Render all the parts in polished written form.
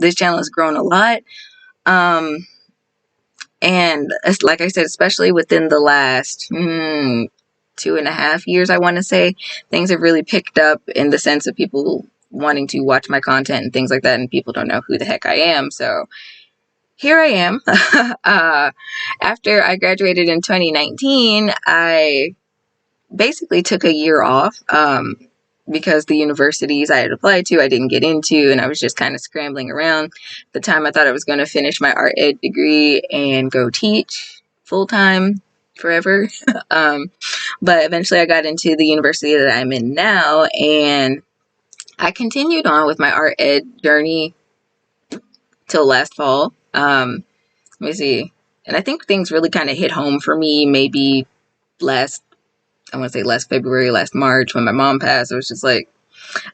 this channel has grown a lot. And like I said, especially within the last 2.5 years, I want to say, things have really picked up in the sense of people wanting to watch my content and things like that, and people don't know who the heck I am. So here I am. After I graduated in 2019, I basically took a year off because the universities I had applied to I didn't get into, and I was just kind of scrambling around. At the time I thought I was going to finish my art ed degree and go teach full-time forever. But eventually I got into the university that I'm in now, and I continued on with my art ed journey till last fall. Let me see. And I think things really kind of hit home for me maybe last February, last March, when my mom passed. It was just like,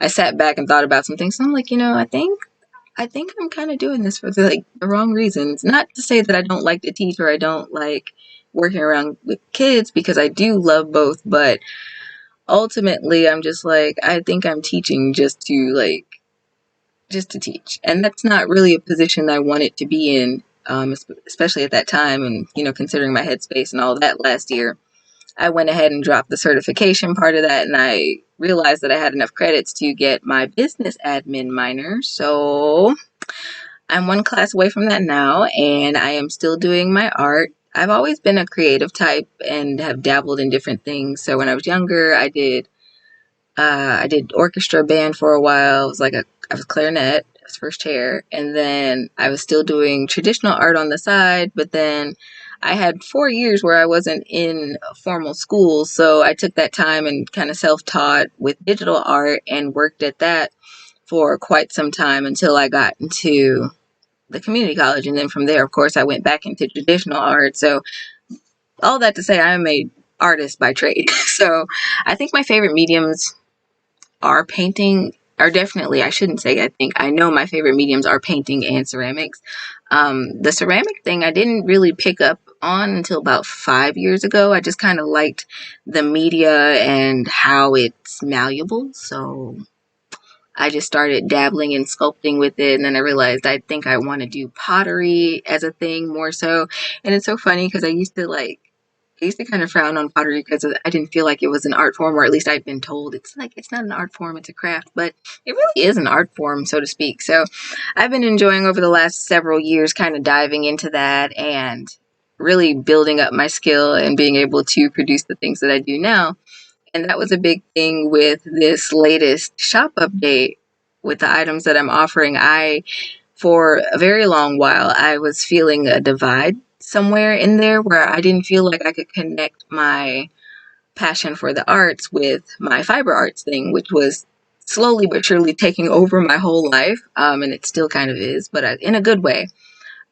I sat back and thought about some things. And I'm like, I think I'm kind of doing this for the wrong reasons. Not to say that I don't like to teach or I don't like working around with kids, because I do love both. But ultimately, I'm just like, I think I'm teaching just to teach. And that's not really a position I wanted to be in, especially at that time. And, considering my headspace and all that last year, I went ahead and dropped the certification part of that, and I realized that I had enough credits to get my business admin minor. So I'm one class away from that now, and I am still doing my art. I've always been a creative type and have dabbled in different things. So when I was younger, I did orchestra band for a while. I was clarinet, I was first chair, and then I was still doing traditional art on the side, but then I had 4 years where I wasn't in formal school, so I took that time and kind of self-taught with digital art and worked at that for quite some time until I got into the community college. And then from there, of course, I went back into traditional art. So all that to say, I am a artist by trade. So I think my favorite mediums are painting, are definitely, I shouldn't say I think, I know my favorite mediums are painting and ceramics. The ceramic thing I didn't really pick up on until about 5 years ago. I just kind of liked the media and how it's malleable. So I just started dabbling in sculpting with it. And then I realized I think I want to do pottery as a thing more so. And it's so funny because I used to kind of frown on pottery because I didn't feel like it was an art form, or at least I've been told it's not an art form, it's a craft, but it really is an art form, so to speak. So I've been enjoying over the last several years kind of diving into that and really building up my skill and being able to produce the things that I do now. And that was a big thing with this latest shop update with the items that I'm offering. For a very long while, I was feeling a divide somewhere in there where I didn't feel like I could connect my passion for the arts with my fiber arts thing, which was slowly but surely taking over my whole life. And it still kind of is, but in a good way.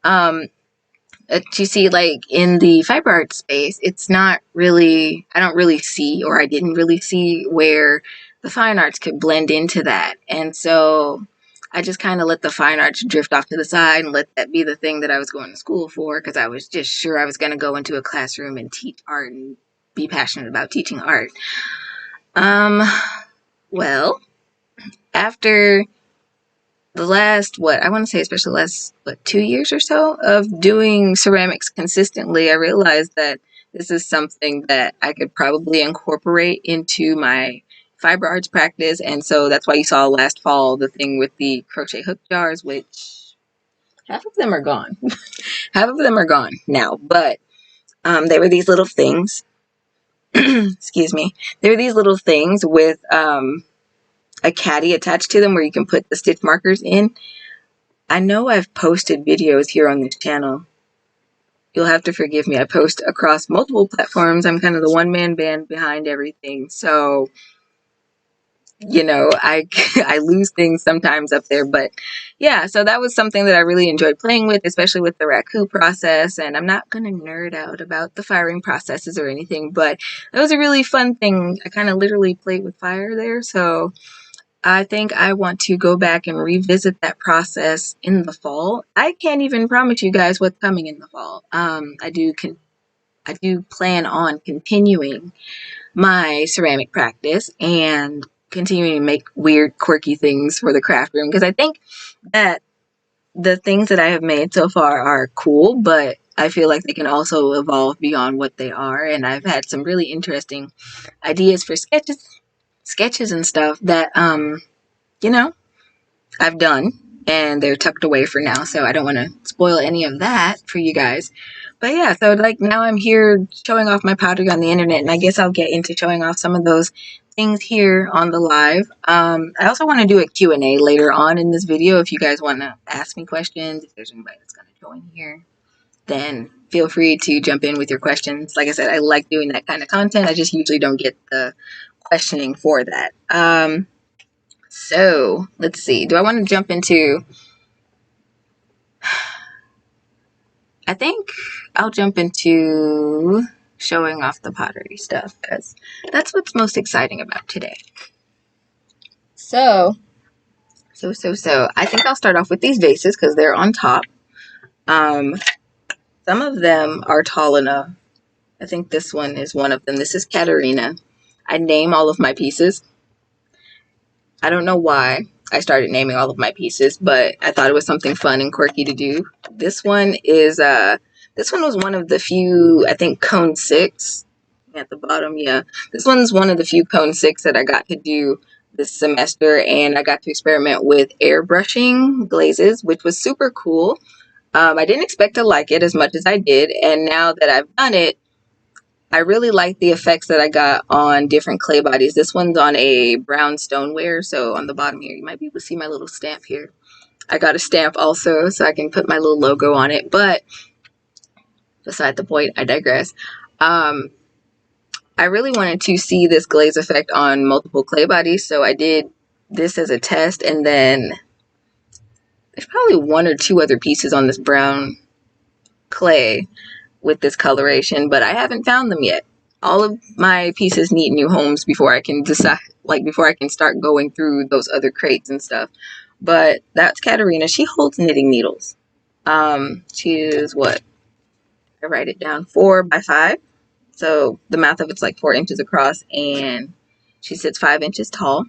You see, in the fiber art space, it's not really, I don't really see, or I didn't really see where the fine arts could blend into that. And so I just kind of let the fine arts drift off to the side and let that be the thing that I was going to school for, because I was just sure I was going to go into a classroom and teach art and be passionate about teaching art. Well, after the last, I want to say especially last 2 years or so of doing ceramics consistently, I realized that this is something that I could probably incorporate into my fiber arts practice. And so that's why you saw last fall the thing with the crochet hook jars, which half of them are gone. Half of them are gone now, but they were these little things. Excuse me. They were these little things with a caddy attached to them where you can put the stitch markers in. I know I've posted videos here on this channel. You'll have to forgive me. I post across multiple platforms. I'm kind of the one-man band behind everything. So, I lose things sometimes up there. But yeah, so that was something that I really enjoyed playing with, especially with the raku process. And I'm not going to nerd out about the firing processes or anything, but it was a really fun thing. I kind of literally played with fire there. So I think I want to go back and revisit that process in the fall. I can't even promise you guys what's coming in the fall. I do plan on continuing my ceramic practice and continuing to make weird, quirky things for the craft room, because I think that the things that I have made so far are cool, but I feel like they can also evolve beyond what they are. And I've had some really interesting ideas for sketches and stuff that, you know, I've done, and they're tucked away for now, so I don't want to spoil any of that for you guys. But yeah, so like now I'm here showing off my pottery on the internet, and I guess I'll get into showing off some of those things here on the live. I also want to do a Q&A later on in this video. If you guys want to ask me questions, if there's anybody that's going to join here, then feel free to jump in with your questions. Like I said, I like doing that kind of content. I just usually don't get the questioning for that. So let's see. Do I want to jump into... I think I'll jump into showing off the pottery stuff because that's what's most exciting about today. So I think I'll start off with these vases because they're on top. Some of them are tall enough. I think this one is one of them. This is Katerina. I name all of my pieces. I don't know why I started naming all of my pieces, but I thought it was something fun and quirky to do. This one is this one was one of the few, I think, cone 6 at the bottom. Yeah, this one's one of the few cone 6 that I got to do this semester, and I got to experiment with airbrushing glazes, which was super cool. I didn't expect to like it as much as I did, and now that I've done it, I really like the effects that I got on different clay bodies. This one's on a brown stoneware, so on the bottom here, you might be able to see my little stamp here. I got a stamp also, so I can put my little logo on it, but beside the point, I digress. I really wanted to see this glaze effect on multiple clay bodies, so I did this as a test, and then there's probably 1 or 2 other pieces on this brown clay with this coloration, but I haven't found them yet. All of my pieces need new homes before I can decide, like before I can start going through those other crates and stuff. But that's Katerina. She holds knitting needles. She is what? I write it down, 4 by 5. So the mouth of it's like 4 inches across, and she sits 5 inches tall.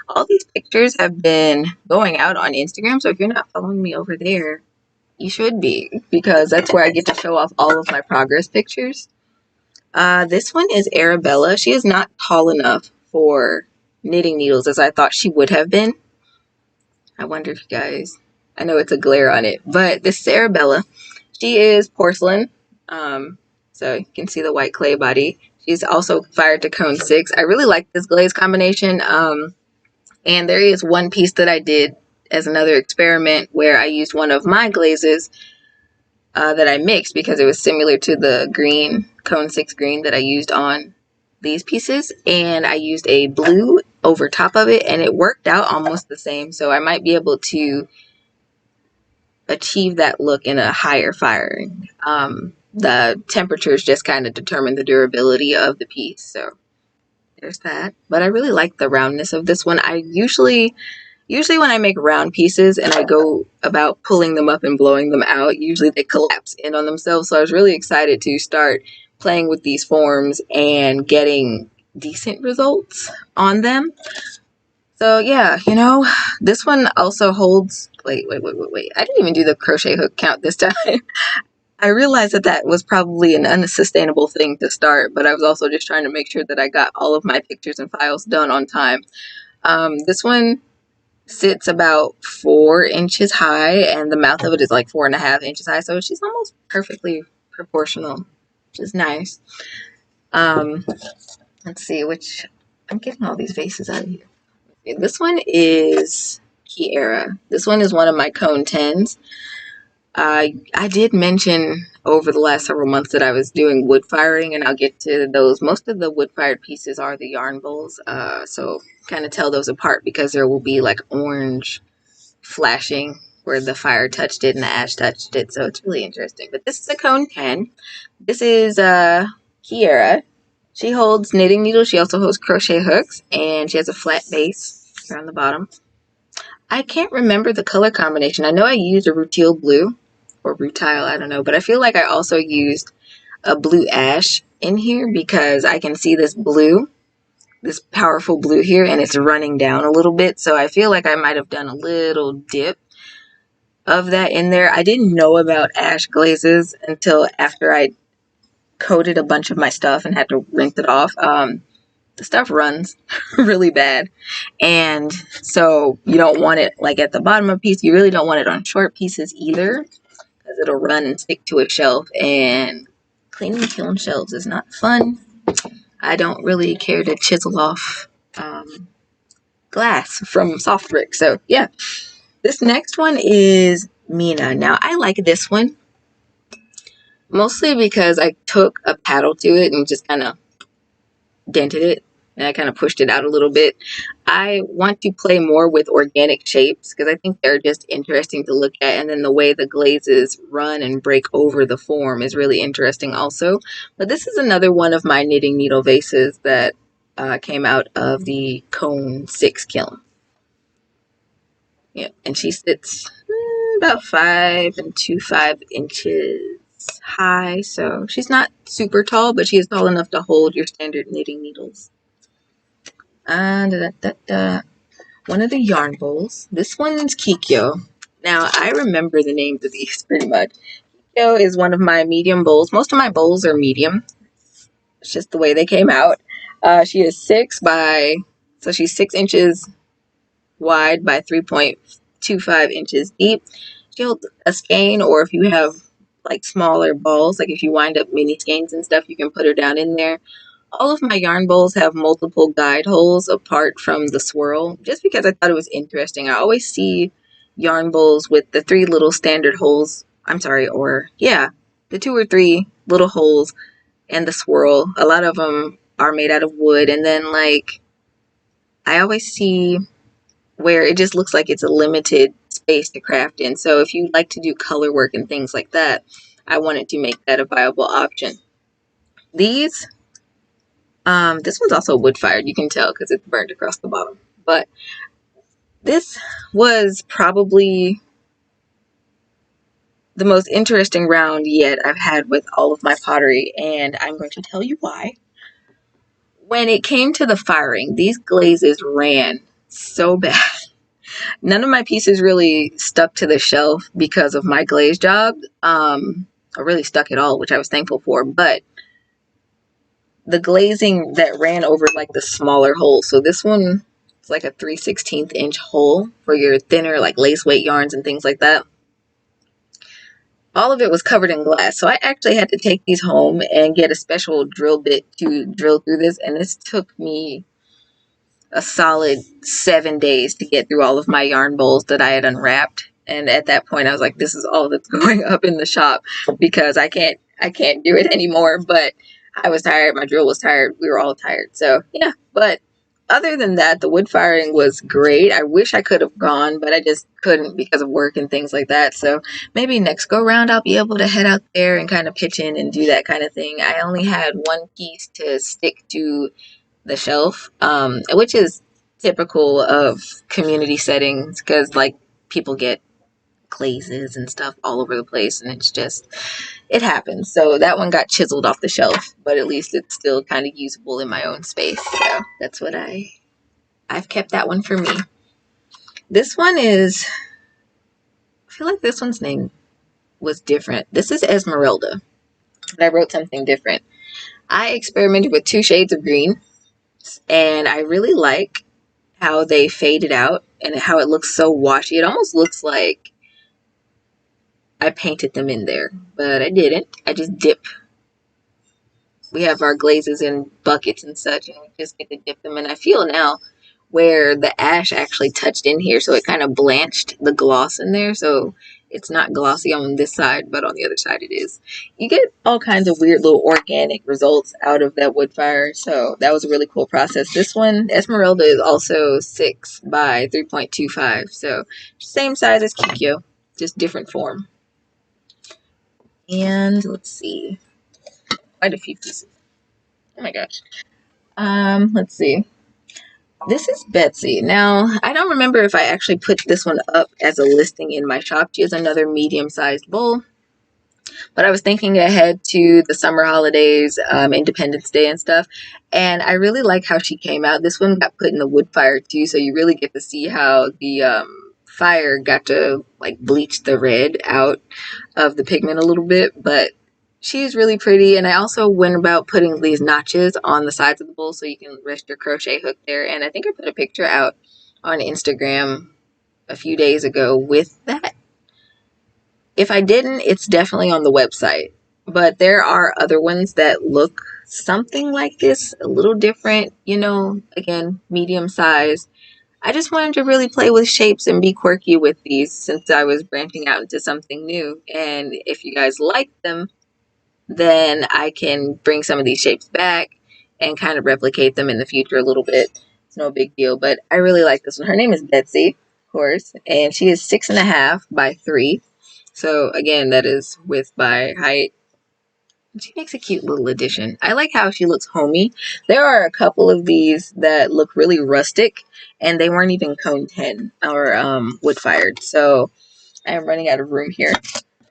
All these pictures have been going out on Instagram, so if you're not following me over there, you should be, because that's where I get to show off all of my progress pictures. This one is Arabella. She is not tall enough for knitting needles as I thought she would have been. I wonder if you guys, I know it's a glare on it, but this is Arabella. She is porcelain, so you can see the white clay body. She's also fired to cone 6. I really like this glaze combination, and there is one piece that I did as another experiment where I used one of my glazes that I mixed because it was similar to the green, cone 6 green that I used on these pieces, and I used a blue over top of it, and it worked out almost the same, so I might be able to achieve that look in a higher firing. The temperatures just kind of determine the durability of the piece, so there's that. But I really like the roundness of this one. I usually when I make round pieces and I go about pulling them up and blowing them out, usually they collapse in on themselves. So I was really excited to start playing with these forms and getting decent results on them. So yeah, you know, this one also holds, wait. I didn't even do the crochet hook count this time. I realized that that was probably an unsustainable thing to start, but I was also just trying to make sure that I got all of my pictures and files done on time. This one sits about 4 inches high, and the mouth of it is like 4.5 inches high, so she's almost perfectly proportional, which is nice. Let's see, which, I'm getting all these vases out of here. Okay, this one is Kiera. This one is one of my cone 10s. I did mention over the last several months that I was doing wood firing, and I'll get to those. Most of the wood fired pieces are the yarn bowls, so kind of tell those apart because there will be like orange flashing where the fire touched it and the ash touched it, so it's really interesting. But this is a cone 10. This is Kiera. She holds knitting needles. She also holds crochet hooks, and she has a flat base here on the bottom. I can't remember the color combination. I know I used a rutile blue or rutile, I don't know, but I feel like I also used a blue ash in here because I can see this blue, this powerful blue here, and it's running down a little bit, so I feel like I might have done a little dip of that in there. I didn't know about ash glazes until after I coated a bunch of my stuff and had to rinse it off. The stuff runs really bad, and so you don't want it like at the bottom of a piece. You really don't want it on short pieces either, because it'll run and stick to a shelf, and cleaning kiln shelves is not fun. I don't really care to chisel off glass from soft brick. So yeah, this next one is Mina. Now I like this one mostly because I took a paddle to it and just kind of dented it, and I kind of pushed it out a little bit. I want to play more with organic shapes because I think they're just interesting to look at, and then the way the glazes run and break over the form is really interesting also. But this is another one of my knitting needle vases that came out of the Cone 6 kiln. Yeah, and she sits about 5 2/5 inches high, so she's not super tall, but she is tall enough to hold your standard knitting needles. And one of the yarn bowls. This one's Kikyo. Now I remember the names of these pretty much. Kikyo is one of my medium bowls. Most of my bowls are medium. It's just the way they came out. She is 6 inches wide by 3.25 inches deep. She holds a skein, or if you have like smaller balls, like if you wind up mini skeins and stuff, you can put her down in there. All of my yarn bowls have multiple guide holes apart from the swirl, just because I thought it was interesting. I always see yarn bowls with the 3 little standard holes. I'm sorry, or yeah, the 2 or 3 little holes and the swirl. A lot of them are made out of wood, and then like I always see where it just looks like it's a limited space to craft in. So if you like to do color work and things like that, I wanted to make that a viable option. These this one's also wood fired, you can tell because it's burnt across the bottom. But this was probably the most interesting round yet I've had with all of my pottery, and I'm going to tell you why. When it came to the firing, these glazes ran so bad. None of my pieces really stuck to the shelf because of my glaze job, or really stuck at all, which I was thankful for. But the glazing that ran over like the smaller holes. So this one is like a 3/16 inch hole for your thinner like lace weight yarns and things like that. All of it was covered in glass. So I actually had to take these home and get a special drill bit to drill through this. And this took me a solid 7 days to get through all of my yarn bowls that I had unwrapped. And at that point I was like, this is all that's going up in the shop because I can't do it anymore. But I was tired, my drill was tired, we were all tired. So yeah, but other than that, the wood firing was great. I wish I could have gone, but I just couldn't because of work and things like that. So maybe next go round I'll be able to head out there and kind of pitch in and do that kind of thing. I only had one piece to stick to the shelf, which is typical of community settings because like people get glazes and stuff all over the place, and it's just, it happens. So that one got chiseled off the shelf, but at least it's still kind of usable in my own space. So that's what I've kept that one for me. This one is, I feel like this one's name was different. This is Esmeralda, but I wrote something different. I experimented with 2 shades of green, and I really like how they faded out and how it looks so washy. It almost looks like I painted them in there, but I didn't. I just dip. We have our glazes in buckets and such, and we just get to dip them. And I feel now where the ash actually touched in here, so it kind of blanched the gloss in there. So it's not glossy on this side, but on the other side it is. You get all kinds of weird little organic results out of that wood fire. So that was a really cool process. This one, Esmeralda, is also 6 by 3.25. So same size as Kikyo, just different form. And let's see, quite a few pieces. Oh my gosh. Let's see. This is Betsy. Now, I don't remember if I actually put this one up as a listing in my shop. She is another medium-sized bowl. But I was thinking ahead to the summer holidays, Independence Day and stuff. And I really like how she came out. This one got put in the wood fire too, so you really get to see how the fire got to like bleach the red out of the pigment a little bit, but she's really pretty. And I also went about putting these notches on the sides of the bowl so you can rest your crochet hook there. And I think I put a picture out on Instagram a few days ago with that. If I didn't, it's definitely on the website. But there are other ones that look something like this, a little different, you know, again, medium size. I just wanted to really play with shapes and be quirky with these since I was branching out into something new. And if you guys like them, then I can bring some of these shapes back and kind of replicate them in the future a little bit. It's no big deal, but I really like this one. Her name is Betsy, of course, and she is 6.5 by 3. So again, that is width by height. She makes a cute little addition. I like how she looks homey. There are a couple of these that look really rustic, and they weren't even cone 10 or wood fired. So I am running out of room here.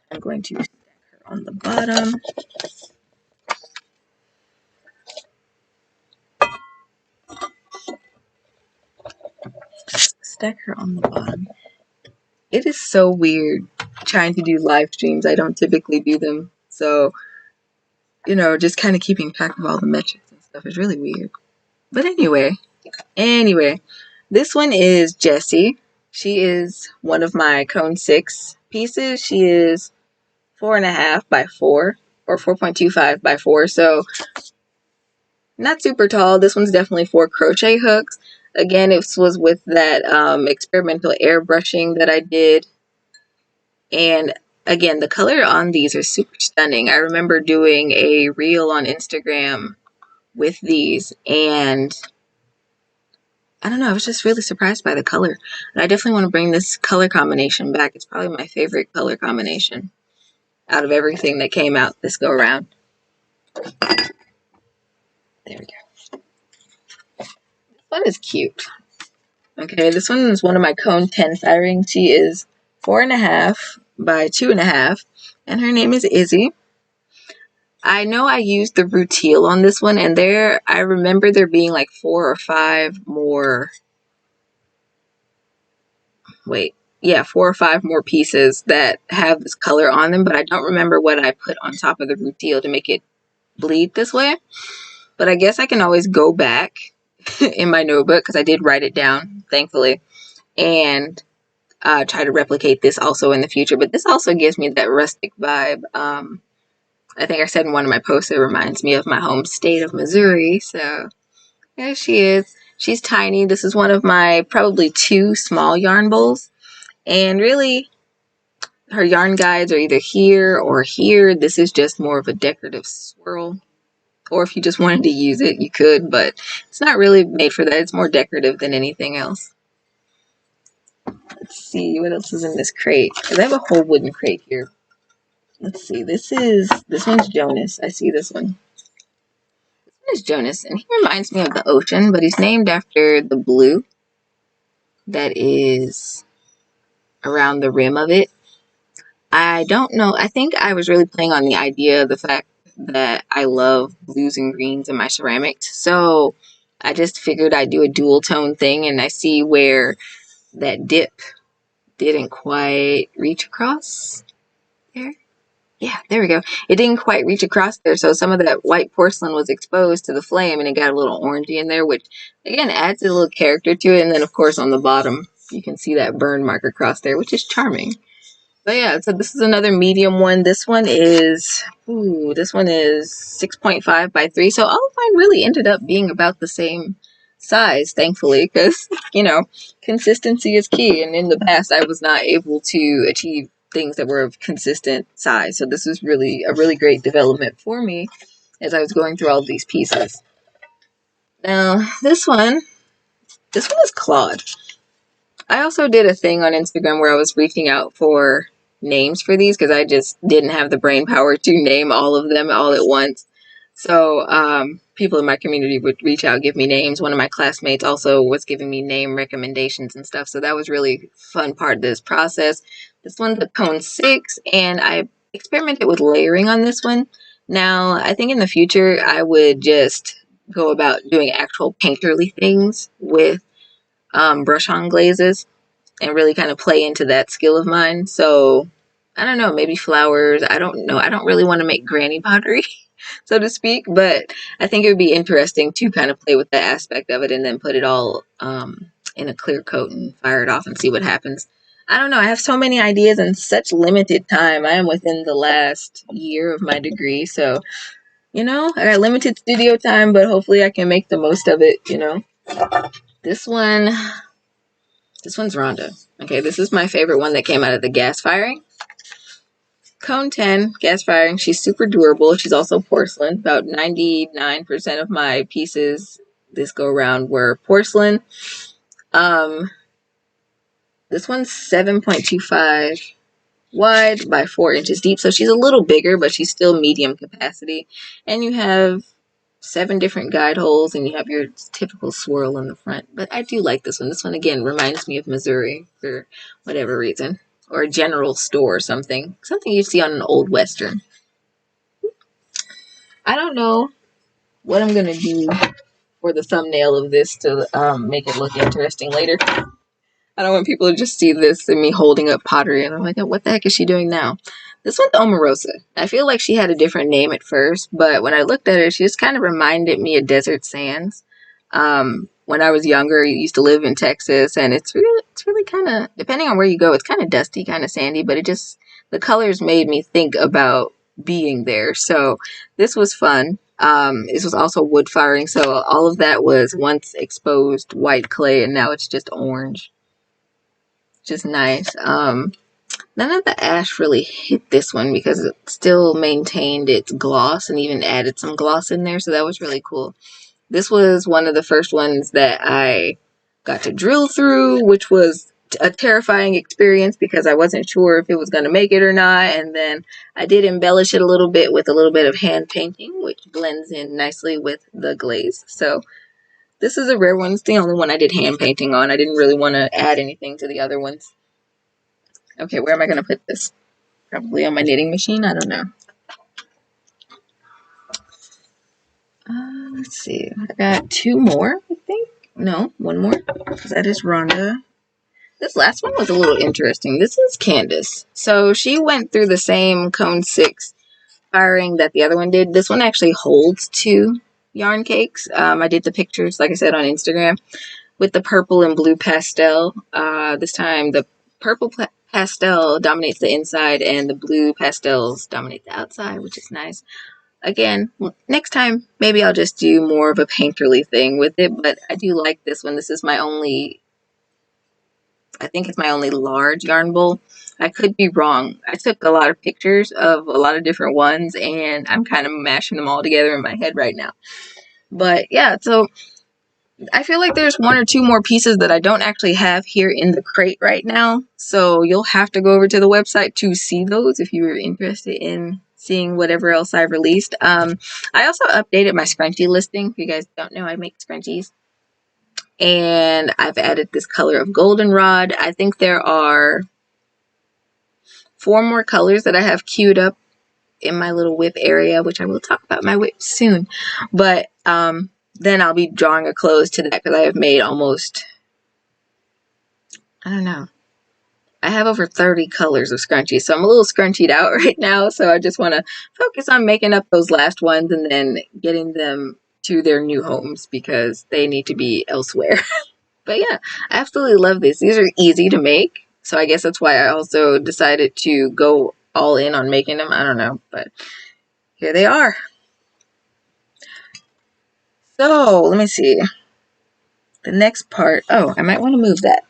I'm going to stack her on the bottom. Stack her on the bottom. It is so weird trying to do live streams. I don't typically do them. So, you know, just kind of keeping track of all the metrics and stuff is really weird. But anyway, this one is Jessie. She is one of my cone 6 pieces. She is 4.5 by 4 or 4.25 by 4. So not super tall. This one's definitely for crochet hooks. Again, it was with that experimental airbrushing that I did. And again, the color on these are super stunning. I remember doing a reel on Instagram with these, and I don't know, I was just really surprised by the color. And I definitely want to bring this color combination back. It's probably my favorite color combination out of everything that came out this go around. There we go. This one is cute. Okay, this one is one of my cone 10 firing. She is 4.5 by 2.5, and her name is Izzy. I know I used the rutile on this one, and I remember there being like 4 or 5 more. Wait, yeah, 4 or 5 more pieces that have this color on them, but I don't remember what I put on top of the rutile to make it bleed this way. But I guess I can always go back in my notebook, because I did write it down, thankfully, and try to replicate this also in the future. But this also gives me that rustic vibe. I think I said in one of my posts, it reminds me of my home state of Missouri. So there she is. She's tiny. This is one of my probably 2 small yarn bowls. And really, her yarn guides are either here or here. This is just more of a decorative swirl. Or if you just wanted to use it, you could, but it's not really made for that. It's more decorative than anything else. Let's see what else is in this crate, because I have a whole wooden crate here. Let's see. This one's Jonas. I see this one. This one is Jonas, and he reminds me of the ocean, but he's named after the blue that is around the rim of it. I don't know. I think I was really playing on the idea of the fact that I love blues and greens in my ceramics. So I just figured I'd do a dual tone thing, and I see where that dip didn't quite reach across there. Yeah, there we go. It didn't quite reach across there, so some of that white porcelain was exposed to the flame, and it got a little orangey in there, which again adds a little character to it. And then of course on the bottom you can see that burn mark across there, which is charming. But yeah, so this is another medium one. This one is 6.5 by 3. So all of mine really ended up being about the same size, thankfully, because, you know, consistency is key. And in the past, I was not able to achieve things that were of consistent size. So this was really a really great development for me as I was going through all of these pieces. Now, this one is Claude. I also did a thing on Instagram where I was reaching out for names for these because I just didn't have the brain power to name all of them all at once. So people in my community would reach out, give me names. One of my classmates also was giving me name recommendations and stuff. So that was really fun part of this process. This one's a cone 6, and I experimented with layering on this one. Now, I think in the future I would just go about doing actual painterly things with brush-on glazes. and really kind of play into that skill of mine. So I don't know, maybe flowers. I don't know. I don't really want to make granny pottery, so to speak, but I think it would be interesting to kind of play with that aspect of it and then put it all in a clear coat and fire it off and see what happens. I don't know. I have so many ideas in such limited time. I am within the last year of my degree, so you know, I got limited studio time, but hopefully I can make the most of it, you know. This one, this one's Rhonda. Okay, this is my favorite one that came out of the gas firing. Cone 10, gas firing. She's super durable. She's also porcelain. About 99% of my pieces this go around were porcelain. This one's 7.25 wide by 4 inches deep. So she's a little bigger, but she's still medium capacity. And you have 7 different guide holes, and you have your typical swirl in the front. But I do like this one. This one, again, reminds me of Missouri for whatever reason. Or a general store or something. Something you see on an old Western. I don't know what I'm going to do for the thumbnail of this to make it look interesting later. I don't want people to just see this and me holding up pottery and I'm like, oh, what the heck is she doing now? This one's Omarosa. I feel like she had a different name at first, but when I looked at her, she just kind of reminded me of desert sands. When I was younger, I used to live in Texas, and it's really kind of, depending on where you go, it's kind of dusty, kind of sandy, but the colors made me think about being there. So this was fun. This was also wood firing, so all of that was once exposed white clay, and now it's just orange. Just nice. None of the ash really hit this one because it still maintained its gloss and even added some gloss in there, so that was really cool. This was one of the first ones that I got to drill through, which was a terrifying experience because I wasn't sure if it was going to make it or not, and then I did embellish it a little bit with a little bit of hand painting, which blends in nicely with the glaze. So this is a rare one. It's the only one I did hand painting on. I didn't really want to add anything to the other ones. Okay, where am I going to put this? Probably on my knitting machine? I don't know. Let's see. I got 2 more, I think. No, 1 more. That is Rhonda. This last one was a little interesting. This is Candace. So she went through the same cone 6 firing that the other one did. This one actually holds 2 yarn cakes. I did the pictures, like I said, on Instagram with the purple and blue pastel. This time the purple pastel dominates the inside and the blue pastels dominate the outside, which is nice. Again, next time, maybe I'll just do more of a painterly thing with it, but I do like this one. This is my only, I think it's my only large yarn bowl. I could be wrong. I took a lot of pictures of a lot of different ones, and I'm kind of mashing them all together in my head right now. But yeah, so I feel like there's 1 or 2 more pieces that I don't actually have here in the crate right now. So you'll have to go over to the website to see those if you're interested in seeing whatever else I've released. I also updated my scrunchie listing. If you guys don't know, I make scrunchies. And I've added this color of goldenrod. I think there are 4 more colors that I have queued up in my little WIP area, which I will talk about my WIP soon. But then I'll be drawing a close to that because I have made almost, I don't know, I have over 30 colors of scrunchies, so I'm a little scrunchied out right now, so I just want to focus on making up those last ones and then getting them to their new homes because they need to be elsewhere. But yeah, I absolutely love these. These are easy to make, so I guess that's why I also decided to go all in on making them. I don't know, but here they are. So let me see. The next part, oh, I might want to move that.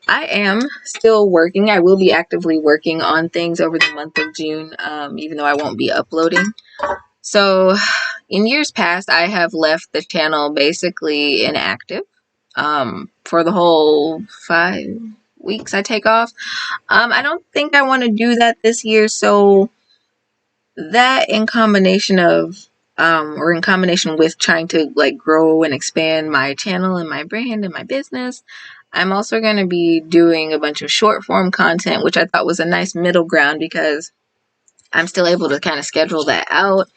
I am still working. I will be actively working on things over the month of June, even though I won't be uploading. So in years past, I have left the channel basically inactive for the whole 5 weeks I take off. I don't think I want to do that this year. So that in combination of or in combination with trying to like grow and expand my channel and my brand and my business, I'm also going to be doing a bunch of short form content, which I thought was a nice middle ground because I'm still able to kind of schedule that out.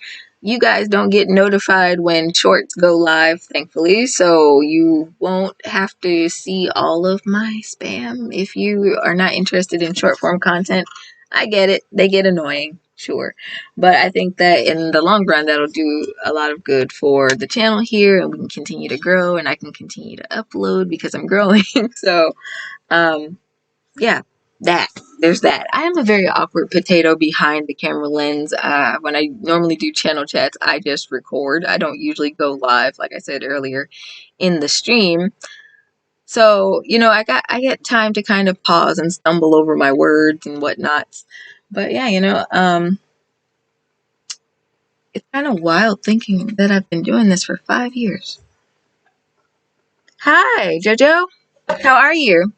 you guys don't get notified when shorts go live, thankfully, so you won't have to see all of my spam if you are not interested in short form content. I get it. They get annoying, sure. But I think that in the long run, that'll do a lot of good for the channel here, and we can continue to grow, and I can continue to upload because I'm growing. So, yeah, there's that. I am a very awkward potato behind the camera lens. When I normally do channel chats, I just record. I don't usually go live, like I said earlier, in the stream. So, you know, I get time to kind of pause and stumble over my words and whatnot. But yeah, you know, it's kind of wild thinking that I've been doing this for 5 years. Hi, Jojo. How are you?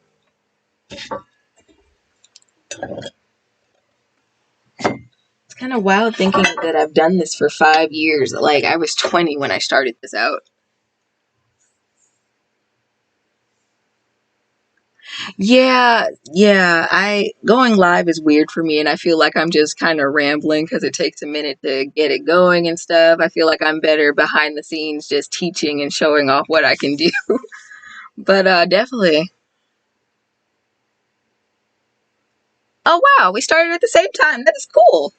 It's kind of wild thinking that I've done this for 5 years. Like, I was 20 when I started this out. Yeah, I going live is weird for me, and I feel like I'm just kind of rambling because it takes a minute to get it going and stuff. I feel like I'm better behind the scenes just teaching and showing off what I can do. But definitely. Oh wow, we started at the same time. That is cool.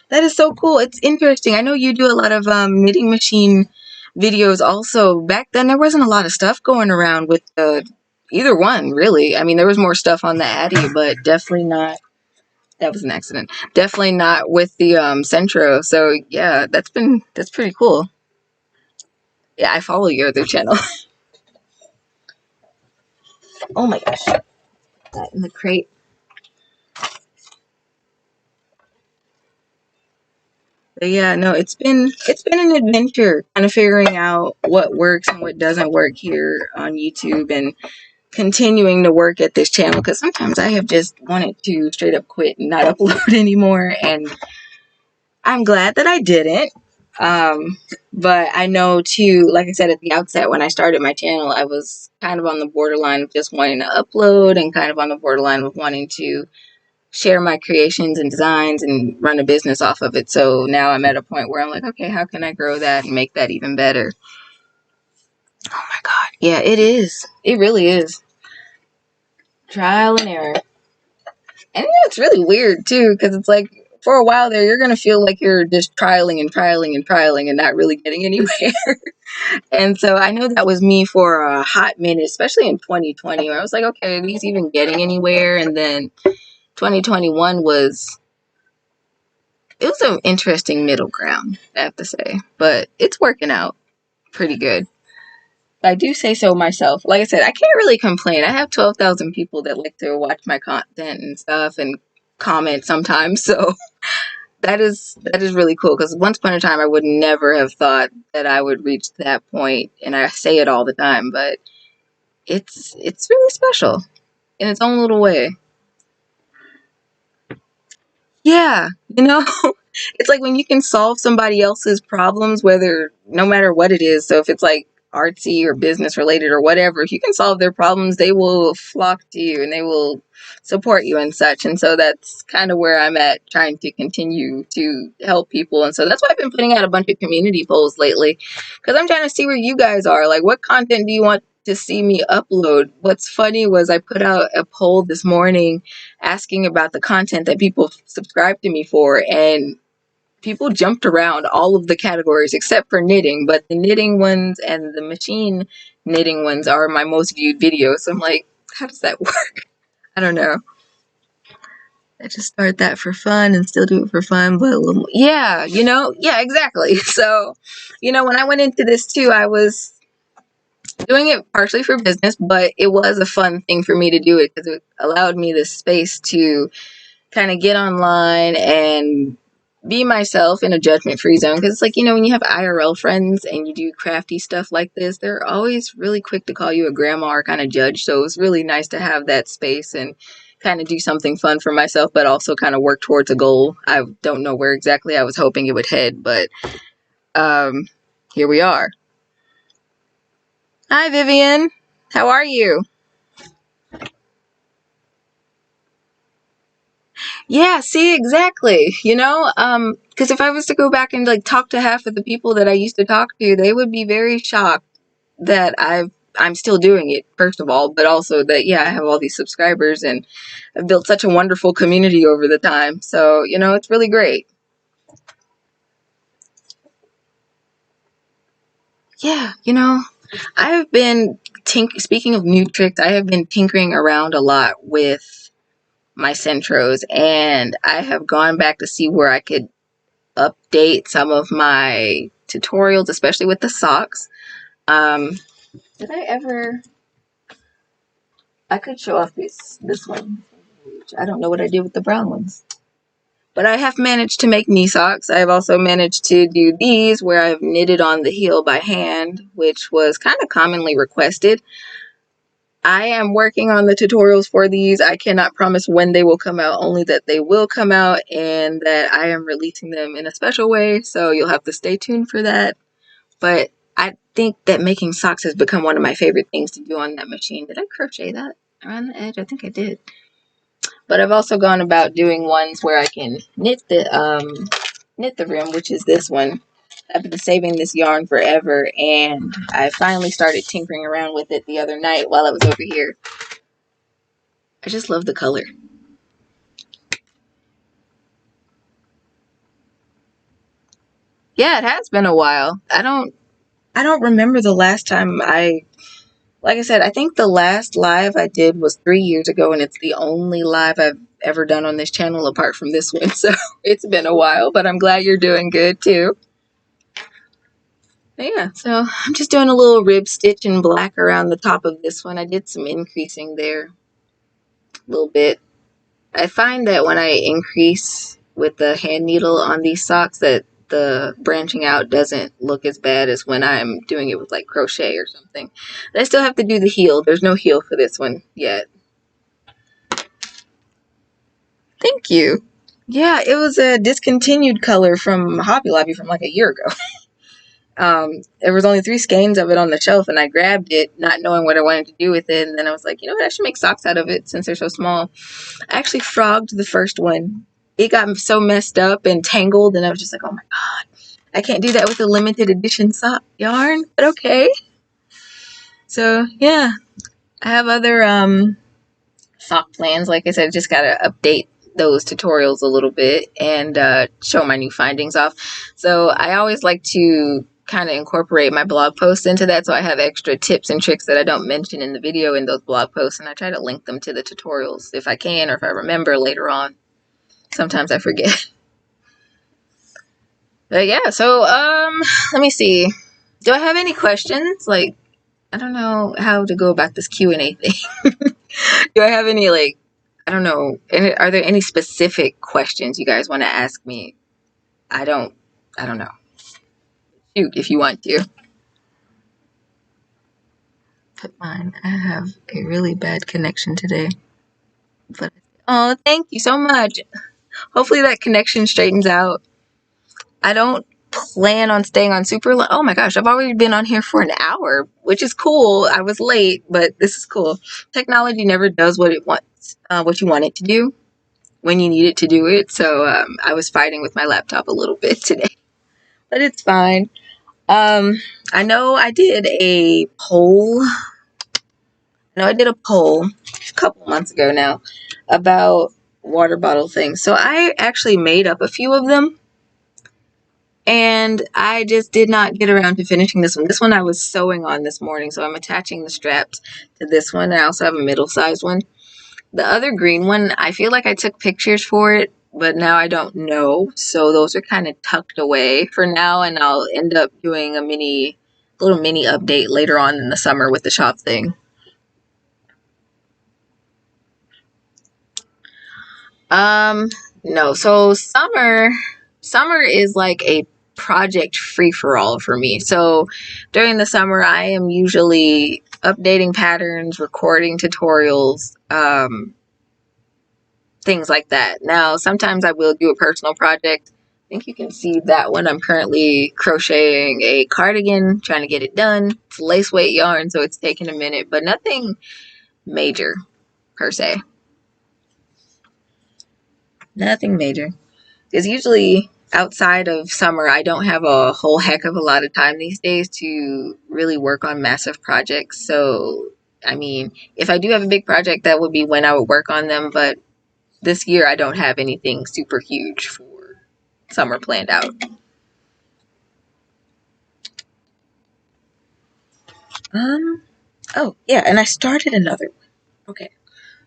That is so cool. It's interesting. I know you do a lot of knitting machine videos also. Back then there wasn't a lot of stuff going around with either one, really. I mean, there was more stuff on the Addy, but definitely not. That was an accident. Definitely not with the Centro. So yeah, that's pretty cool. Yeah, I follow your other channel. Oh my gosh, that in the crate. But yeah, no, it's been an adventure, kind of figuring out what works and what doesn't work here on YouTube, and continuing to work at this channel, because sometimes I have just wanted to straight up quit and not upload anymore, and I'm glad that I didn't. But I know too, like I said at the outset when I started my channel, I was kind of on the borderline of just wanting to upload and kind of on the borderline of wanting to share my creations and designs and run a business off of it. So now I'm at a point where I'm like, okay, how can I grow that and make that even better? Oh my God. Yeah, it is. It really is. Trial and error. And you know, it's really weird too, because it's like for a while there, you're going to feel like you're just trialing and trialing and trialing and not really getting anywhere. And so I know that was me for a hot minute, especially in 2020, where I was like, okay, are these even getting anywhere? And then 2021 it was an interesting middle ground, I have to say, but it's working out pretty good. I do say so myself. Like I said, I can't really complain. I have 12,000 people that like to watch my content and stuff and comment sometimes. So that is really cool, because once upon a time I would never have thought that I would reach that point, and I say it all the time, but it's really special in its own little way. Yeah, you know, it's like when you can solve somebody else's problems, whether no matter what it is. So if it's like artsy or business related or whatever, if you can solve their problems, they will flock to you and they will support you and such. And so that's kind of where I'm at, trying to continue to help people. And so that's why I've been putting out a bunch of community polls lately, because I'm trying to see where you guys are. Like, what content do you want to see me upload? What's funny was I put out a poll this morning asking about the content that people subscribe to me for, and people jumped around all of the categories except for knitting, but the knitting ones and the machine knitting ones are my most viewed videos. So I'm like, how does that work? I don't know. I just start that for fun and still do it for fun, but yeah, you know, yeah, exactly. So, you know, when I went into this too, I was doing it partially for business, but it was a fun thing for me to do it because it allowed me the space to kind of get online and be myself in a judgment-free zone. Because it's like, you know, when you have IRL friends and you do crafty stuff like this, they're always really quick to call you a grandma or kind of judge. So it's really nice to have that space and kind of do something fun for myself, but also kind of work towards a goal. I don't know where exactly I was hoping it would head, but here we are. Hi, Vivian. How are you? Yeah, see, exactly. You know, because if I was to go back and like talk to half of the people that I used to talk to, they would be very shocked that I'm still doing it, first of all, but also that, yeah, I have all these subscribers and I've built such a wonderful community over the time. So, you know, it's really great. Yeah, you know, I've been speaking of new tricks, I have been tinkering around a lot with my centros, and I have gone back to see where I could update some of my tutorials, especially with the socks. Um, did I ever? I could show off this one. I don't know what I did with the brown ones. But I have managed to make knee socks. I have also managed to do these where I've knitted on the heel by hand, which was kind of commonly requested. I am working on the tutorials for these. I cannot promise when they will come out, only that they will come out and that I am releasing them in a special way. So you'll have to stay tuned for that. But I think that making socks has become one of my favorite things to do on that machine. Did I crochet that around the edge? I think I did. But I've also gone about doing ones where I can knit the rim, which is this one. I've been saving this yarn forever, and I finally started tinkering around with it the other night while I was over here. I just love the color. Yeah, it has been a while. I don't remember the last time like I said, I think the last live I did was 3 years ago, and it's the only live I've ever done on this channel apart from this one. So it's been a while, but I'm glad you're doing good too. But yeah, so I'm just doing a little rib stitch in black around the top of this one. I did some increasing there a little bit. I find that when I increase with the hand needle on these socks that the branching out doesn't look as bad as when I'm doing it with like crochet or something. But I still have to do the heel. There's no heel for this one yet. Thank you. Yeah, it was a discontinued color from Hobby Lobby from like a year ago. There was only 3 skeins of it on the shelf, and I grabbed it, not knowing what I wanted to do with it. And then I was like, you know what, I should make socks out of it since they're so small. I actually frogged the first one. It got so messed up and tangled, and I was just like, oh my god, I can't do that with a limited edition sock yarn, but okay. So yeah, I have other sock plans. Like I said, just gotta update those tutorials a little bit and show my new findings off. So I always like to kind of incorporate my blog posts into that, so I have extra tips and tricks that I don't mention in the video in those blog posts, and I try to link them to the tutorials if I can, or if I remember later on. Sometimes I forget. But yeah, so let me see. Do I have any questions? Like, I don't know how to go about this Q&A thing. Do I have any, like, I don't know, are there any specific questions you guys want to ask me? I don't know. Shoot, if you want to. Put mine. I have a really bad connection today. But oh, thank you so much. Hopefully that connection straightens out. I don't plan on staying on super long. Oh my gosh, I've already been on here for an hour, which is cool. I was late, but this is cool. Technology never does what it wants, what you want it to do when you need it to do it. So I was fighting with my laptop a little bit today, but it's fine. I know I did a poll. I did a poll a couple months ago now about water bottle things. So I actually made up a few of them, and I just did not get around to finishing this one. This one I was sewing on this morning, so I'm attaching the straps to this one. I also have a middle-sized one. The other green one, I feel like I took pictures for it, but now I don't know. So those are kind of tucked away for now, and I'll end up doing a little mini update later on in the summer with the shop thing. No. So summer is like a project free-for-all for me. So during the summer, I am usually updating patterns, recording tutorials, things like that. Now, sometimes I will do a personal project. I think you can see that one. I'm currently crocheting a cardigan, trying to get it done. It's lace weight yarn, so it's taking a minute, but nothing major per se. Nothing major. Because usually outside of summer, I don't have a whole heck of a lot of time these days to really work on massive projects. So, I mean, if I do have a big project, that would be when I would work on them. But this year, I don't have anything super huge for summer planned out. Oh, yeah, and I started another one. Okay.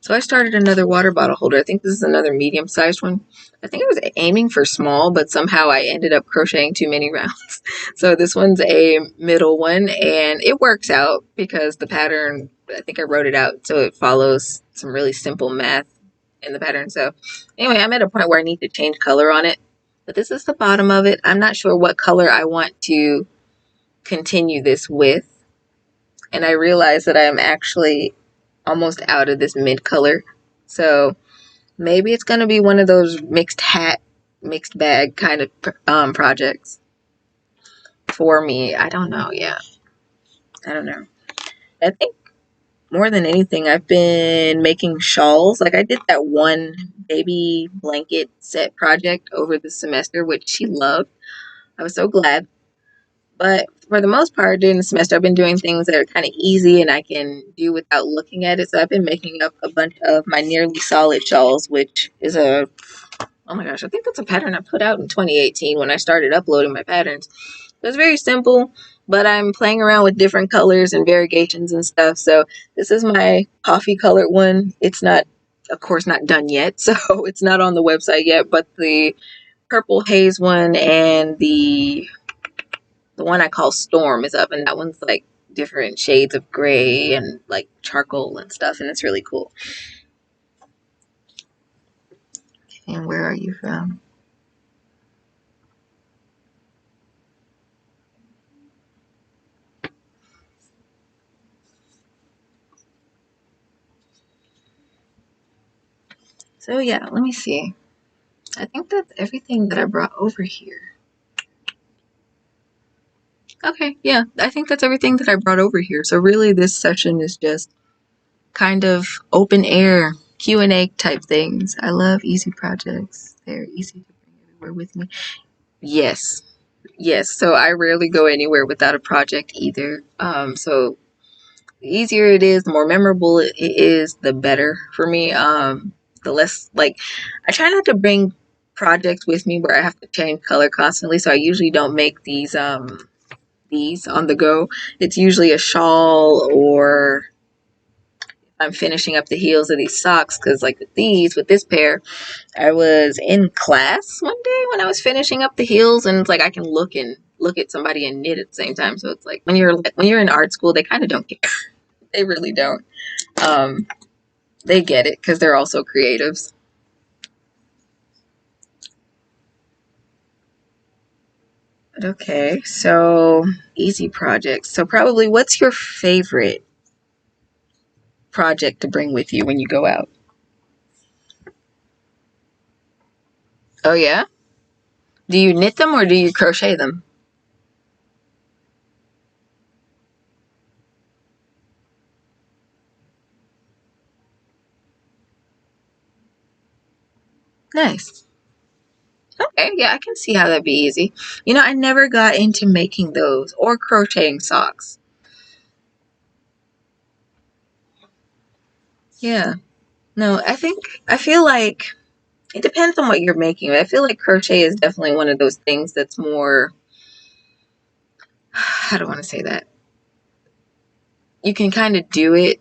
So I started another water bottle holder. I think this is another medium-sized one. I think I was aiming for small, but somehow I ended up crocheting too many rounds. So this one's a middle one, and it works out because the pattern, I think I wrote it out so it follows some really simple math in the pattern. So anyway, I'm at a point where I need to change color on it. But this is the bottom of it. I'm not sure what color I want to continue this with. And I realized that I am actually almost out of this mid color. So maybe it's going to be one of those mixed bag kind of projects for me. I don't know. Yeah. I don't know. I think more than anything, I've been making shawls. Like I did that one baby blanket set project over the semester, which she loved. I was so glad. But for the most part, during the semester, I've been doing things that are kind of easy and I can do without looking at it. So I've been making up a bunch of my nearly solid shawls, which is oh my gosh, I think that's a pattern I put out in 2018 when I started uploading my patterns. It was very simple, but I'm playing around with different colors and variegations and stuff. So this is my coffee colored one. It's not, of course, not done yet, so it's not on the website yet, but the purple haze one and the one I call Storm is up, and that one's like different shades of gray and like charcoal and stuff, and it's really cool. And where are you from? So yeah, let me see. I think that's everything that I brought over here. Okay, yeah, I think that's everything that I brought over here. So really this session is just kind of open air Q&A type things. I love easy projects. They're easy to bring everywhere with me. Yes. Yes, so I rarely go anywhere without a project either. So the easier it is, the more memorable it is, the better for me. The less, like, I try not to bring projects with me where I have to change color constantly, so I usually don't make these on the go. It's usually a shawl, or I'm finishing up the heels of these socks, because like with this pair, I was in class one day when I was finishing up the heels, and it's like I can look at somebody and knit at the same time. So it's like when you're in art school, they kind of don't care. They really don't. They get it because they're also creatives. But okay, so easy projects. So probably, what's your favorite project to bring with you when you go out? Oh yeah? Do you knit them or do you crochet them? Nice. Okay, yeah, I can see how that'd be easy. You know, I never got into making those or crocheting socks. Yeah. No, I feel like it depends on what you're making. I feel like crochet is definitely one of those things that's more, how do I want to say that? You can kind of do it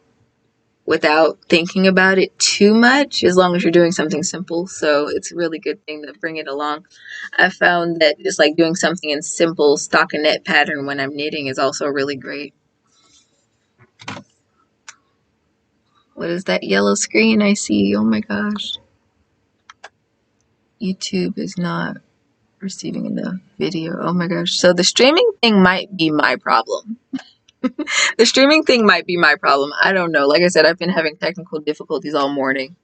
without thinking about it too much, as long as you're doing something simple. So it's a really good thing to bring it along. I found that just like doing something in simple stockinette pattern when I'm knitting is also really great. What is that yellow screen I see? Oh my gosh. YouTube is not receiving enough video. Oh my gosh. So the streaming thing might be my problem. The streaming thing might be my problem. I don't know. Like I said, I've been having technical difficulties all morning.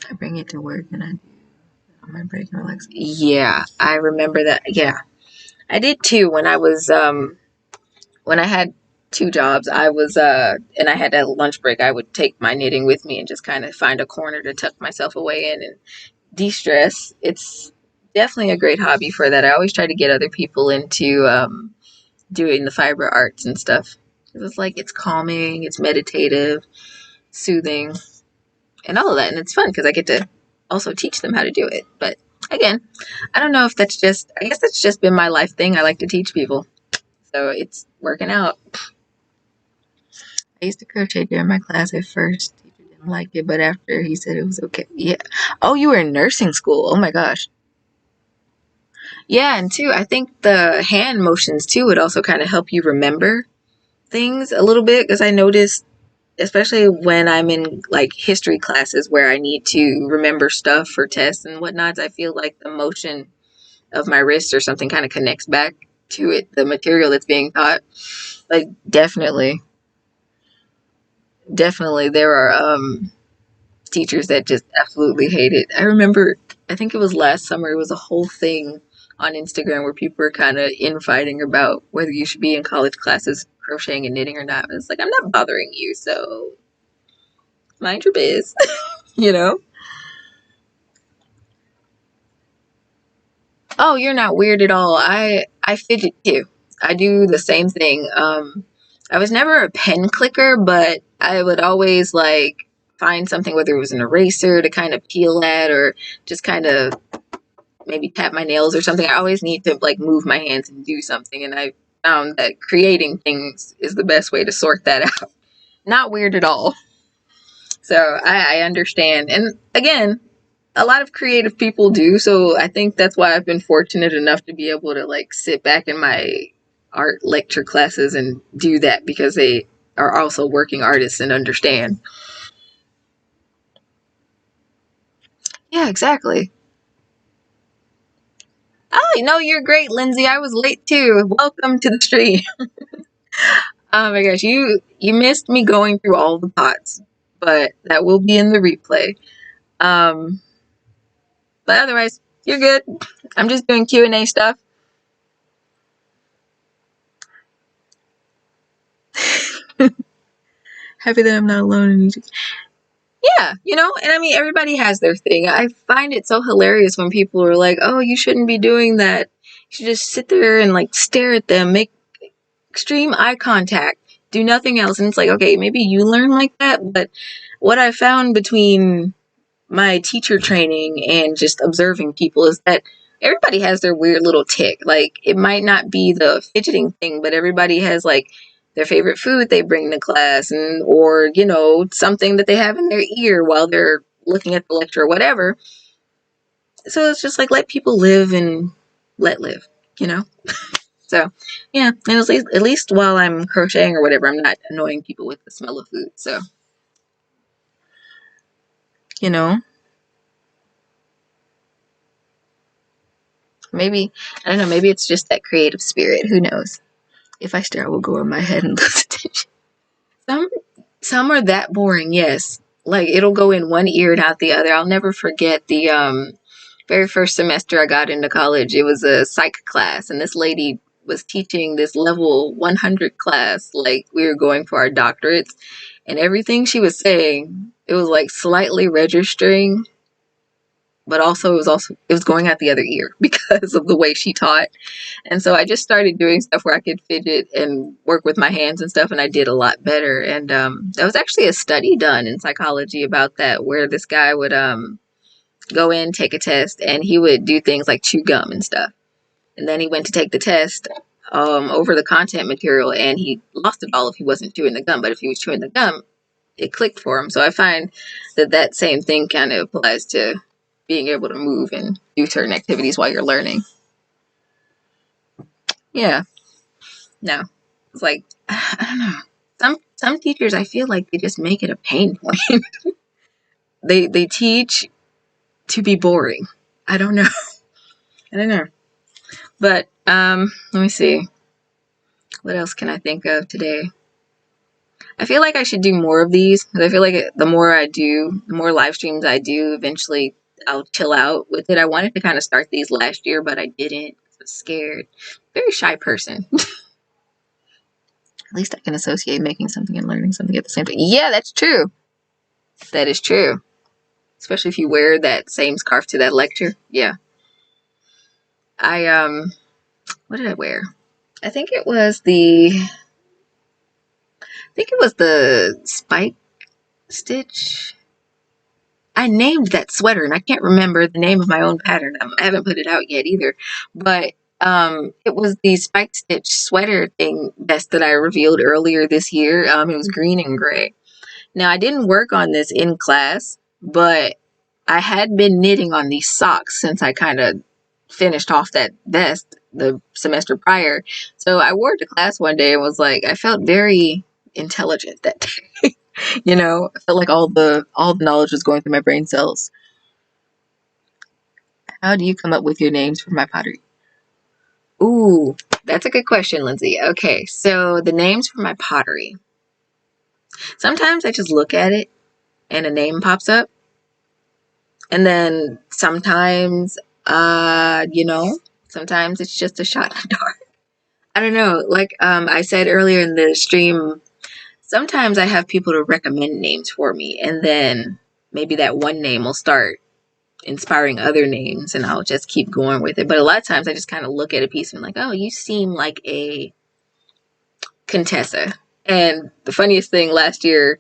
I bring it to work and I do on my break and relax. Yeah, I remember that. Yeah, I did too when I was when I had two jobs. I was and I had a lunch break. I would take my knitting with me and just kind of find a corner to tuck myself away in and de-stress. It's definitely a great hobby for that. I always try to get other people into doing the fiber arts and stuff. It's like it's calming, it's meditative, soothing, and all of that. And it's fun because I get to also teach them how to do it. But again, I don't know if that's just, I guess that's just been my life thing. I like to teach people. So it's working out. I used to crochet during my class at first. Teacher didn't like it, but after he said it was okay. Yeah. Oh, you were in nursing school. Oh my gosh. Yeah, and too, I think the hand motions too would also kind of help you remember things a little bit because I noticed, especially when I'm in like history classes where I need to remember stuff for tests and whatnot, I feel like the motion of my wrist or something kind of connects back to it, the material that's being taught. Like definitely, definitely there are teachers that just absolutely hate it. I remember, I think it was last summer, it was a whole thing on Instagram where people were kind of infighting about whether you should be in college classes crocheting and knitting or not. And it's like, I'm not bothering you, so mind your biz, you know? Oh, you're not weird at all. I fidget too. I do the same thing. I was never a pen clicker, but I would always like find something, whether it was an eraser to kind of peel at or just kind of maybe tap my nails or something. I always need to like move my hands and do something. And I found that creating things is the best way to sort that out. Not weird at all. So I understand. And again, a lot of creative people do. So I think that's why I've been fortunate enough to be able to like sit back in my art lecture classes and do that because they are also working artists and understand. Yeah, exactly. Oh, no, you're great, Lindsay. I was late too. Welcome to the stream. Oh my gosh, you missed me going through all the pots, but that will be in the replay. Um, but otherwise, you're good. I'm just doing Q&A stuff. Happy that I'm not alone in Egypt. Yeah, and I mean, everybody has their thing. I find it so hilarious when people are like, oh, you shouldn't be doing that. You should just sit there and like stare at them, make extreme eye contact, do nothing else. And it's like, okay, maybe you learn like that, but what I found between my teacher training and just observing people is that everybody has their weird little tick. Like it might not be the fidgeting thing, but everybody has like their favorite food they bring to class and or, something that they have in their ear while they're looking at the lecture or whatever. So it's just like let people live and let live, you know? So yeah, and at least while I'm crocheting or whatever, I'm not annoying people with the smell of food. So, you know, maybe, I don't know, maybe it's just that creative spirit. Who knows? If I stare, I will go on my head and lose attention. Some some are that boring, yes. Like it'll go in one ear and out the other. I'll never forget the very first semester I got into college. It was a psych class, and this lady was teaching this level 100 class. Like we were going for our doctorates, and everything she was saying, it was like slightly registering, but it was going out the other ear because of the way she taught. And so I just started doing stuff where I could fidget and work with my hands and stuff, and I did a lot better. And there was actually a study done in psychology about that, where this guy would go in, take a test, and he would do things like chew gum and stuff. And then he went to take the test over the content material, and he lost it all if he wasn't chewing the gum. But if he was chewing the gum, it clicked for him. So I find that same thing kind of applies to being able to move and do certain activities while you're learning. Yeah. No. It's like, I don't know. Some teachers, I feel like they just make it a pain point. They teach to be boring. I don't know. I don't know. But let me see. What else can I think of today? I feel like I should do more of these because I feel like the more I do, the more live streams I do, eventually I'll chill out with it. I wanted to kind of start these last year, but I didn't. I was scared. Very shy person. At least I can associate making something and learning something at the same time. Yeah, that's true. That is true. especially if you wear that same scarf to that lecture. Yeah. What did I wear? I think it was the spike stitch. I named that sweater and I can't remember the name of my own pattern. I haven't put it out yet either. But it was the spike stitch sweater thing vest that I revealed earlier this year. It was green and gray. Now I didn't work on this in class, but I had been knitting on these socks since I kind of finished off that vest the semester prior. So I wore it to class one day and was like, I felt very intelligent that day. You know, I felt like all the knowledge was going through my brain cells. How do you come up with your names for my pottery? Ooh, that's a good question, Lindsay. Okay, so the names for my pottery. Sometimes I just look at it and a name pops up. And then sometimes, sometimes it's just a shot in the dark. I don't know. Like I said earlier in the stream, sometimes I have people to recommend names for me, and then maybe that one name will start inspiring other names, and I'll just keep going with it. But a lot of times I just kind of look at a piece and I'm like, oh, you seem like a Contessa. And the funniest thing, last year,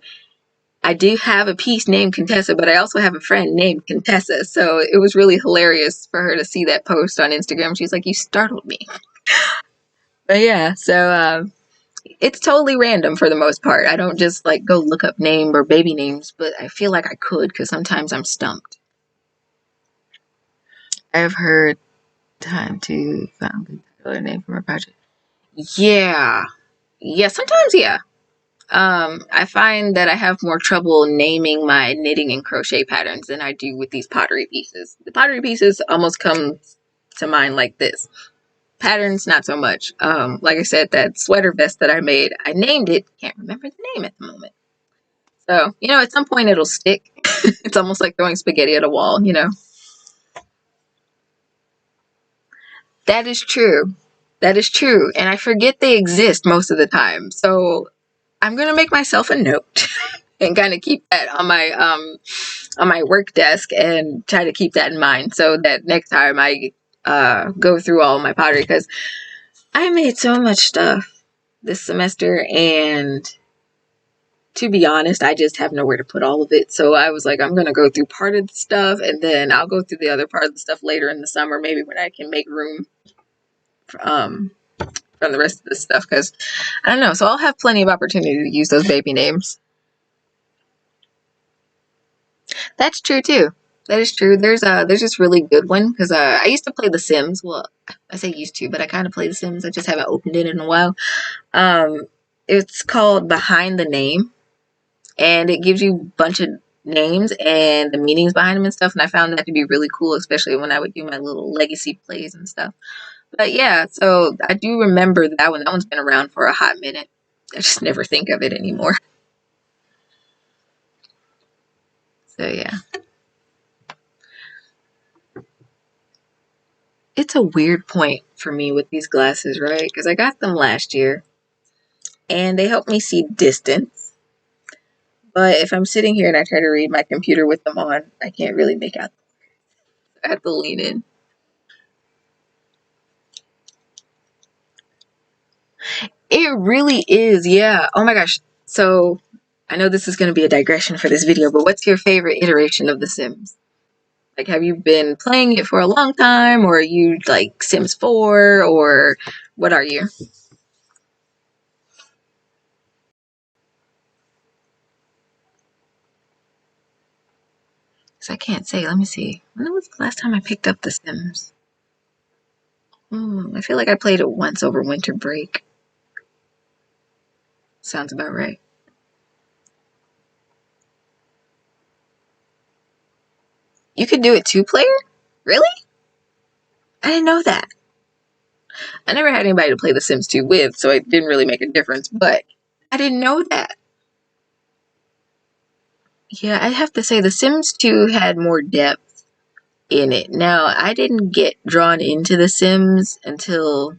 I do have a piece named Contessa, but I also have a friend named Contessa. So it was really hilarious for her to see that post on Instagram. She's like, you startled me. But yeah, so it's totally random for the most part. I don't just like go look up name or baby names, but I feel like I could because sometimes I'm stumped. I've heard time to find a name for my project. Yeah. Yeah, sometimes, yeah. I find that I have more trouble naming my knitting and crochet patterns than I do with these pottery pieces. The pottery pieces almost come to mind like this. Patterns, not so much. Like I said, that sweater vest that I made, I named it. Can't remember the name at the moment. So, at some point it'll stick. It's almost like throwing spaghetti at a wall, That is true. That is true. And I forget they exist most of the time. So I'm going to make myself a note and kind of keep that on my work desk and try to keep that in mind so that next time I go through all my pottery, because I made so much stuff this semester, and to be honest, I just have nowhere to put all of it. So I was like, I'm going to go through part of the stuff and then I'll go through the other part of the stuff later in the summer, maybe when I can make room from the rest of this stuff, because I don't know. So I'll have plenty of opportunity to use those baby names. That's true too. That is true. There's this really good one because I used to play The Sims. Well, I say used to, but I kind of play The Sims. I just haven't opened it in a while. It's called Behind the Name, and it gives you a bunch of names and the meanings behind them and stuff. And I found that to be really cool, especially when I would do my little legacy plays and stuff. But yeah, so I do remember that one. That one's been around for a hot minute. I just never think of it anymore. So yeah. It's a weird point for me with these glasses, right? Because I got them last year and they help me see distance. But if I'm sitting here and I try to read my computer with them on, I can't really make out. I have to lean in. It really is, yeah. Oh my gosh. So I know this is going to be a digression for this video, but what's your favorite iteration of The Sims? Like, have you been playing it for a long time, or are you like Sims 4, or what are you? Because I can't say. Let me see. When was the last time I picked up The Sims? I feel like I played it once over winter break. Sounds about right. You could do it 2-player? Really? I didn't know that. I never had anybody to play The Sims 2 with, so it didn't really make a difference, but I didn't know that. Yeah, I have to say The Sims 2 had more depth in it. Now, I didn't get drawn into The Sims until,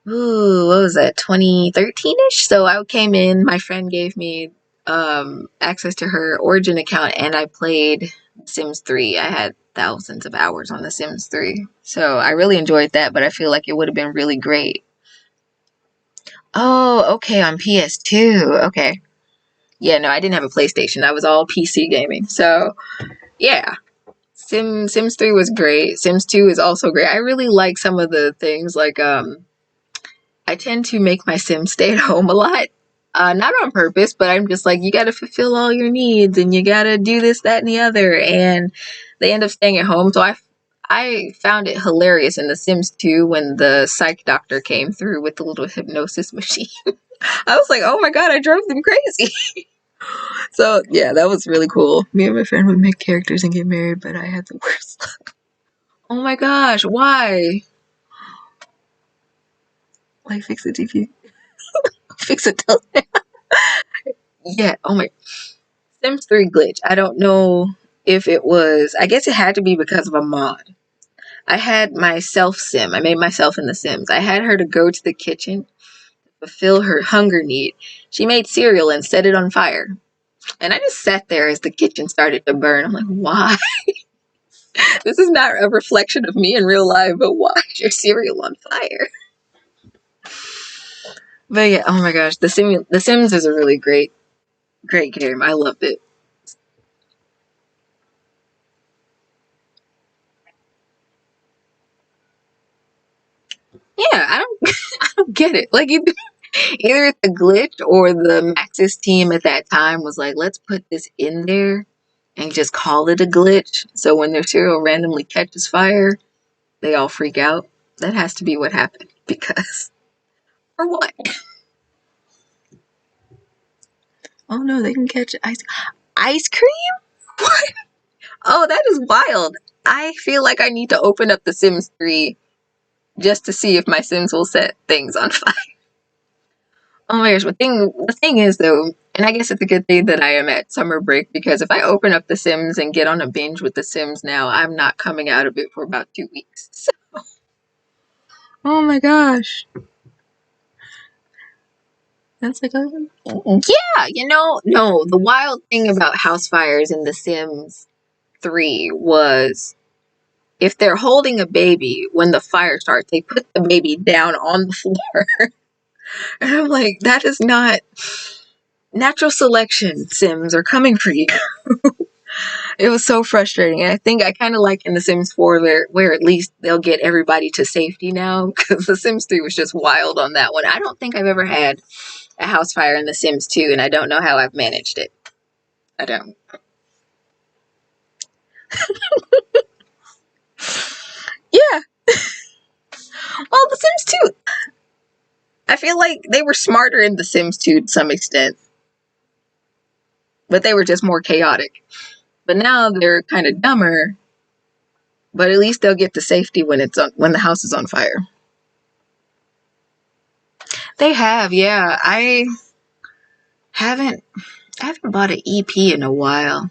what was that, 2013-ish? So I came in, my friend gave me access to her Origin account, and I played Sims 3. I had thousands of hours on The Sims 3. So I really enjoyed that, but I feel like it would have been really great. Oh, okay, on PS2. Okay. Yeah, no, I didn't have a PlayStation. I was all PC gaming. So, yeah. Sims 3 was great. Sims 2 is also great. I really like some of the things like I tend to make my Sims stay at home a lot. Not on purpose, but I'm just like, you gotta fulfill all your needs and you gotta do this, that, and the other. And they end up staying at home. So I found it hilarious in The Sims 2 when the psych doctor came through with the little hypnosis machine. I was like, oh my god, I drove them crazy. So yeah, that was really cool. Me and my friend would make characters and get married, but I had the worst luck. Oh my gosh, why? Like fix it TV. Fix it. Yeah, oh my. Sims 3 glitch. I don't know if it was, I guess it had to be because of a mod. I had my self sim. I made myself in The Sims. I had her to go to the kitchen, fulfill her hunger need. She made cereal and set it on fire. And I just sat there as the kitchen started to burn. I'm like, why? This is not a reflection of me in real life, but why is your cereal on fire? But yeah, oh my gosh, The Sims is a really great game. I loved it. Yeah, I don't I don't get it. Like either it's a glitch or the Maxis team at that time was like, let's put this in there and just call it a glitch. So when their cereal randomly catches fire, they all freak out. That has to be what happened. Because or what? Oh no, they can catch ice cream? What? Oh, that is wild. I feel like I need to open up The Sims 3 just to see if my Sims will set things on fire. Oh my gosh, the thing is though, and I guess it's a good thing that I am at summer break because if I open up The Sims and get on a binge with The Sims now, I'm not coming out of it for about 2 weeks. So, oh my gosh. That's like, yeah, no, the wild thing about house fires in The Sims 3 was if they're holding a baby when the fire starts, they put the baby down on the floor. And I'm like, that is not natural selection. Sims are coming for you. It was so frustrating. And I think I kind of like in The Sims 4 where at least they'll get everybody to safety now because The Sims 3 was just wild on that one. I don't think I've ever had a house fire in The Sims 2 and I don't know how I've managed it. I don't. Yeah. Well, The Sims 2. I feel like they were smarter in The Sims 2 to some extent. But they were just more chaotic. But now they're kind of dumber. But at least they'll get to safety when when the house is on fire. They have, yeah. Haven't I haven't bought an EP in a while.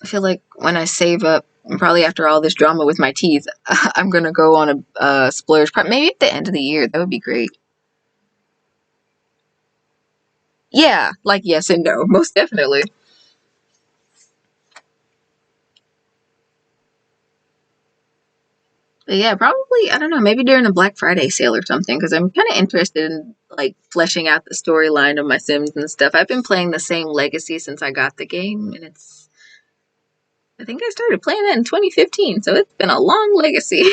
I feel like when I save up, probably after all this drama with my teeth, I'm gonna go on a splurge. Maybe at the end of the year. That would be great. Yeah, like yes and no, most definitely. But yeah, probably, I don't know, maybe during a Black Friday sale or something, because I'm kind of interested in like fleshing out the storyline of my Sims and stuff. I've been playing the same legacy since I got the game, and I think I started playing that in 2015, so it's been a long legacy.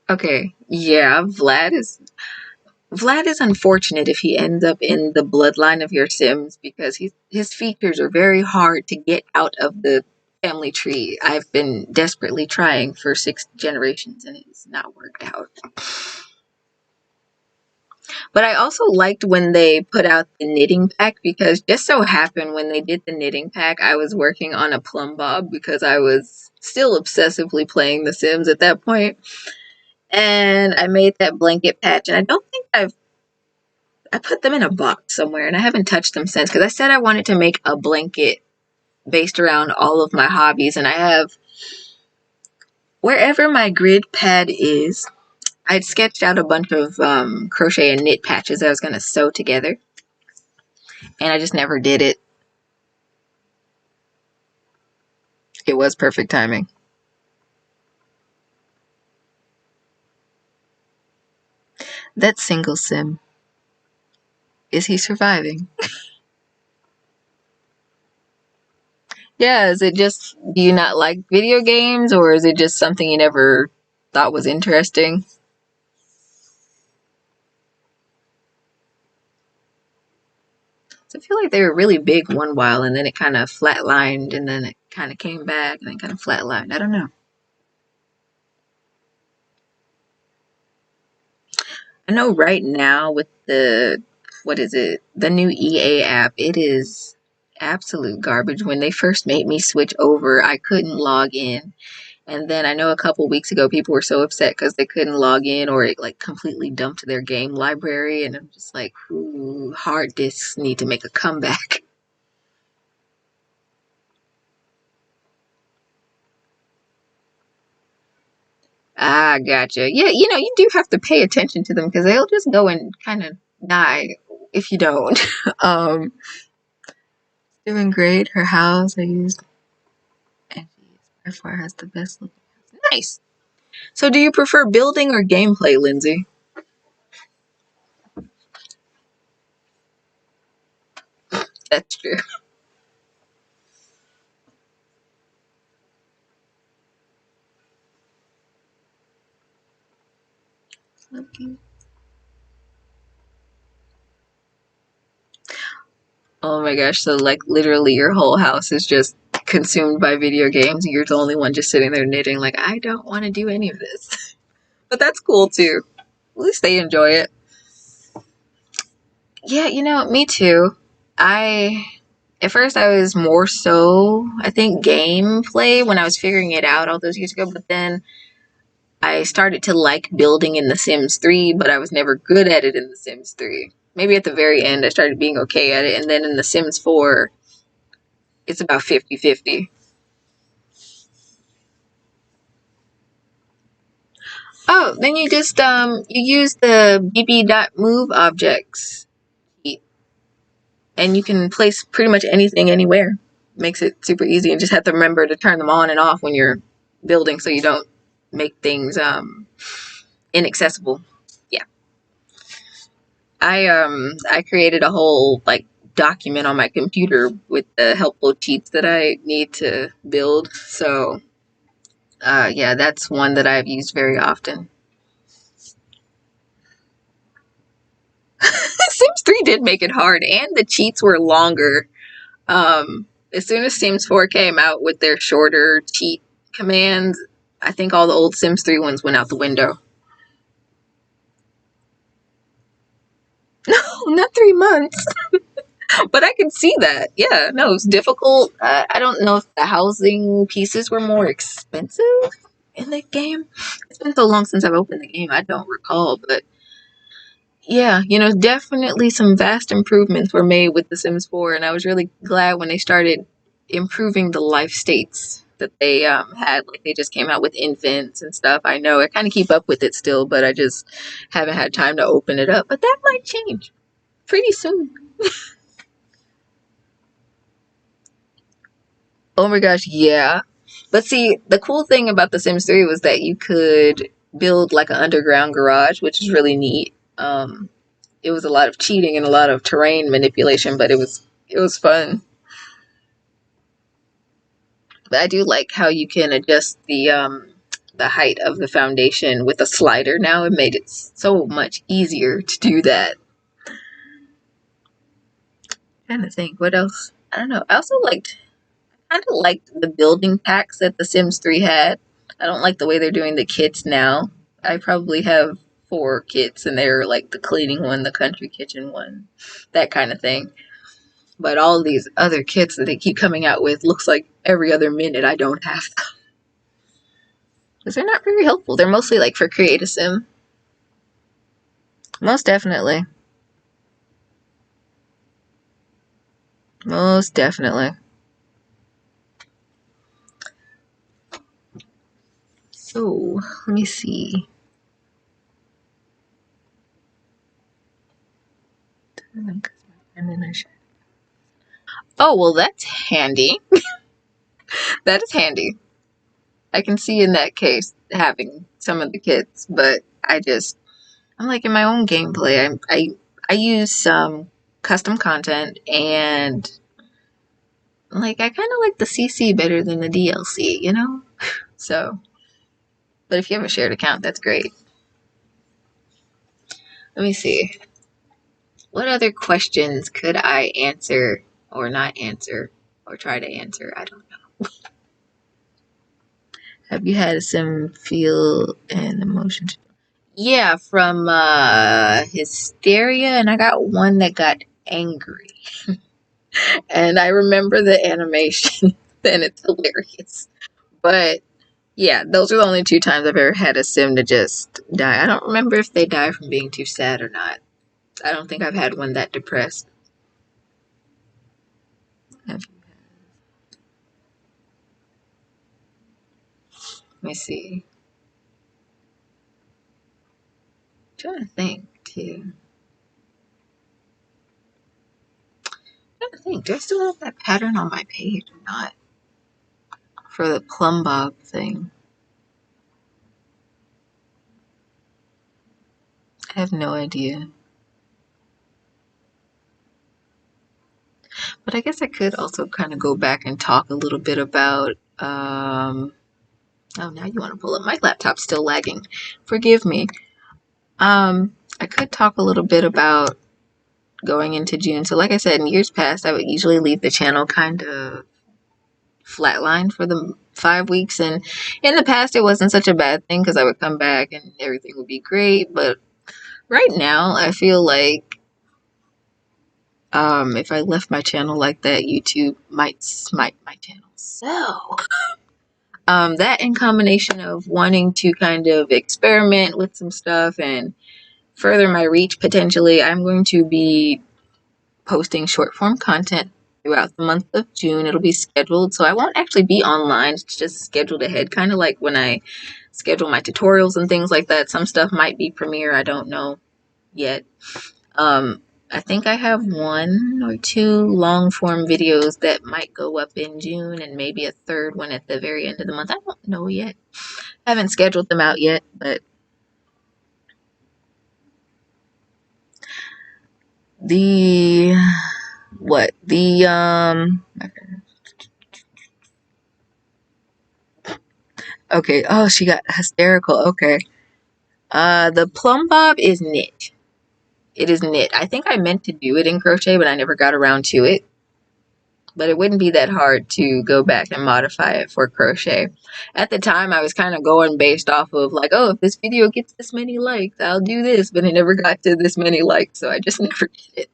Okay, yeah, Vlad is unfortunate if he ends up in the bloodline of your Sims because his features are very hard to get out of the family tree. I've been desperately trying for 6 generations and it's not worked out. But I also liked when they put out the knitting pack because just so happened when they did the knitting pack, I was working on a plumb bob because I was still obsessively playing The Sims at that point. And I made that blanket patch, and I don't think I put them in a box somewhere, and I haven't touched them since because I said I wanted to make a blanket based around all of my hobbies, and I have wherever my grid pad is, I'd sketched out a bunch of crochet and knit patches I was going to sew together, and I just never did it. It was perfect timing. That single sim. Is he surviving? Yeah, is it just, do you not like video games, or is it just something you never thought was interesting? So I feel like they were really big one while, and then it kind of flatlined, and then it kind of came back, and then kind of flatlined. I don't know. I know right now with the, what is it, the new EA app, it is absolute garbage. When they first made me switch over, I couldn't log in. And then I know a couple weeks ago, people were so upset because they couldn't log in, or it like completely dumped their game library. And I'm just like, ooh, hard disks need to make a comeback. Ah, gotcha. Yeah, you do have to pay attention to them because they'll just go and kind of die if you don't. um, Doing great. Her house I used, and she by far has the best looking house. Nice. So, do you prefer building or gameplay, Lindsay? That's true. Okay. Oh my gosh, so like literally your whole house is just consumed by video games and you're the only one just sitting there knitting like I don't want to do any of this. But that's cool too. At least they enjoy it. Yeah, me too. I At first I was more so I think gameplay when I was figuring it out all those years ago, but then I started to like building in The Sims 3, but I was never good at it in The Sims 3. Maybe at the very end I started being okay at it, and then in The Sims 4 it's about 50-50. Oh, then you just you use the bb.move objects and you can place pretty much anything anywhere. Makes it super easy, and just have to remember to turn them on and off when you're building so you don't make things inaccessible. Yeah. I created a whole like document on my computer with the helpful cheats that I need to build. So yeah, that's one that I've used very often. Sims 3 did make it hard, and the cheats were longer. As soon as Sims 4 came out with their shorter cheat commands, I think all the old Sims 3 ones went out the window. No, not 3 months. But I can see that. Yeah, no, it's difficult. I don't know if the housing pieces were more expensive in the game. It's been so long since I've opened the game, I don't recall. But yeah, definitely some vast improvements were made with The Sims 4, and I was really glad when they started improving the life states that they had. Like they just came out with infants and stuff. I know I kind of keep up with it still, but I just haven't had time to open it up. But that might change pretty soon. Oh my gosh, yeah. But see, the cool thing about The Sims 3 was that you could build like an underground garage, which is really neat. It was a lot of cheating and a lot of terrain manipulation, but it was fun. But I do like how you can adjust the height of the foundation with a slider now. It made it so much easier to do that. I'm trying to think what else. I don't know. I also kind of liked the building packs that The Sims 3 had. I don't like the way they're doing the kits now. I probably have 4 kits, and they're like the cleaning one, the country kitchen one, that kind of thing. But all these other kits that they keep coming out with looks like every other minute I don't have them. Because they're not very helpful. They're mostly like for Create a Sim. Most definitely. Most definitely. So, let me see. Oh, well, that's handy. That is handy. I can see in that case having some of the kits, but I'm like in my own gameplay. I use some custom content, and like I kind of like the CC better than the DLC, you know? So, but if you have a shared account, that's great. Let me see. What other questions could I answer or not answer or try to answer? I don't know. Have you had a sim feel an emotion? Yeah, from Hysteria, and I got one that got angry. And I remember the animation, and it's hilarious. But yeah, those are the only two times I've ever had a sim to just die. I don't remember if they die from being too sad or not. I don't think I've had one that depressed. Let me see. I'm trying to think too. I'm trying to think. Do I still have that pattern on my page or not? For the plumb bob thing. I have no idea. But I guess I could also kind of go back and talk a little bit about oh, now you want to pull up. My laptop's still lagging. Forgive me. I could talk a little bit about going into June. So like I said, in years past, I would usually leave the channel kind of flatline for the 5 weeks. And in the past, it wasn't such a bad thing because I would come back and everything would be great. But right now, I feel like if I left my channel like that, YouTube might smite my channel. So that in combination of wanting to kind of experiment with some stuff and further my reach potentially, I'm going to be posting short form content throughout the month of June. It'll be scheduled, so I won't actually be online. It's just scheduled ahead, kind of like when I schedule my tutorials and things like that. Some stuff might be premiere, I don't know yet. I think I have 1 or 2 long form videos that might go up in June, and maybe a third one at the very end of the month. I don't know yet. I haven't scheduled them out yet, but the what the okay, oh, she got hysterical. Okay, the plumb bob is knit. It is knit. I think I meant to do it in crochet, but I never got around to it. But it wouldn't be that hard to go back and modify it for crochet. At the time, I was kind of going based off of like, oh, if this video gets this many likes, I'll do this, but it never got to this many likes, so I just never did it.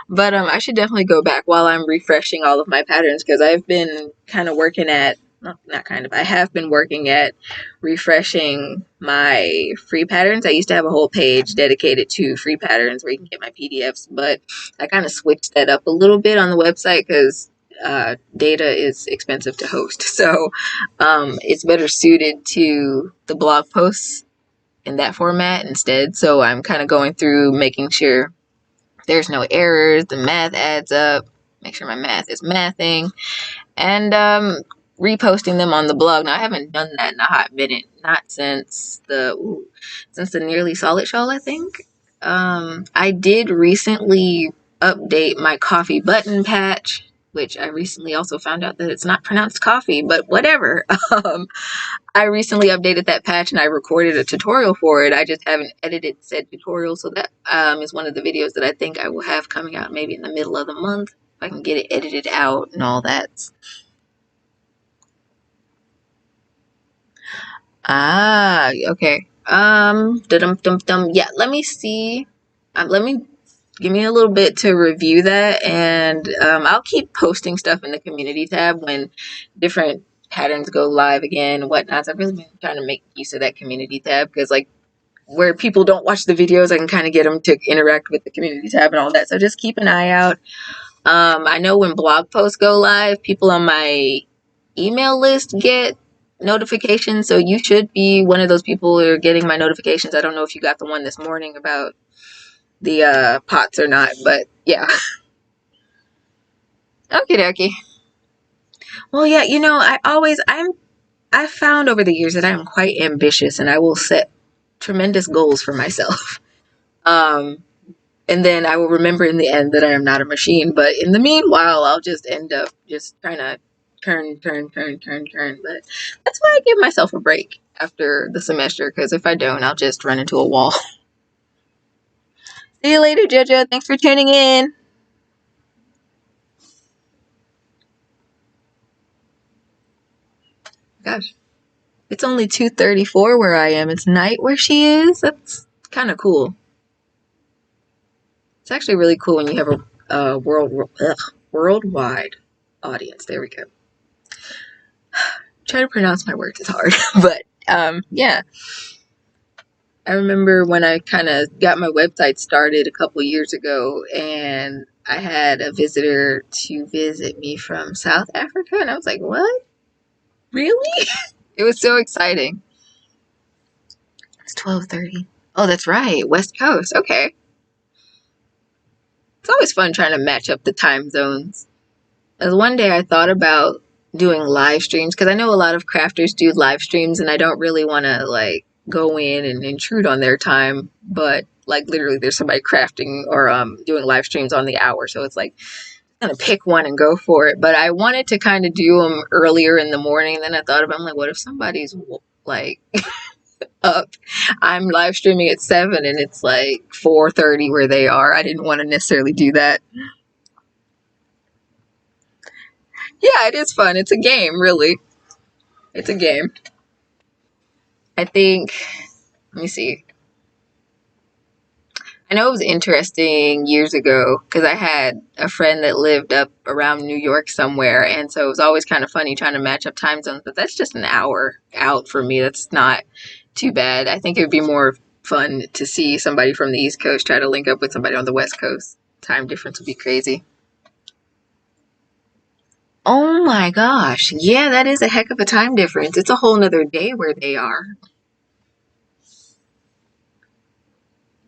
But I should definitely go back while I'm refreshing all of my patterns, because I've been kind of working at, not kind of, I have been working at refreshing my free patterns. I used to have a whole page dedicated to free patterns where you can get my PDFs, but I kind of switched that up a little bit on the website because data is expensive to host. So it's better suited to the blog posts in that format instead. So I'm kind of going through making sure there's no errors, the math adds up, make sure my math is mathing, and reposting them on the blog. Now, I haven't done that in a hot minute, not since the Nearly Solid Shawl, I think. I did recently update my coffee button patch, which I recently also found out that it's not pronounced coffee, but whatever. I recently updated that patch and I recorded a tutorial for it. I just haven't edited said tutorial, so that is one of the videos that I think I will have coming out maybe in the middle of the month, if I can get it edited out and all that. Ah, okay. Yeah, let me see. Let me give me a little bit to review that, and I'll keep posting stuff in the community tab when different patterns go live again and whatnot. So I've really been trying to make use of that community tab because, like, where people don't watch the videos, I can kind of get them to interact with the community tab and all that. So just keep an eye out. I know when blog posts go live, people on my email list get notifications, so you should be one of those people who are getting my notifications. I don't know if you got the one this morning about the pots or not, but yeah. Okie dokie. Well, yeah, you know, I found over the years that I am quite ambitious and I will set tremendous goals for myself. Um, and then I will remember in the end that I am not a machine. But in the meanwhile, I'll just end up just trying to turn. But that's why I give myself a break after the semester, because if I don't, I'll just run into a wall. See you later, JoJo. Thanks for tuning in. Gosh, it's only 2:34 where I am. It's night where she is. That's kind of cool. It's actually really cool when you have a worldwide audience. There we go. Try to pronounce my words is hard, but yeah. I remember when I kind of got my website started a couple years ago, and I had a visitor to visit me from South Africa, and I was like, "What? Really?" It was so exciting. It's 12:30. Oh, that's right, West Coast. Okay, it's always fun trying to match up the time zones. As one day I thought about doing live streams because I know a lot of crafters do live streams, and I don't really want to like go in and intrude on their time. But like literally, there's somebody crafting or doing live streams on the hour, so it's like I'm gonna pick one and go for it. But I wanted to kind of do them earlier in the morning. And then I thought about, I'm like, what if somebody's like up? I'm live streaming at 7 and it's like 4:30 where they are. I didn't want to necessarily do that. Yeah, it is fun. It's a game, really. It's a game. I think, let me see. I know it was interesting years ago because I had a friend that lived up around New York somewhere. And so it was always kind of funny trying to match up time zones. But that's just an hour out for me. That's not too bad. I think it would be more fun to see somebody from the East Coast try to link up with somebody on the West Coast. Time difference would be crazy. Oh my gosh. Yeah, that is a heck of a time difference. It's a whole nother day where they are.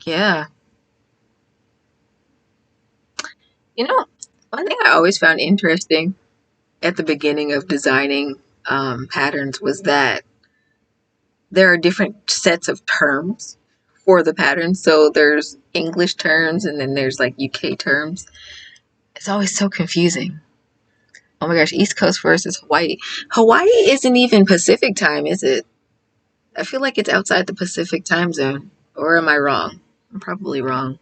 Yeah. You know, one thing I always found interesting at the beginning of designing patterns was that there are different sets of terms for the pattern. So there's English terms and then there's like UK terms. It's always so confusing. Oh my gosh, East Coast versus Hawaii. Hawaii isn't even Pacific time, is it? I feel like it's outside the Pacific time zone. Or am I wrong? I'm probably wrong.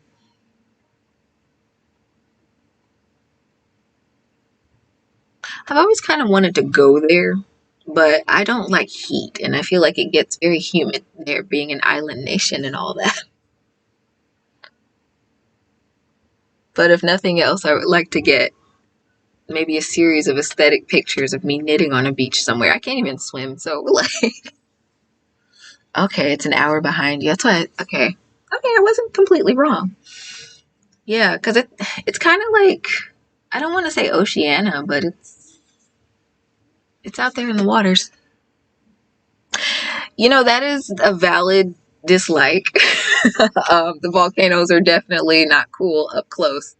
I've always kind of wanted to go there, but I don't like heat, and I feel like it gets very humid there, being an island nation and all that. But if nothing else, I would like to get maybe a series of aesthetic pictures of me knitting on a beach somewhere. I can't even swim, so like, okay, it's an hour behind you. That's why. Okay, okay, I wasn't completely wrong. Yeah, because it's kind of like I don't want to say Oceania, but it's out there in the waters. You know, that is a valid dislike. The volcanoes are definitely not cool up close.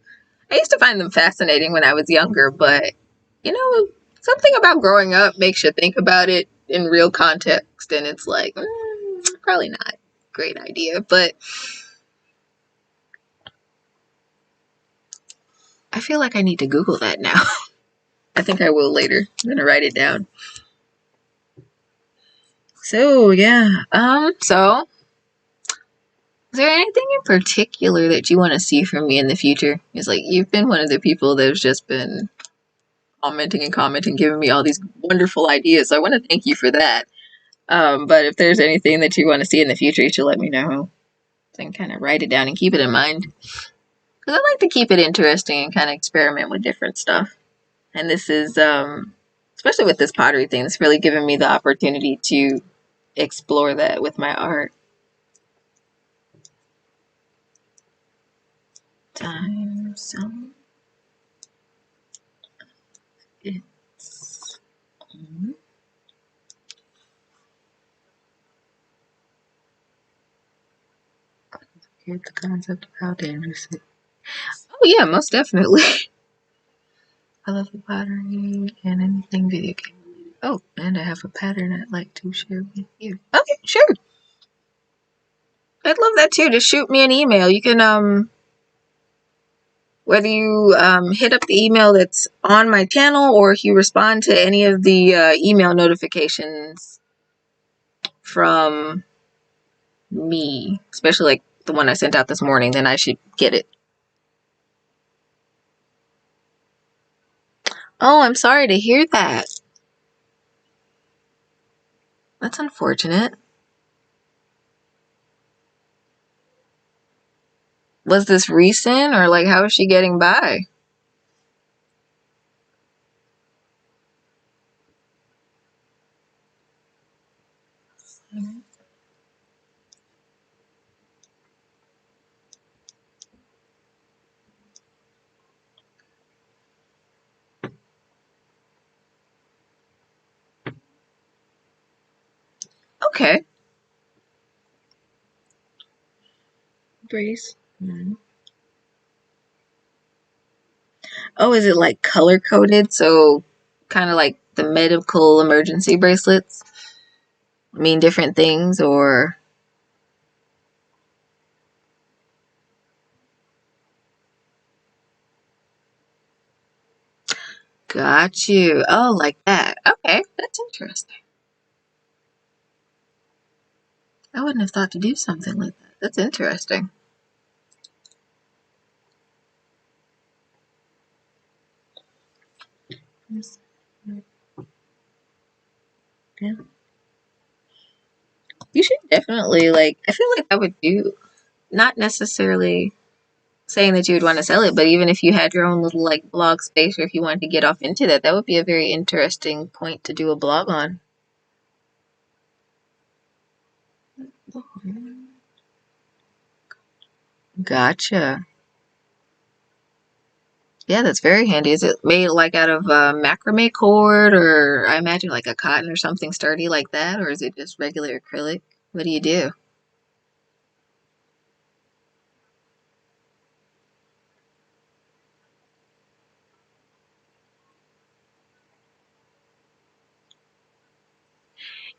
I used to find them fascinating when I was younger, but you know, something about growing up makes you think about it in real context, and it's like, probably not a great idea, but I feel like I need to Google that now. I think I will later. I'm gonna write it down. So yeah, so is there anything in particular that you want to see from me in the future? It's like you've been one of the people that has just been commenting and commenting, giving me all these wonderful ideas. So I want to thank you for that. But if there's anything that you want to see in the future, you should let me know. So I can kind of write it down and keep it in mind. Because I like to keep it interesting and kind of experiment with different stuff. And this is, especially with this pottery thing, it's really given me the opportunity to explore that with my art. Time zone. It's Here's the concept of how dangerous it is. Oh yeah, most definitely. I love the pottery and anything video game related. Oh, and I have a pattern I'd like to share with you. Okay, sure. I'd love that too. Just shoot me an email. You can whether you hit up the email that's on my channel or if you respond to any of the email notifications from me, especially like the one I sent out this morning, then I should get it. Oh, I'm sorry to hear that. That's unfortunate. Was this recent or like how is she getting by? Okay. Brace. Oh, is it like color coded? So kind of like the medical emergency bracelets mean different things or? Got you. Oh, like that. Okay, that's interesting. I wouldn't have thought to do something like that. That's interesting. Yeah. You should definitely like, I feel like I would do, not necessarily saying that you would want to sell it, but even if you had your own little like blog space or if you wanted to get off into that, that would be a very interesting point to do a blog on. Gotcha. Yeah, that's very handy. Is it made like out of macrame cord or I imagine like a cotton or something sturdy like that? Or is it just regular acrylic? What do you do?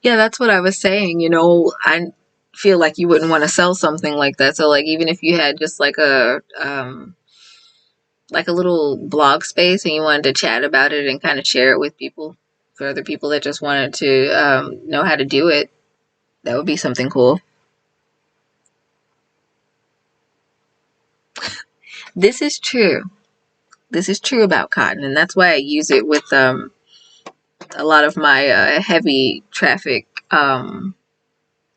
Yeah, that's what I was saying. I feel like you wouldn't want to sell something like that. So like even if you had just like a little blog space and you wanted to chat about it and kind of share it with people for other people that just wanted to know how to do it, that would be something cool. This is true. This is true about cotton, and that's why I use it with a lot of my heavy traffic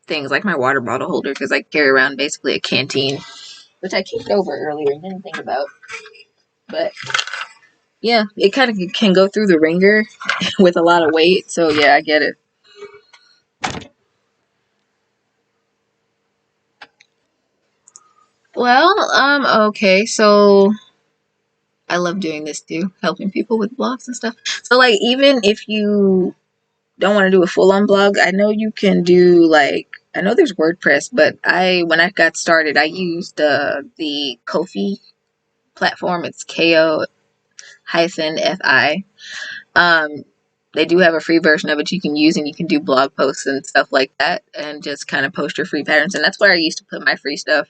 things, like my water bottle holder, because I carry around basically a canteen, which I kicked over earlier and didn't think about. But yeah, it kind of can go through the ringer with a lot of weight. So yeah, I get it. Well, okay, so I love doing this too, helping people with blogs and stuff. So like even if you don't want to do a full-on blog, I know you can do like I know there's WordPress, but when I got started, I used the Ko-fi platform. It's ko-fi. Um, they do have a free version of it you can use, and you can do blog posts and stuff like that, and just kind of post your free patterns. And that's where I used to put my free stuff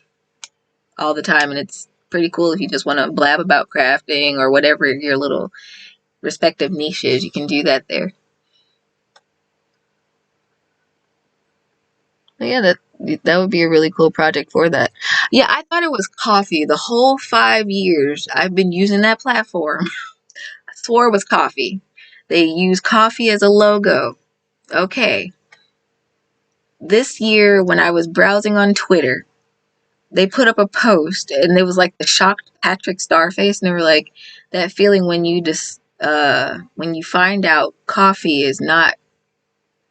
all the time. And it's pretty cool if you just want to blab about crafting or whatever your little respective niche is. You can do that there. But yeah, that would be a really cool project for that. Yeah, I thought it was coffee the whole 5 years I've been using that platform. I swore it was coffee. They use coffee as a logo. Okay. This year, when I was browsing on Twitter, they put up a post and it was like the shocked Patrick Starface, and they were like, that feeling when you just when you find out coffee is not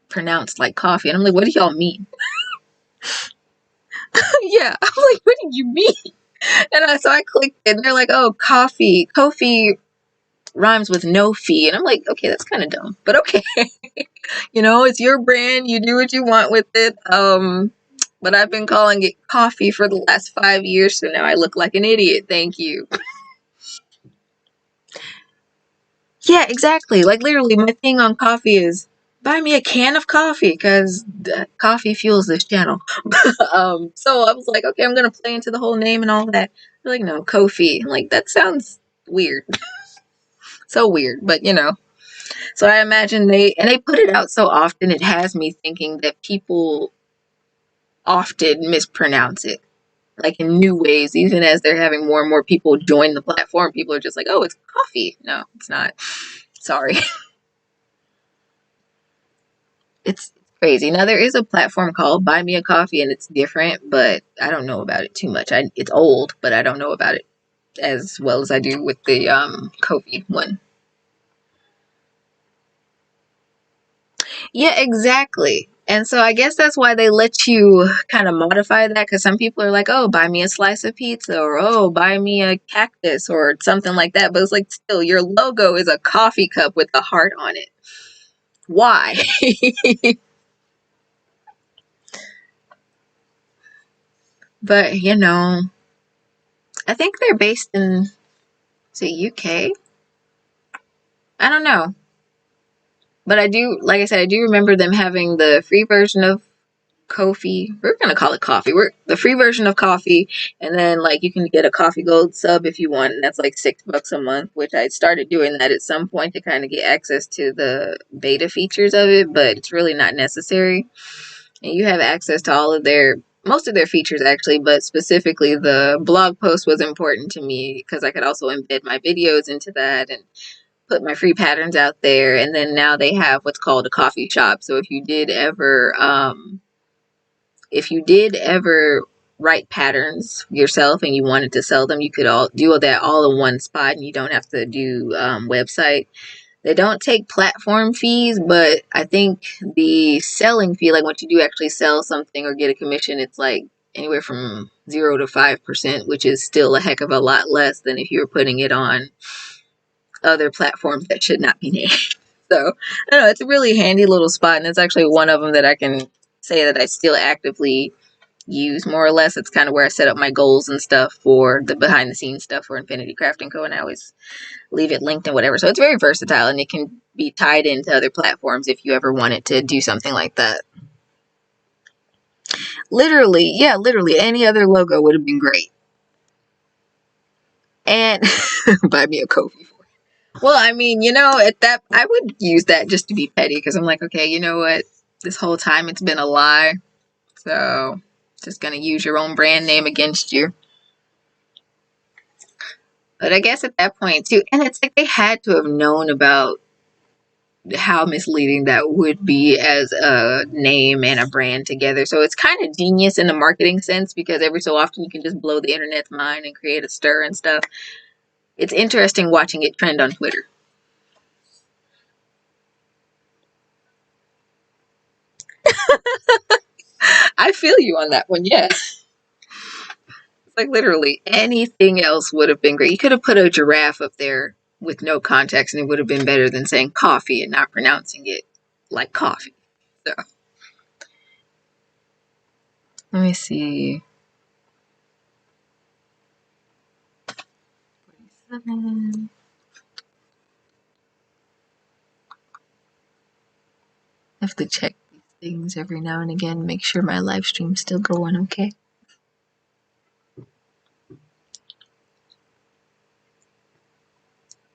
pronounced like coffee. And I'm like, what do y'all mean? Yeah, I'm like, what do you mean? And so I clicked it and they're like, oh, coffee. Kofi rhymes with no fee. And I'm like, okay, that's kind of dumb, but okay. It's your brand. You do what you want with it. But I've been calling it coffee for the last 5 years. So now I look like an idiot. Thank you. Yeah, exactly. Like literally, my thing on coffee is buy me a can of coffee because coffee fuels this channel. So I was like, okay, I'm gonna play into the whole name and all that. They're like, no, Kofi. I'm like, that sounds weird, so weird. But you know, so I imagine they put it out so often, it has me thinking that people often mispronounce it, like in new ways. Even as they're having more and more people join the platform, people are just like, oh, it's coffee. No, it's not. Sorry. It's crazy. Now there is a platform called Buy Me a Coffee, and it's different, but I don't know about it too much. It's old, but I don't know about it as well as I do with the Kofi one. Yeah, exactly. And so I guess that's why they let you kind of modify that, because some people are like, oh, buy me a slice of pizza, or oh, buy me a cactus, or something like that. But it's like, still, your logo is a coffee cup with a heart on it. Why? But, you know, I think they're based in, is it UK? I don't know. But I do, like I said, I do remember them having the free version of Kofi. We're gonna call it coffee. We're the free version of coffee, and then like you can get a coffee gold sub if you want, and that's like $6 a month. Which I started doing that at some point to kind of get access to the beta features of it, but it's really not necessary. And you have access to all of their most of their features actually, but specifically the blog post was important to me because I could also embed my videos into that and put my free patterns out there. And then now they have what's called a coffee shop. So if you did ever write patterns yourself and you wanted to sell them, you could all do that all in one spot, and you don't have to do website. They don't take platform fees, but I think the selling fee, like once you do actually sell something or get a commission, it's like anywhere from 0 to 5%, which is still a heck of a lot less than if you were putting it on other platforms that should not be named. So I don't know, it's a really handy little spot, and it's actually one of them that I can say that I still actively use more or less. It's kind of where I set up my goals and stuff for the behind the scenes stuff for Infiniti Crafting Co. And I always leave it linked and whatever. So it's very versatile, and it can be tied into other platforms if you ever wanted to do something like that. Literally, yeah, literally any other logo would have been great. And buy me a Kofi. Well, I mean, you know, at that I would use that just to be petty because I'm like, okay, you know what? This whole time it's been a lie. So just gonna use your own brand name against you. But I guess at that point too, and it's like they had to have known about how misleading that would be as a name and a brand together. So it's kind of genius in the marketing sense because every so often you can just blow the internet's mind and create a stir and stuff. It's interesting watching it trend on Twitter. I feel you on that one, yeah. Like literally anything else would have been great. You could have put a giraffe up there with no context and it would have been better than saying coffee and not pronouncing it like coffee. So let me see. I have to check these things every now and again, make sure my live stream's still going okay.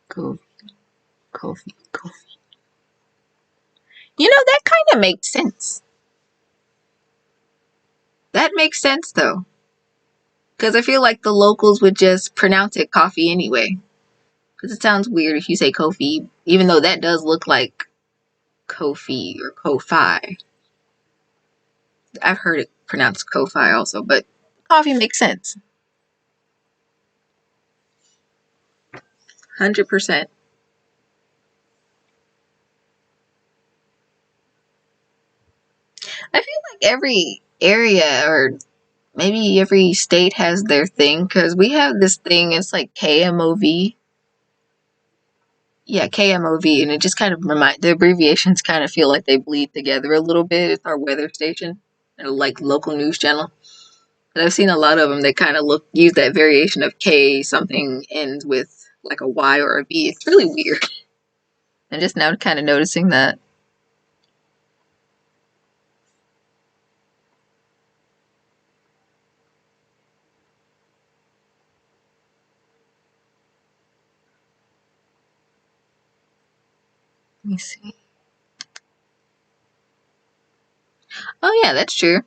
Coffee, coffee, coffee. You know, that kind of makes sense. That makes sense though. Because I feel like the locals would just pronounce it coffee anyway. Because it sounds weird if you say Kofi, even though that does look like Kofi or Ko-Fi. I've heard it pronounced Ko-Fi also, but coffee makes sense. 100%. I feel like every area or maybe every state has their thing because we have this thing, it's like KMOV. Yeah, KMOV, and it just kind of the abbreviations kind of feel like they bleed together a little bit. It's our weather station, like local news channel. And I've seen a lot of them that kind of use that variation of K, something ends with like a Y or a V. It's really weird. I'm just now kind of noticing that. Let me see. Oh yeah, that's true.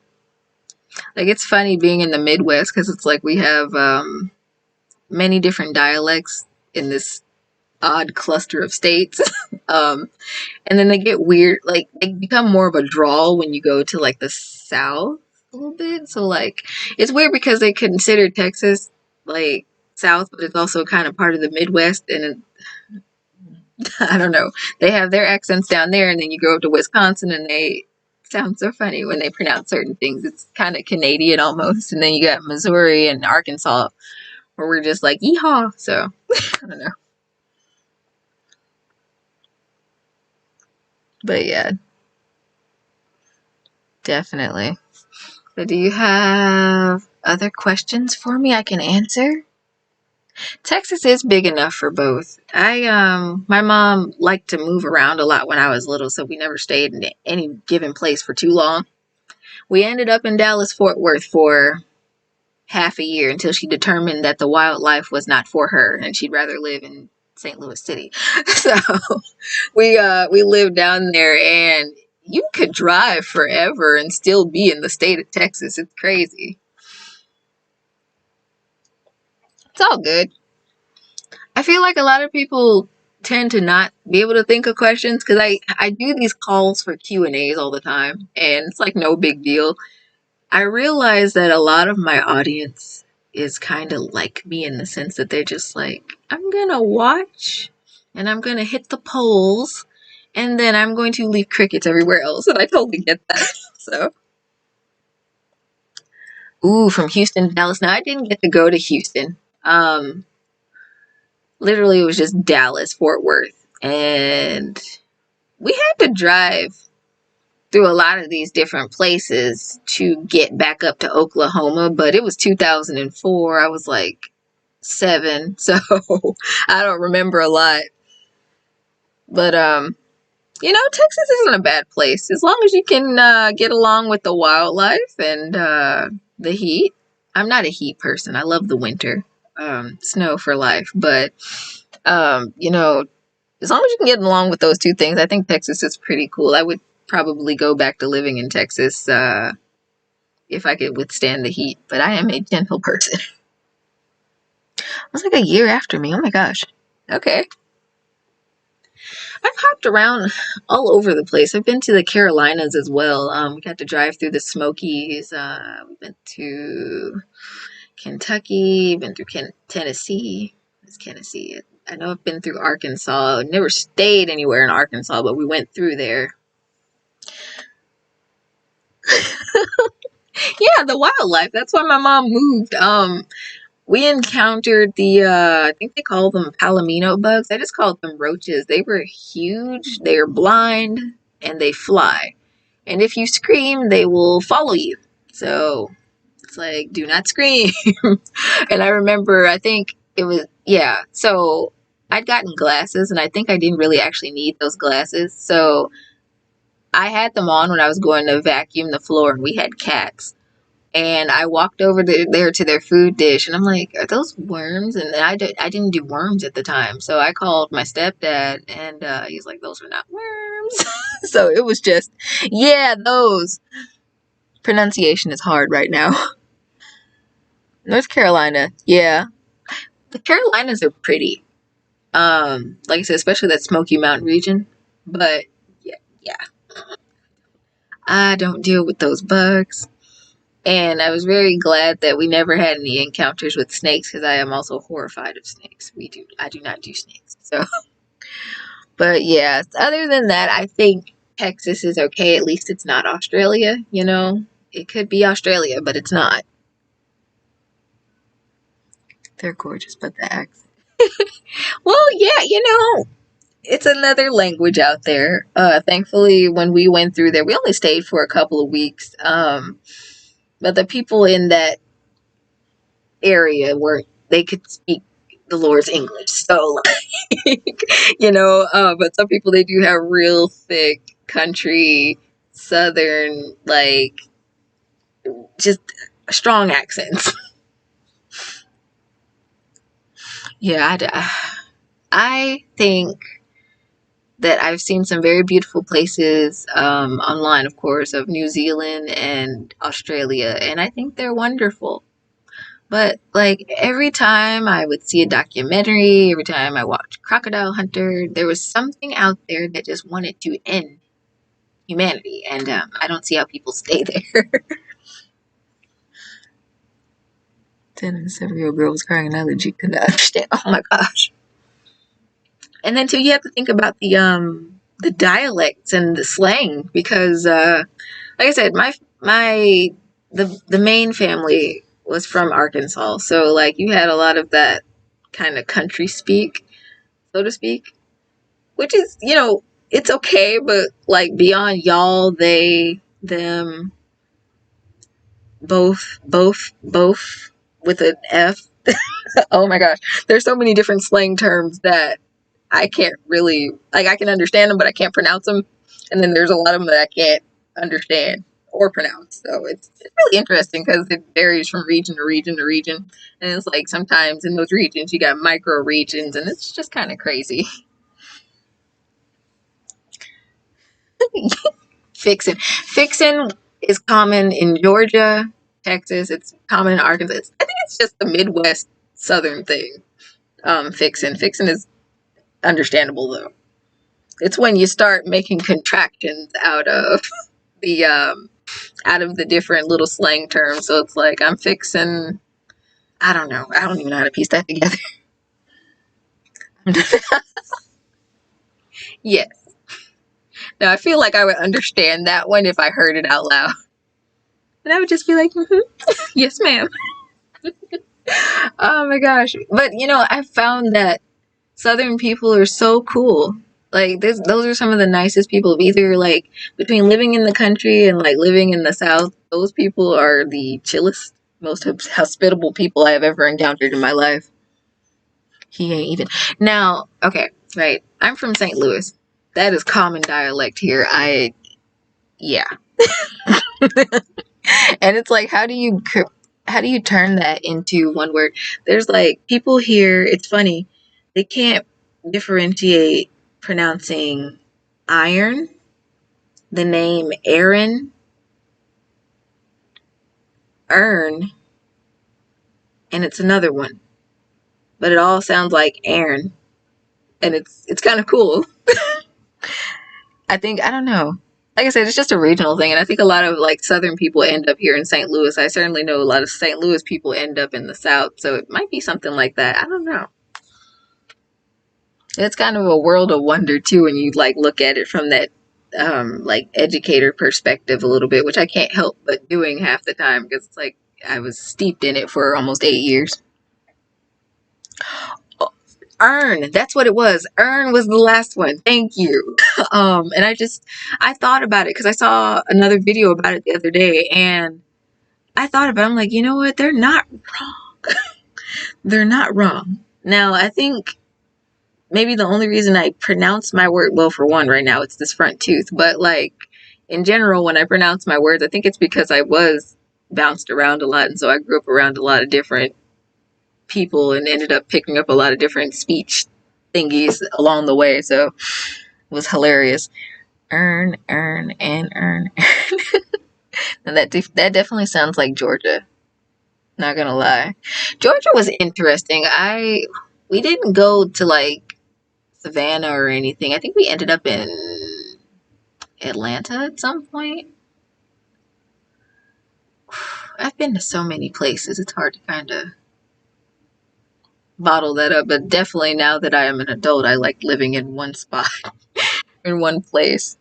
Like it's funny being in the Midwest because it's like we have many different dialects in this odd cluster of states. um, and then they get weird, like they become more of a drawl when you go to like the South a little bit. So like it's weird because they consider Texas like South, but it's also kind of part of the Midwest, and I don't know. They have their accents down there, and then you go up to Wisconsin, and they sound so funny when they pronounce certain things. It's kind of Canadian almost. And then you got Missouri and Arkansas, where we're just like yeehaw. So I don't know, but yeah, definitely. But do you have other questions for me I can answer? Texas is big enough for both. My mom liked to move around a lot when I was little, so we never stayed in any given place for too long. We ended up in Dallas Fort Worth for half a year until she determined that the wildlife was not for her and she'd rather live in St. Louis City. So we lived down there, and you could drive forever and still be in the state of Texas. It's crazy. It's all good. I feel like a lot of people tend to not be able to think of questions because I do these calls for Q&As all the time, and it's like no big deal. I realize that a lot of my audience is kind of like me in the sense that they're just like, I'm gonna watch and I'm gonna hit the polls and then I'm going to leave crickets everywhere else, and I totally get that. So ooh, from Houston to Dallas. Now I didn't get to go to Houston. Literally it was just Dallas, Fort Worth, and we had to drive through a lot of these different places to get back up to Oklahoma, but it was 2004. I was like 7, so I don't remember a lot. But Texas isn't a bad place as long as you can get along with the wildlife and the heat. I'm not a heat person. I love the winter. Snow for life, but as long as you can get along with those two things, I think Texas is pretty cool. I would probably go back to living in Texas if I could withstand the heat, but I am a gentle person. It was like a year after me. Oh my gosh. Okay. I've hopped around all over the place. I've been to the Carolinas as well. We got to drive through the Smokies. We went to Kentucky, been through Tennessee. It's Tennessee. I know I've been through Arkansas. Never stayed anywhere in Arkansas, but we went through there. Yeah, the wildlife. That's why my mom moved. We encountered the I think they call them palomino bugs. I just called them roaches. They were huge, they are blind, and they fly. And if you scream, they will follow you. So it's like, do not scream. And I remember, I think it was, yeah. So I'd gotten glasses, and I think I didn't really actually need those glasses. So I had them on when I was going to vacuum the floor, and we had cats. And I walked over there to their food dish, and I'm like, are those worms? And I didn't do worms at the time. So I called my stepdad, and he's like, those are not worms. So it was just, yeah, those. Pronunciation is hard right now. North Carolina, yeah. The Carolinas are pretty. Like I said, especially that Smoky Mountain region. But yeah. I don't deal with those bugs. And I was very glad that we never had any encounters with snakes because I am also horrified of snakes. I do not do snakes. So, but yeah, other than that, I think Texas is okay. At least it's not Australia, It could be Australia, but it's not. They're gorgeous, but the accent. Well, yeah, it's another language out there. Thankfully, when we went through there, we only stayed for a couple of weeks. But the people in that area were they could speak the Lord's English. So, like, but some people, they do have real thick country, southern, like, just strong accents. Yeah, I think that I've seen some very beautiful places online, of course, of New Zealand and Australia, and I think they're wonderful. But like every time I would see a documentary, every time I watched Crocodile Hunter, there was something out there that just wanted to end humanity, and I don't see how people stay there. 10 and 7-year-old girl was crying, and I legit couldn't understand. Oh my gosh! And then too, you have to think about the dialects and the slang because, like I said, the main family was from Arkansas, so like you had a lot of that kind of country speak, so to speak, which is, it's okay, but like beyond y'all, they, them, both with an F. Oh my gosh, there's so many different slang terms that I can't really, like, I can understand them, but I can't pronounce them. And then there's a lot of them that I can't understand or pronounce. So it's really interesting because it varies from region to region to region. And it's like sometimes in those regions you got micro regions, and it's just kind of crazy. Fixin' is common in Georgia, Texas. It's common in Arkansas. I think it's just the Midwest Southern thing. Fixin' is understandable though. It's when you start making contractions the out of the different little slang terms. So it's like I'm fixing. I don't know. I don't even know how to piece that together. Yes. Now I feel like I would understand that one if I heard it out loud, and I would just be like, "Yes, ma'am." Oh my gosh! But I found that Southern people are so cool. Like those are some of the nicest people. Either like between living in the country and like living in the South, those people are the chillest, most hospitable people I have ever encountered in my life. He ain't even now. Okay, right. I'm from St. Louis. That is common dialect here. Yeah, and it's like how do you turn that into one word? There's like people here. It's funny. They can't differentiate pronouncing iron, the name Aaron, Earn, and it's another one. But it all sounds like Aaron, and it's kind of cool. I don't know. Like I said, it's just a regional thing, and I think a lot of like Southern people end up here in St. Louis. I certainly know a lot of St. Louis people end up in the South, so it might be something like that. I don't know. It's kind of a world of wonder too when you like look at it from that like educator perspective a little bit, which I can't help but doing half the time because it's like I was steeped in it for almost 8 years. Oh, Earn, that's what it was. Earn was the last one. Thank you. And I thought about it because I saw another video about it the other day, and I thought about it. I'm like, you know what? They're not wrong. They're not wrong. Now, I think maybe the only reason I pronounce my word, well, for one, right now it's this front tooth, but like in general, when I pronounce my words, I think it's because I was bounced around a lot, and so I grew up around a lot of different people and ended up picking up a lot of different speech thingies along the way, so it was hilarious. Earn, and earn. And that definitely sounds like Georgia. Not gonna lie, Georgia was interesting. We didn't go to like Savannah or anything. I think we ended up in Atlanta at some point. I've been to so many places. It's hard to kind of bottle that up, but definitely now that I am an adult, I like living in one spot, in one place.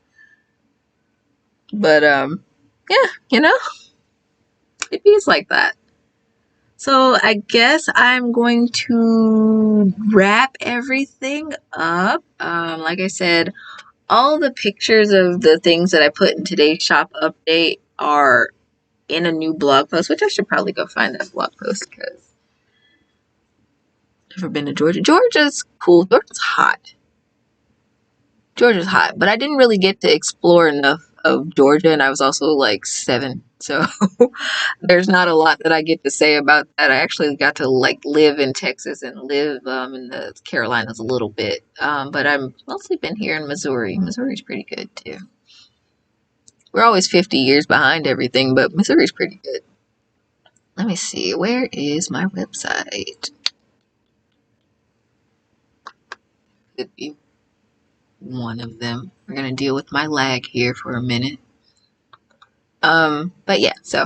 But yeah, it is like that. So I guess I'm going to wrap everything up. Like I said, all the pictures of the things that I put in today's shop update are in a new blog post, which I should probably go find that blog post because Never been to Georgia. Georgia's cool. Georgia's hot. Georgia's hot, but I didn't really get to explore enough of Georgia, and I was also like 7, so there's not a lot that I get to say about that. I actually got to like live in Texas and live in the Carolinas a little bit, but I've mostly been here in Missouri. Missouri's pretty good too. We're always 50 years behind everything, but Missouri's pretty good. Let me see, where is my website? Could be one of them. We're gonna deal with my lag here for a minute. But yeah, so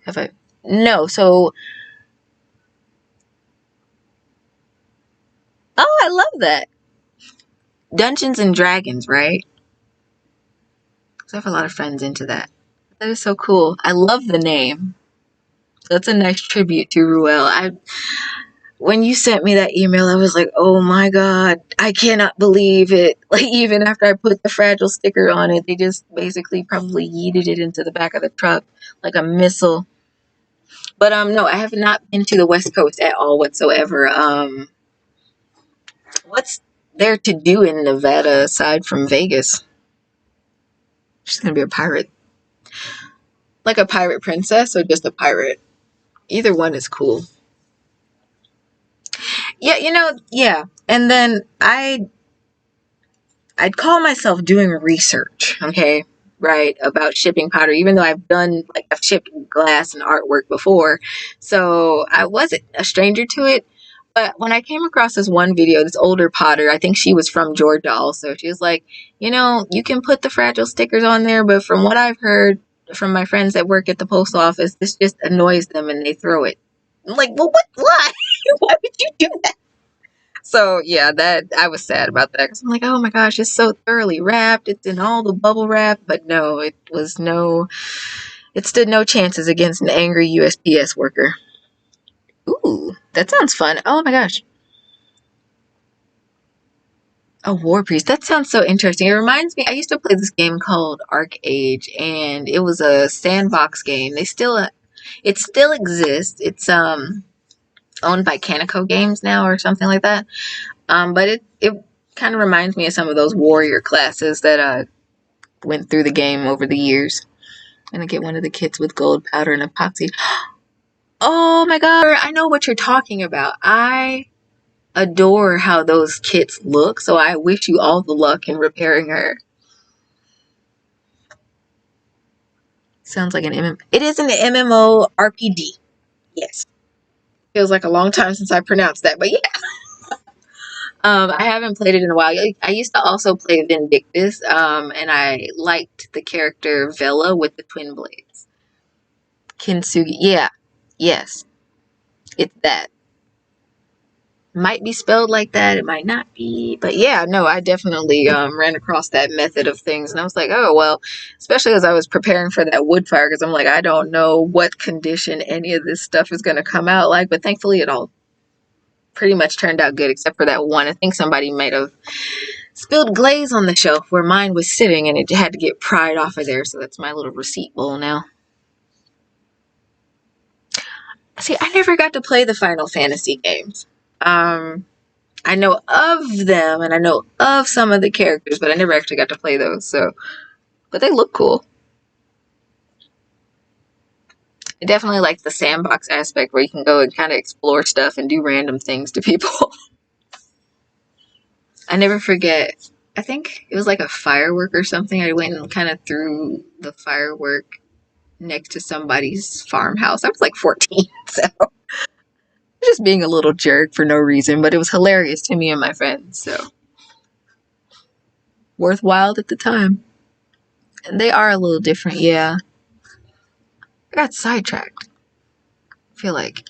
have I? No, so oh, I love that. Dungeons and Dragons, right? 'Cause I have a lot of friends into that. That is so cool. I love the name. So that's a nice tribute to Ruel. When you sent me that email, I was like, oh my god, I cannot believe it. Like, even after I put the fragile sticker on it, they just basically probably yeeted it into the back of the truck like a missile. But no, I have not been to the West Coast at all whatsoever. What's there to do in Nevada aside from Vegas? She's gonna be a pirate. Like a pirate princess or just a pirate? Either one is cool. Yeah, yeah. And then I'd call myself doing research, okay, right, about shipping pottery, even though I've shipped glass and artwork before. So I wasn't a stranger to it. But when I came across this one video, this older potter, I think she was from Georgia also, she was like, you can put the fragile stickers on there, but from what I've heard from my friends that work at the post office, this just annoys them and they throw it. I'm like, well, what? Why? Why would you do that? So yeah, that I was sad about that because I'm like, oh my gosh, it's so thoroughly wrapped. It's in all the bubble wrap, but no, it stood no chances against an angry USPS worker. Ooh, that sounds fun. Oh my gosh. A war priest. That sounds so interesting. It reminds me, I used to play this game called Age, and it was a sandbox game. It still exists. It's owned by Canico Games now or something like that. But it kind of reminds me of some of those warrior classes that went through the game over the years. I'm gonna get one of the kits with gold powder and epoxy. Oh my god, I know what you're talking about. I adore how those kits look, so I wish you all the luck in repairing her. Sounds like an MMO. It is an MMO RPG. Yes. Feels like a long time since I pronounced that, but yeah. I haven't played it in a while. I used to also play Vindictus, and I liked the character Vela with the twin blades. Kintsugi. Yeah. Yes. It's that. Might be spelled like that. It might not be. But yeah, no, I definitely ran across that method of things. And I was like, oh, well, especially as I was preparing for that wood fire, because I'm like, I don't know what condition any of this stuff is going to come out like. But thankfully, it all pretty much turned out good, except for that one. I think somebody might have spilled glaze on the shelf where mine was sitting, and it had to get pried off of there. So that's my little receipt bowl now. See, I never got to play the Final Fantasy games. I know of them, and I know of some of the characters, but I never actually got to play those. So, but they look cool. I definitely like the sandbox aspect where you can go and kind of explore stuff and do random things to people. I never forget. I think it was like a firework or something. I went and kind of threw the firework next to somebody's farmhouse. I was like 14, so just being a little jerk for no reason, but it was hilarious to me and my friends, so worthwhile at the time. And they are a little different, yeah. I got sidetracked. I feel like.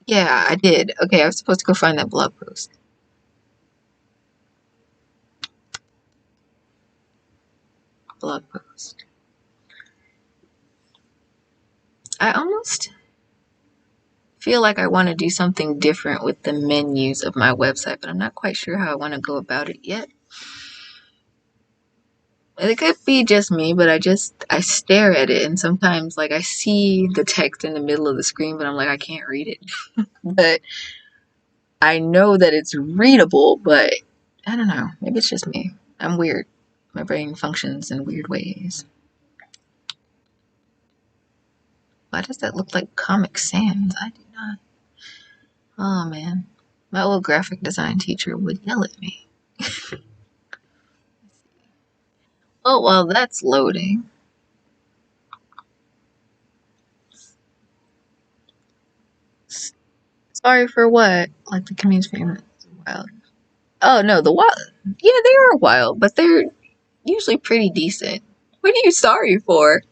Yeah, I did. Okay, I was supposed to go find that blog post. Blog post. I almost feel like I want to do something different with the menus of my website, but I'm not quite sure how I want to go about it yet. It could be just me, but I stare at it, and sometimes like I see the text in the middle of the screen, but I'm like, I can't read it. But I know that it's readable, but I don't know. Maybe it's just me. I'm weird. My brain functions in weird ways. Why does that look like Comic Sans? I do not. Oh man. My old graphic design teacher would yell at me. Oh, well, that's loading. Sorry for what? Like the commune's favorite wild. Oh no, the wild. Yeah, they are wild, but they're usually pretty decent. What are you sorry for?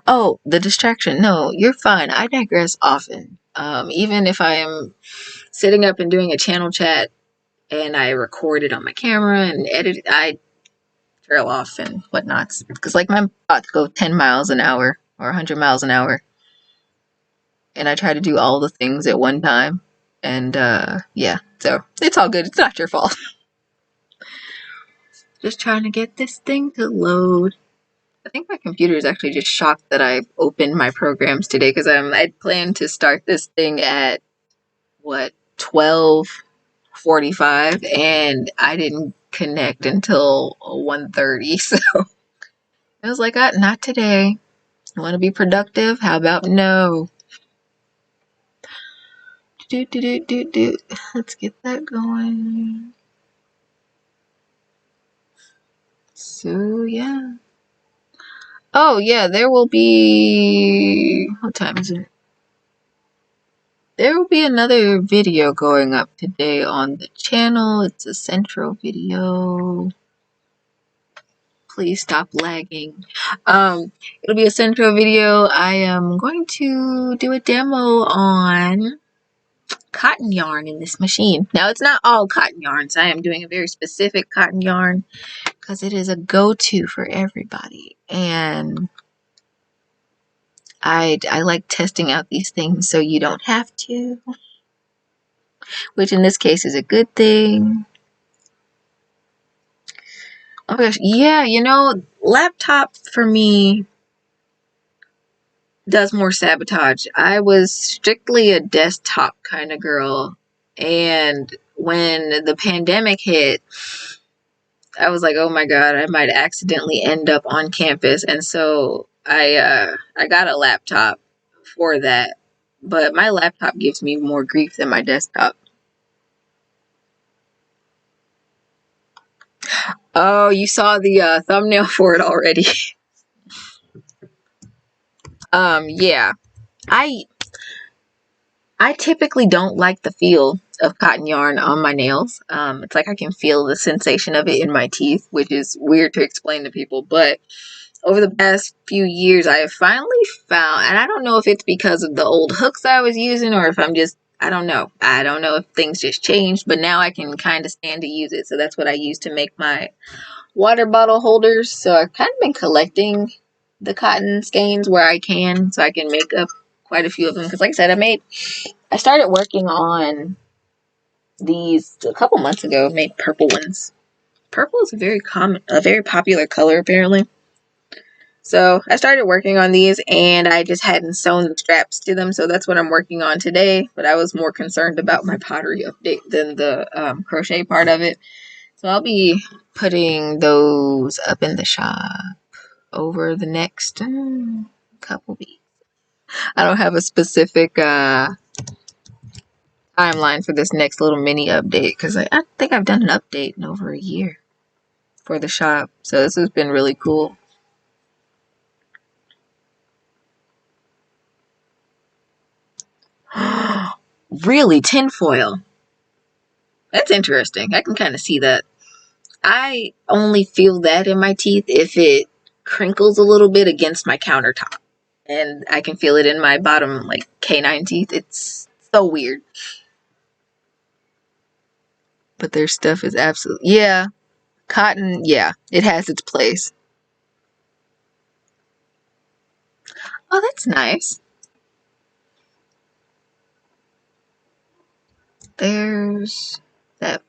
Oh, the distraction. No, you're fine. I digress often. Even if I am sitting up and doing a channel chat and I record it on my camera and edit it, I trail off and whatnots. Because like my thoughts go 10 miles an hour or 100 miles an hour. And I try to do all the things at one time. And yeah, so it's all good. It's not your fault. Just trying to get this thing to load. I think my computer is actually just shocked that I opened my programs today because I planned to start this thing at what 12:45 and I didn't connect until 1:30. So I was like, not today. I want to be productive. How about no? Let's get that going. So yeah. Oh yeah, there will be. What time is it? There will be another video going up today on the channel. It's a central video. Please stop lagging. It'll be a central video. I am going to do a demo on cotton yarn in this machine. Now, it's not all cotton yarns. I am doing a very specific cotton yarn because it is a go-to for everybody. And I like testing out these things so you don't have to, which in this case is a good thing. Oh my gosh, yeah, laptop for me does more sabotage. I was strictly a desktop kind of girl, and when the pandemic hit, I was like, oh my god, I might accidentally end up on campus, and so I got a laptop for that. But my laptop gives me more grief than my desktop. Oh, you saw the thumbnail for it already. Yeah. I I typically don't like the feel of cotton yarn on my nails. It's like I can feel the sensation of it in my teeth, which is weird to explain to people. But over the past few years, I have finally found, and I don't know if it's because of the old hooks I was using or if I don't know. I don't know if things just changed, but now I can kind of stand to use it. So that's what I use to make my water bottle holders. So I've kind of been collecting the cotton skeins where I can so I can make up quite a few of them. Because like I said, I started working on these a couple months ago, made purple ones. Purple is a very popular color apparently. So I started working on these and I just hadn't sewn the straps to them. So that's what I'm working on today. But I was more concerned about my pottery update than the crochet part of it. So I'll be putting those up in the shop over the next couple weeks. I don't have a specific timeline for this next little mini update because I think I've done an update in over a year for the shop. So this has been really cool. Really, tinfoil. That's interesting. I can kind of see that. I only feel that in my teeth if it crinkles a little bit against my countertop. And I can feel it in my bottom, like, canine teeth. It's so weird. But their stuff is absolutely... Yeah. Cotton, yeah. It has its place. Oh, that's nice. There's that.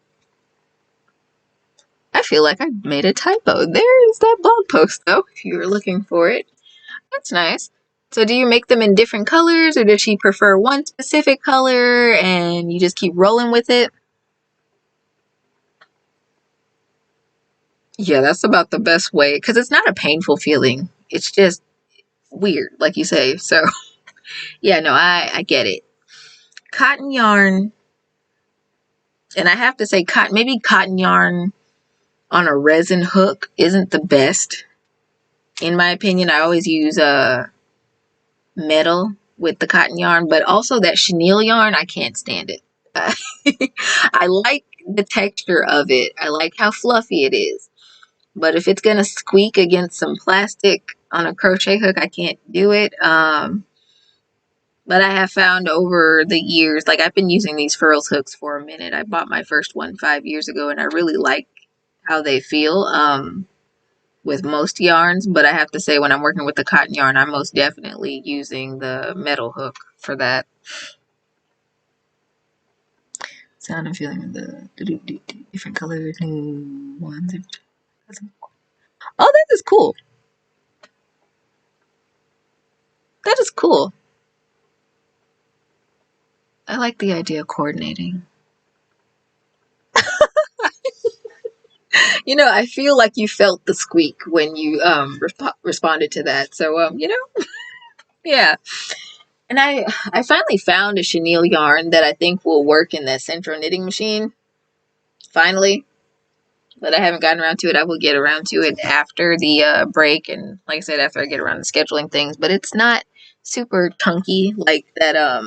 I feel like I made a typo. There is that blog post, though, if you were looking for it. That's nice. So do you make them in different colors, or does she prefer one specific color and you just keep rolling with it? Yeah, that's about the best way, because it's not a painful feeling. It's just weird, like you say. So yeah, no, I get it. Cotton yarn, and I have to say, maybe cotton yarn on a resin hook isn't the best, in my opinion. I always use metal with the cotton yarn, but also that chenille yarn, I can't stand it. I like the texture of it. I like how fluffy it is. But if it's gonna squeak against some plastic on a crochet hook, I can't do it. But I have found over the years, like I've been using these furls hooks for a minute. I bought my first one 5 years ago, and I really like how they feel with most yarns. But I have to say, when I'm working with the cotton yarn, I'm most definitely using the metal hook for that. Sound and feeling of the different colors and ones. Oh, that is cool. That is cool. I like the idea of coordinating. You know, I feel like you felt the squeak when you responded to that. So yeah. And I finally found a chenille yarn that I think will work in that central knitting machine. Finally. But I haven't gotten around to it. I will get around to it after the break, and like I said, after I get around to scheduling things. But it's not super chunky like that. I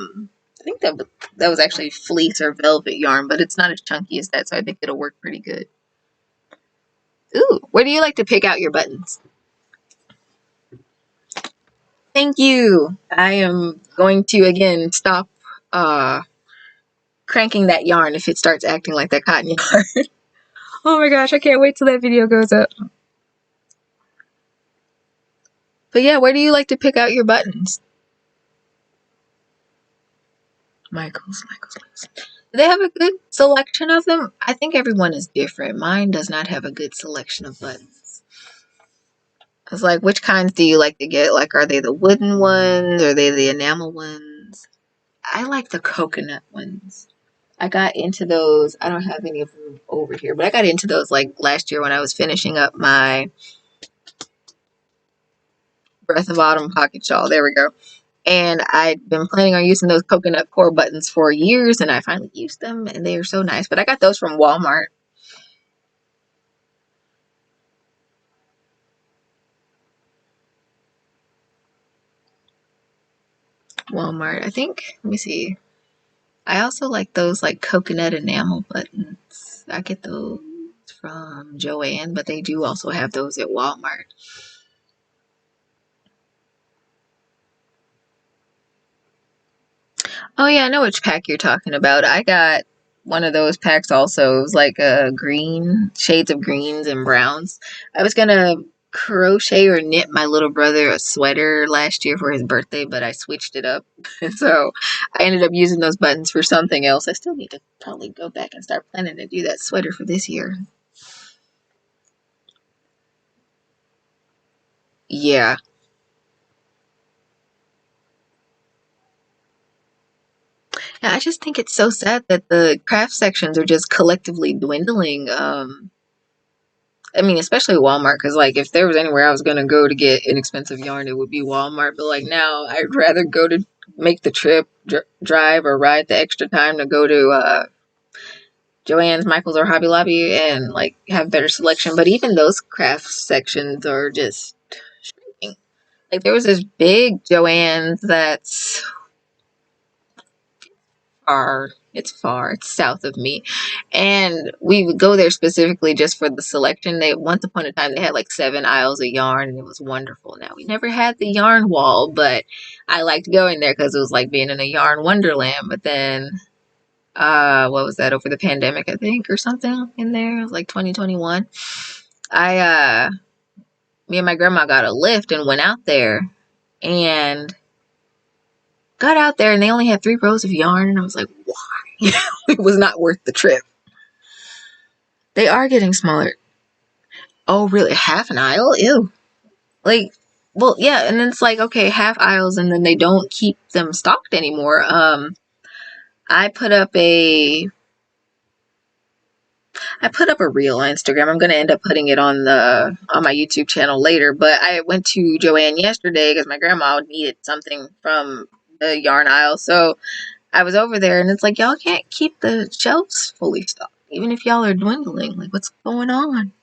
think that was actually fleece or velvet yarn, but it's not as chunky as that, so I think it'll work pretty good. Ooh, where do you like to pick out your buttons? Thank you. I am going to again stop cranking that yarn if it starts acting like that cotton yarn. Oh my gosh, I can't wait till that video goes up. But yeah, where do you like to pick out your buttons? Michaels. Do they have a good selection of them? I think everyone is different. Mine does not have a good selection of buttons. I was like, which kinds do you like to get? Like, are they the wooden ones? Or are they the enamel ones? I like the coconut ones. I got into those. I don't have any of them over here, but I got into those like last year when I was finishing up my Breath of Autumn pocket shawl. There we go. And I'd been planning on using those coconut core buttons for years, and I finally used them, and they are so nice. But I got those from Walmart. I think, let me see. I also like those like coconut enamel buttons. I get those from Joann, but they do also have those at Walmart. Oh yeah, I know which pack you're talking about. I got one of those packs also. It was like a green, shades of greens and browns. I was gonna crochet or knit my little brother a sweater last year for his birthday, but I switched it up. So I ended up using those buttons for something else. I still need to probably go back and start planning to do that sweater for this year. Yeah. Yeah, I just think it's so sad that the craft sections are just collectively dwindling. I mean, especially Walmart, because like if there was anywhere I was gonna go to get inexpensive yarn, it would be Walmart. But like now, I'd rather go to make the trip, drive or ride the extra time to go to Joann's, Michael's, or Hobby Lobby and like have better selection. But even those craft sections are just shrinking. Like there was this big Joann's that's far. It's far. It's south of me, and we would go there specifically just for the selection. They once upon a time they had like 7 aisles of yarn, and it was wonderful. Now we never had the yarn wall, but I liked going there because it was like being in a yarn wonderland. But then, what was that, over the pandemic, I think, or something in there? It was like 2021. Me and my grandma got a lift and went out there, and got out there, and they only had 3 rows of yarn, and I was like, why? It was not worth the trip. They are getting smaller. Oh, really? Half an aisle? Ew. Like, well, yeah, and then it's like, okay, half aisles, and then they don't keep them stocked anymore. I put up a I put up a reel on Instagram. I'm gonna end up putting it on my YouTube channel later. But I went to Joann yesterday because my grandma needed something from the yarn aisle. So I was over there, and it's like, y'all can't keep the shelves fully stocked, even if y'all are dwindling. Like, what's going on?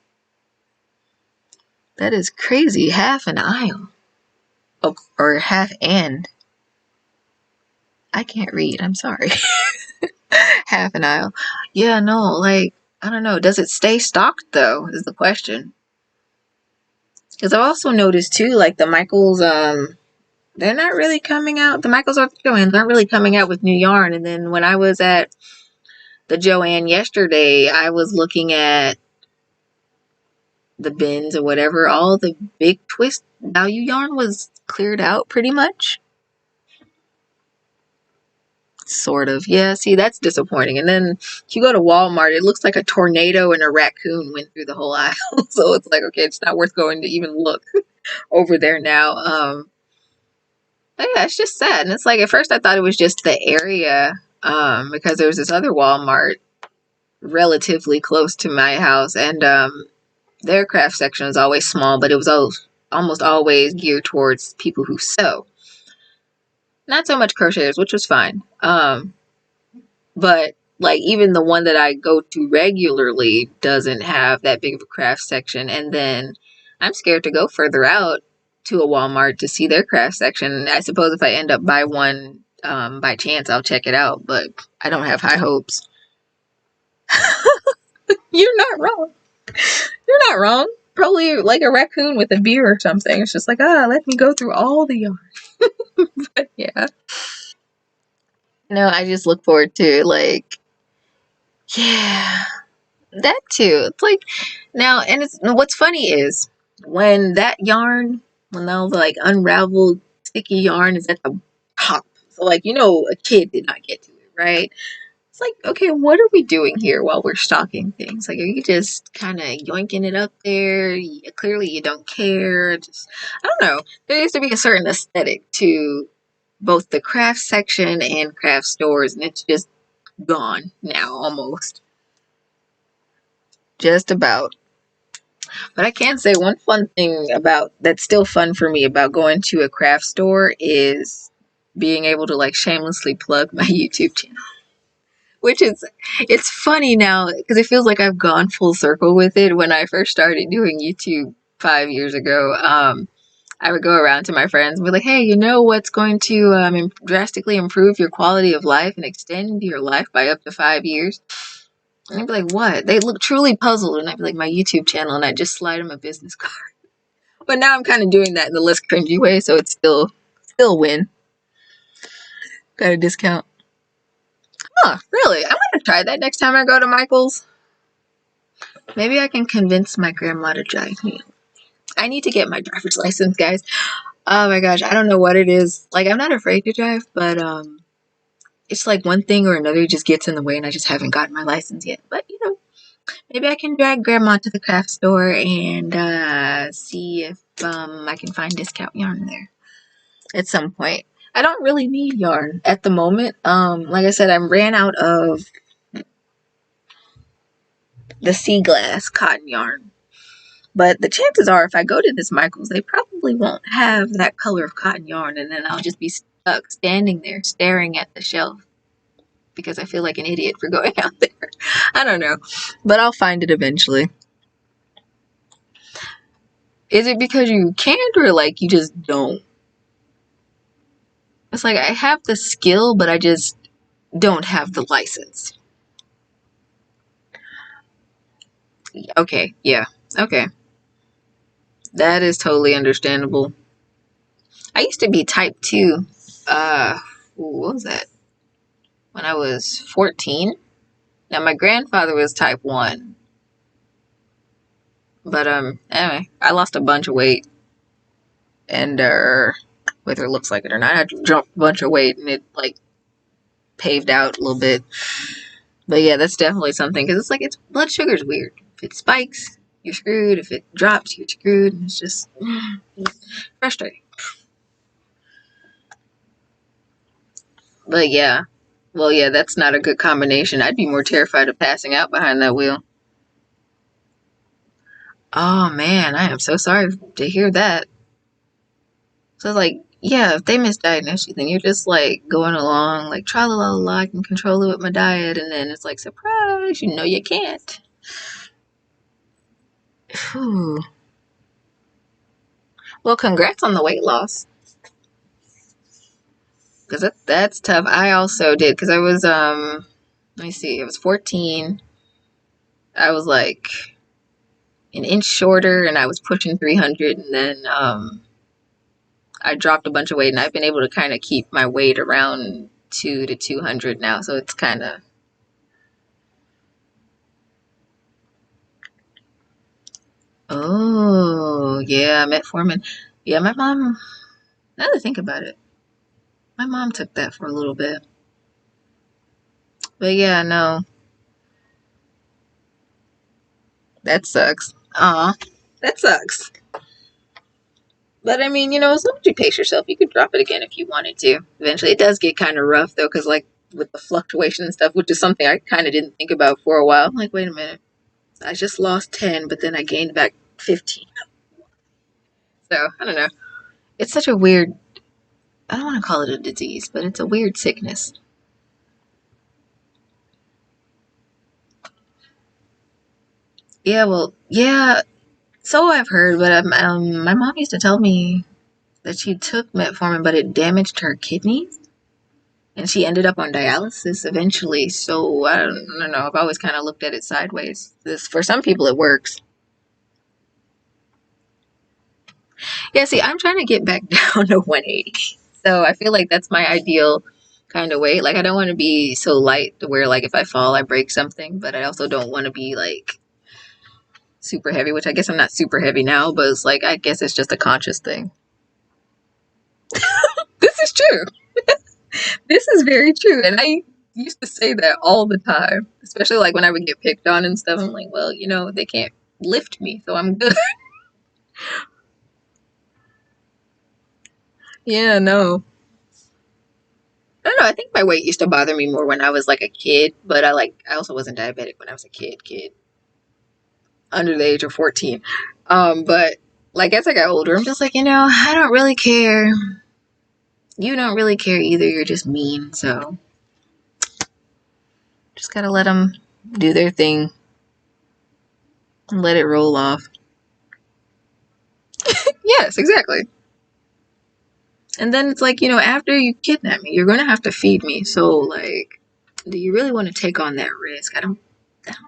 That is crazy. Half an aisle. Oh, or half and. I can't read. I'm sorry. Half an aisle. Yeah, no, like, I don't know. Does it stay stocked, though, is the question. Because I've also noticed, too, like, the Michaels, they're not really coming out. The Michaels or the Joanns aren't really coming out with new yarn. And then when I was at the Joann yesterday, I was looking at the bins or whatever. All the big twist value yarn was cleared out pretty much. Sort of. Yeah, see, that's disappointing. And then if you go to Walmart, it looks like a tornado and a raccoon went through the whole aisle. So it's like, okay, it's not worth going to even look over there now. But yeah, it's just sad. And it's like, at first I thought it was just the area, because there was this other Walmart relatively close to my house, and their craft section was always small, but it was almost always geared towards people who sew. Not so much crocheters, which was fine. But like, even the one that I go to regularly doesn't have that big of a craft section. And then I'm scared to go further out to a Walmart to see their craft section. I suppose if I end up by one by chance, I'll check it out, but I don't have high hopes. You're not wrong. You're not wrong. Probably like a raccoon with a beer or something. It's just like, let me go through all the yarn. But yeah. No, I just look forward to, like, yeah, that too. It's like, now, and it's, what's funny is when that yarn, when all the like unraveled sticky yarn is at the top. So like, a kid did not get to it, right? It's like, okay, what are we doing here while we're stocking things? Like, are you just kind of yoinking it up there? Clearly you don't care. Just, I don't know. There used to be a certain aesthetic to both the craft section and craft stores, and it's just gone now, almost. Just about. But I can say one fun thing about that's still fun for me about going to a craft store is being able to like shamelessly plug my YouTube channel. Which is, it's funny now because it feels like I've gone full circle with it. When I first started doing YouTube 5 years ago, I would go around to my friends and be like, hey, what's going to drastically improve your quality of life and extend your life by up to 5 years? And they'd be like, what? They look truly puzzled. And I'd be like, my YouTube channel. And I'd just slide them a business card. But now I'm kind of doing that in the less cringy way. So it's still win. Got a discount. Huh, really? I'm going to try that next time I go to Michael's. Maybe I can convince my grandma to drive me. I need to get my driver's license, guys. Oh my gosh, I don't know what it is. Like, I'm not afraid to drive, but it's like one thing or another just gets in the way, and I just haven't gotten my license yet. But maybe I can drag grandma to the craft store and see if I can find discount yarn there at some point. I don't really need yarn at the moment. Like I said, I ran out of the sea glass cotton yarn. But the chances are, if I go to this Michael's, they probably won't have that color of cotton yarn, and then I'll just be stuck standing there staring at the shelf because I feel like an idiot for going out there. I don't know, but I'll find it eventually. Is it because you can't, or like you just don't? It's like I have the skill, but I just don't have the license. Okay, yeah, okay. That is totally understandable. I used to be type 2. What was that? When I was 14. Now, my grandfather was type 1. But, anyway, I lost a bunch of weight. And, whether it looks like it or not, I dropped a bunch of weight and it, like, paved out a little bit. But yeah, that's definitely something. Because it's like, blood sugar's weird. If it spikes, you're screwed. If it drops, you're screwed. And it's just frustrating. But yeah. Well, yeah, that's not a good combination. I'd be more terrified of passing out behind that wheel. Oh man, I am so sorry to hear that. So like, yeah, if they misdiagnose you, then you're just like going along, like tra la la la, I can control it with my diet, and then it's like surprise, you know you can't. Whew. Well, congrats on the weight loss, because that's tough. I also did because I was let me see, I was 14. I was like an inch shorter, and I was pushing 300, and then I dropped a bunch of weight, and I've been able to kind of keep my weight around 2 to 200 now, so it's kind of. Oh, yeah, metformin. Yeah, my mom, now that I think about it, my mom took that for a little bit. But yeah, no, that sucks. Aw, that sucks. But I mean, as long as you pace yourself, you could drop it again if you wanted to. Eventually, it does get kind of rough though, because like with the fluctuation and stuff, which is something I kind of didn't think about for a while. I'm like, wait a minute, I just lost 10, but then I gained back 15. So I don't know. It's such a weird. I don't want to call it a disease, but it's a weird sickness. Yeah, well, yeah. So I've heard, but my mom used to tell me that she took metformin, but it damaged her kidneys, and she ended up on dialysis eventually. So I don't know. I've always kind of looked at it sideways. This for some people it works. Yeah, see, I'm trying to get back down to 180, so I feel like that's my ideal kind of weight. Like I don't want to be so light to where like if I fall I break something, but I also don't want to be like super heavy, which I guess I'm not super heavy now, but it's like I guess it's just a conscious thing. This is true. This is very true. And I used to say that all the time, especially like when I would get picked on and stuff. I'm like, well, they can't lift me, so I'm good. Yeah, no. I don't know. I think my weight used to bother me more when I was like a kid, but I also wasn't diabetic when I was a kid under the age of 14. But like as I got older, I'm just like, I don't really care. You don't really care either. You're just mean, so just gotta let them do their thing and let it roll off. Yes, exactly. And then it's like, after you kidnap me, you're gonna have to feed me. So like, do you really want to take on that risk? I don't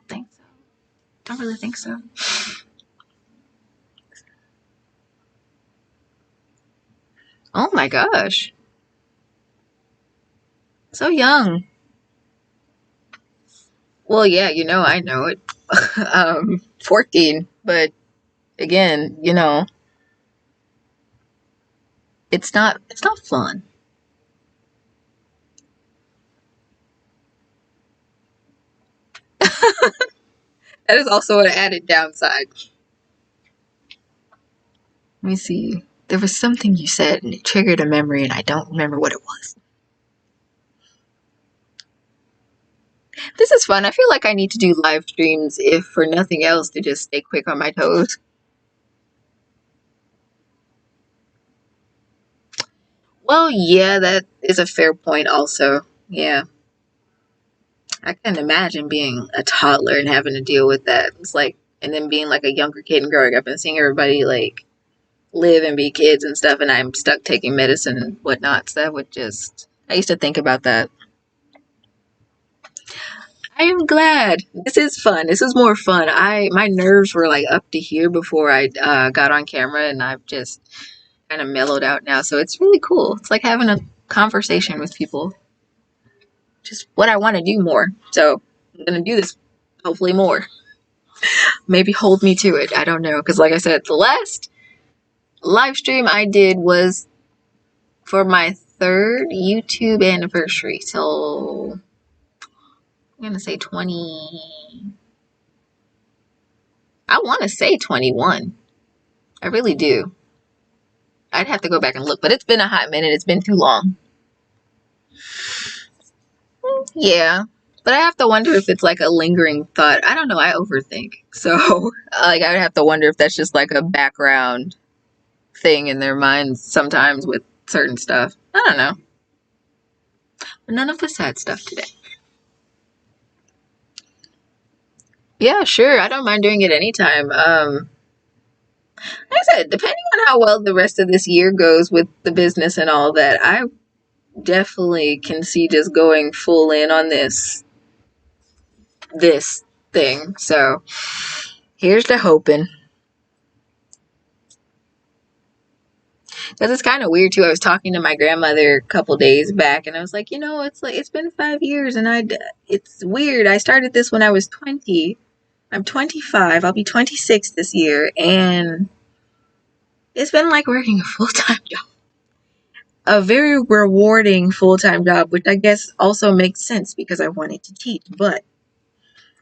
think so. Don't really think so. Oh my gosh. So young. Well, yeah, I know it. 14, but again, it's not fun. That is also an added downside. Let me see. There was something you said and it triggered a memory and I don't remember what it was. This is fun. I feel like I need to do live streams if for nothing else to just stay quick on my toes. Well, yeah, that is a fair point also. Yeah. I can imagine being a toddler and having to deal with that. It's like, and then being like a younger kid and growing up and seeing everybody like live and be kids and stuff, and I'm stuck taking medicine and whatnot. So that would just, I used to think about that. I am glad. This is fun. This is more fun. My nerves were like up to here before I got on camera, and I've just kind of mellowed out now. So it's really cool. It's like having a conversation with people. Just what I want to do more. So I'm gonna do this hopefully more. Maybe hold me to it. I don't know. Because like I said, the last live stream I did was for my third YouTube anniversary. So I'm going to say 20. I want to say 21. I really do. I'd have to go back and look, but it's been a hot minute. It's been too long. Yeah. But I have to wonder if it's like a lingering thought. I don't know. I overthink. So, like, I would have to wonder if that's just like a background thing in their minds sometimes with certain stuff. I don't know. But none of the sad stuff today. Yeah, sure. I don't mind doing it anytime. Like I said, depending on how well the rest of this year goes with the business and all that, I definitely can see just going full in on this thing. So here's to hoping. Because it's kind of weird too. I was talking to my grandmother a couple days back, and I was like, it's been 5 years, and it's weird. I started this when I was 20. I'm 25. I'll be 26 this year, and it's been like working a full-time job. A very rewarding full-time job, which I guess also makes sense because I wanted to teach. But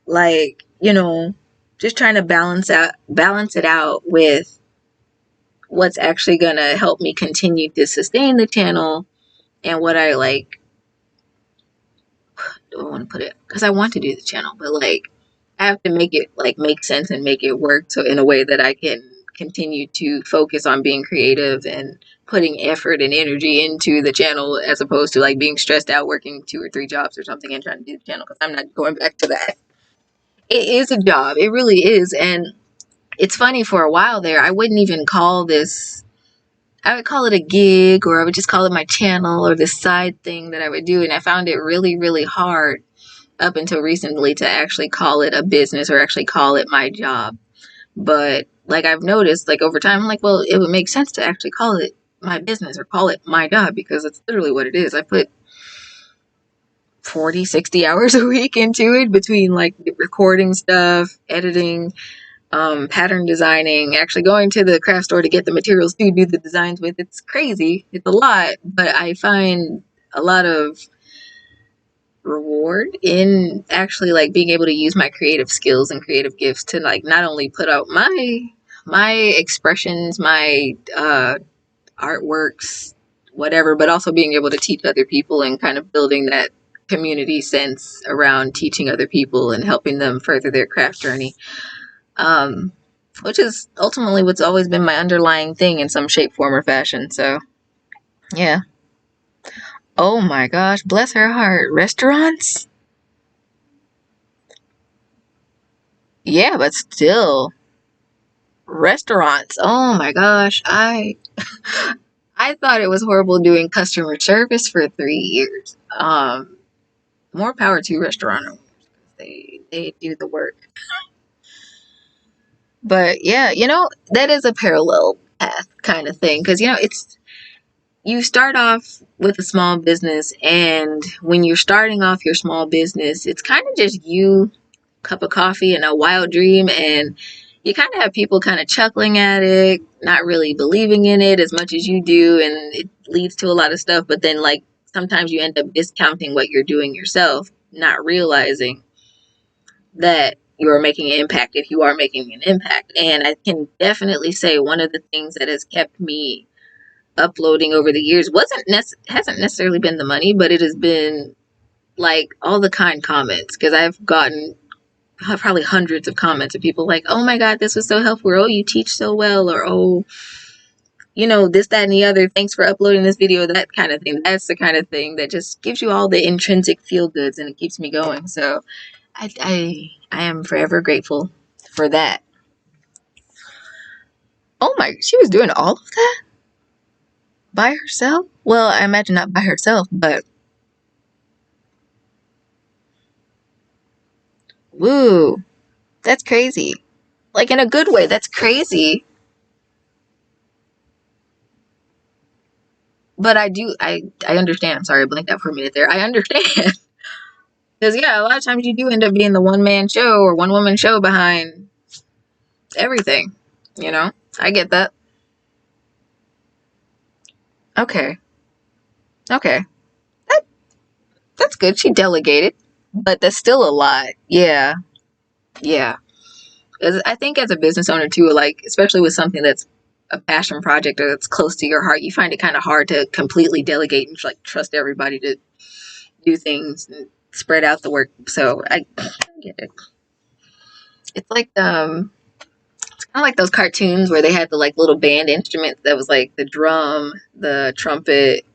like, just trying to balance it out with what's actually gonna help me continue to sustain the channel and what I like. Do I want to put it? Because I want to do the channel, but like I have to make it like make sense and make it work so in a way that I can continue to focus on being creative and putting effort and energy into the channel as opposed to like being stressed out working 2 or 3 jobs or something and trying to do the channel, because I'm not going back to that. It is a job. It really is. And it's funny, for a while there, I wouldn't even call this, I would call it a gig, or I would just call it my channel or this side thing that I would do. And I found it really, really hard up until recently to actually call it a business or actually call it my job. But like I've noticed, like over time, I'm like, well, it would make sense to actually call it my business or call it my job, because it's literally what it is. I put 40, 60 hours a week into it, between like recording stuff, editing, pattern designing, actually going to the craft store to get the materials to do the designs with. It's crazy. It's a lot, but I find a lot of reward in actually like being able to use my creative skills and creative gifts to like not only put out my expressions, my artworks, whatever, but also being able to teach other people and kind of building that community sense around teaching other people and helping them further their craft journey, which is ultimately what's always been my underlying thing in some shape, form, or fashion. So yeah. Oh my gosh, bless her heart. Restaurants? Yeah, but still. Restaurants. Oh my gosh. I thought it was horrible doing customer service for 3 years. More power to restaurant owners. They do the work. But yeah, that is a parallel path kind of thing, because it's, you start off with a small business, and when you're starting off your small business, it's kind of just you, cup of coffee, and a wild dream, and you kind of have people kind of chuckling at it, not really believing in it as much as you do, and it leads to a lot of stuff. But then like sometimes you end up discounting what you're doing yourself, not realizing that you are making an impact if you are making an impact. And I can definitely say one of the things that has kept me uploading over the years hasn't necessarily been the money, but it has been like all the kind comments, because I've gotten probably hundreds of comments of people like, oh my god, this was so helpful, or oh, you teach so well, or oh, this, that, and the other, thanks for uploading this video, that kind of thing. That's the kind of thing that just gives you all the intrinsic feel goods, and it keeps me going. So I am forever grateful for that. Oh my, she was doing all of that by herself? Well, I imagine not by herself, but woo, that's crazy. Like in a good way, that's crazy. But I understand. I'm sorry, I blanked out for a minute there. I understand. Because yeah, a lot of times you do end up being the one-man show or one-woman show behind everything. I get that. Okay. Okay. That's good. She delegated, but that's still a lot. Yeah. Yeah. I think as a business owner too, like especially with something that's a passion project or that's close to your heart, you find it kind of hard to completely delegate and like trust everybody to do things and spread out the work. So I get it. It's like it's kind of like those cartoons where they had the like little band instruments that was like the drum, the trumpet,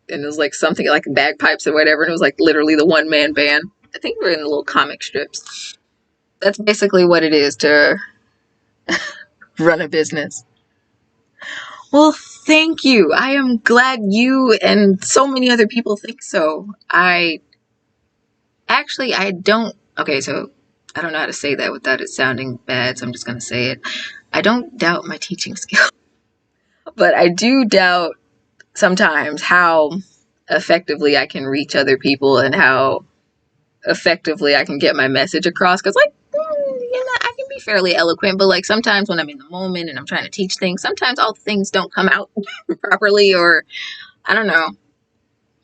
and it was like something like bagpipes or whatever, and it was like literally the one man band. I think we're in the little comic strips. That's basically what it is to run a business. Well, thank you. I am glad you and so many other people think so. I don't. Okay, so I don't know how to say that without it sounding bad, so I'm just going to say it. I don't doubt my teaching skill, but I do doubt sometimes how effectively I can reach other people and how effectively I can get my message across. Because, like, I can be fairly eloquent, but like sometimes when I'm in the moment and I'm trying to teach things, sometimes all things don't come out properly, or I don't know.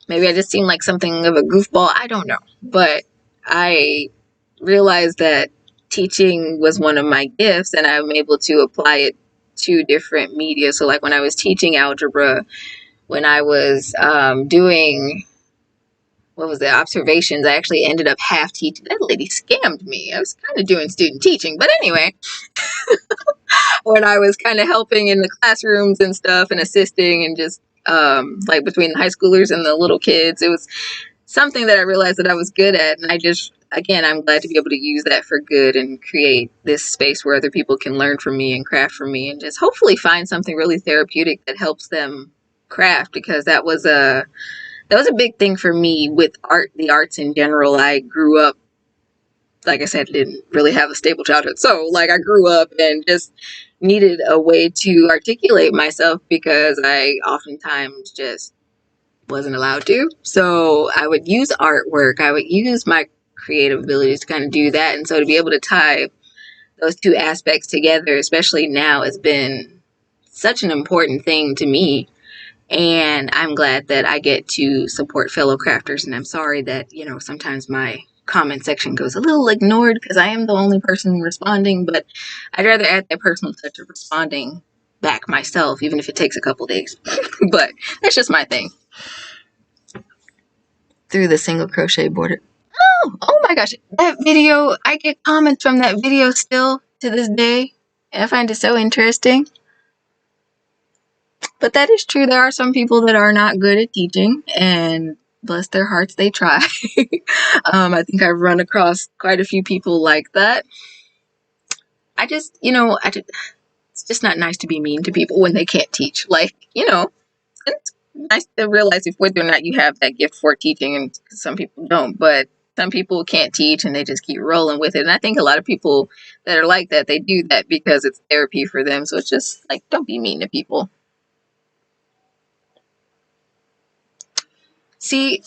Maybe I just seem like something of a goofball. I don't know. But I realized that teaching was one of my gifts and I'm able to apply it to different media. So, like when I was teaching algebra, when I was doing, what was the observations, I actually ended up half teaching. That lady scammed me. I was kind of doing student teaching. But anyway, when I was kind of helping in the classrooms and stuff and assisting and just like between the high schoolers and the little kids, it was something that I realized that I was good at. And I just, again, I'm glad to be able to use that for good and create this space where other people can learn from me and craft from me and just hopefully find something really therapeutic that helps them craft, because that was a big thing for me with art, the arts in general. I grew up, like I said, didn't really have a stable childhood. So like I grew up and just needed a way to articulate myself because I oftentimes just wasn't allowed to. So I would use artwork. I would use my creative abilities to kind of do that. And so to be able to tie those two aspects together, especially now, has been such an important thing to me. And I'm glad that I get to support fellow crafters. And I'm sorry that, sometimes my comment section goes a little ignored because I am the only person responding, but I'd rather add that personal touch of responding back myself, even if it takes a couple days. But that's just my thing. Through the single crochet border. Oh my gosh, that video, I get comments from that video still to this day. And I find it so interesting. But that is true. There are some people that are not good at teaching, and bless their hearts, they try. I think I've run across quite a few people like that. It's just not nice to be mean to people when they can't teach. Like, it's nice to realize if whether or not you have that gift for teaching, and some people don't, but some people can't teach and they just keep rolling with it. And I think a lot of people that are like that, they do that because it's therapy for them. So it's just like, don't be mean to people. See,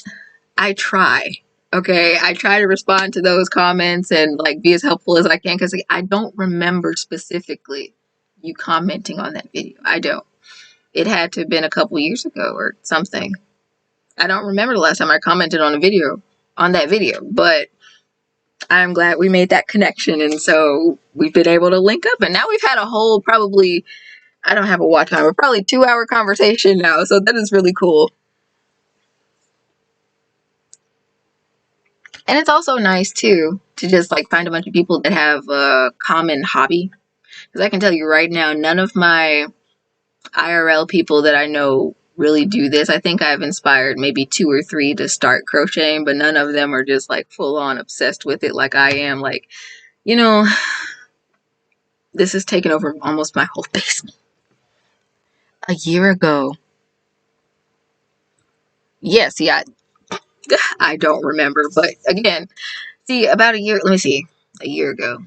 I try. Okay, I try to respond to those comments and like be as helpful as I can, because I don't remember specifically you commenting on that video. I don't. It had to have been a couple years ago or something. I don't remember the last time I commented on that video, but I'm glad we made that connection. And so we've been able to link up, and now we've had a whole, probably, I don't have a watch time, but probably 2-hour conversation now. So that is really cool. And it's also nice too to just like find a bunch of people that have a common hobby. Because I can tell you right now, none of my IRL people that I know really do this. I think I've inspired maybe 2 or 3 to start crocheting, but none of them are just like full on obsessed with it like I am. Like, this has taken over almost my whole basement. A year ago. Yeah, see, I don't remember, but again, see, about a year ago.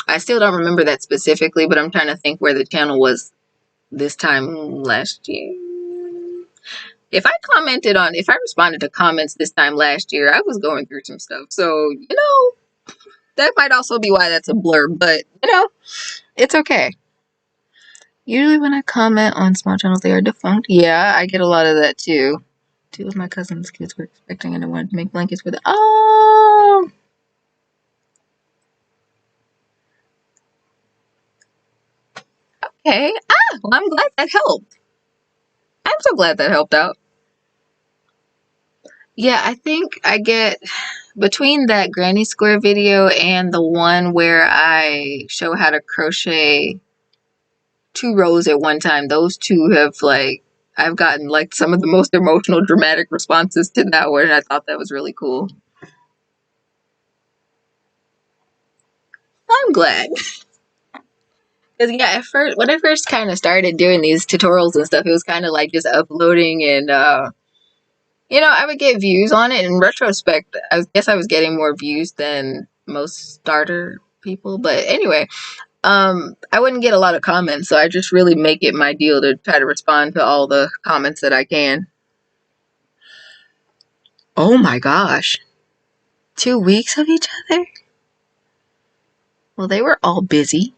I still don't remember that specifically, but I'm trying to think where the channel was this time last year. If I responded to comments this time last year, I was going through some stuff. So, that might also be why that's a blur, but, it's okay. Usually when I comment on small channels, they are defunct. Yeah, I get a lot of that too. 2 of my cousin's kids were expecting and I wanted to make blankets for them. Oh! Okay. Well, I'm glad that helped. I'm so glad that helped out. Yeah, I think I get between that granny square video and the one where I show how to crochet 2 rows at one time, those two have like, I've gotten like some of the most emotional dramatic responses to that one. I thought that was really cool. I'm glad. Because yeah, at first, when I first kind of started doing these tutorials and stuff, it was kind of like just uploading and I would get views on it. In retrospect, I guess I was getting more views than most starter people. But anyway, I wouldn't get a lot of comments, so I just really make it my deal to try to respond to all the comments that I can. Oh my gosh. 2 weeks of each other? Well, they were all busy.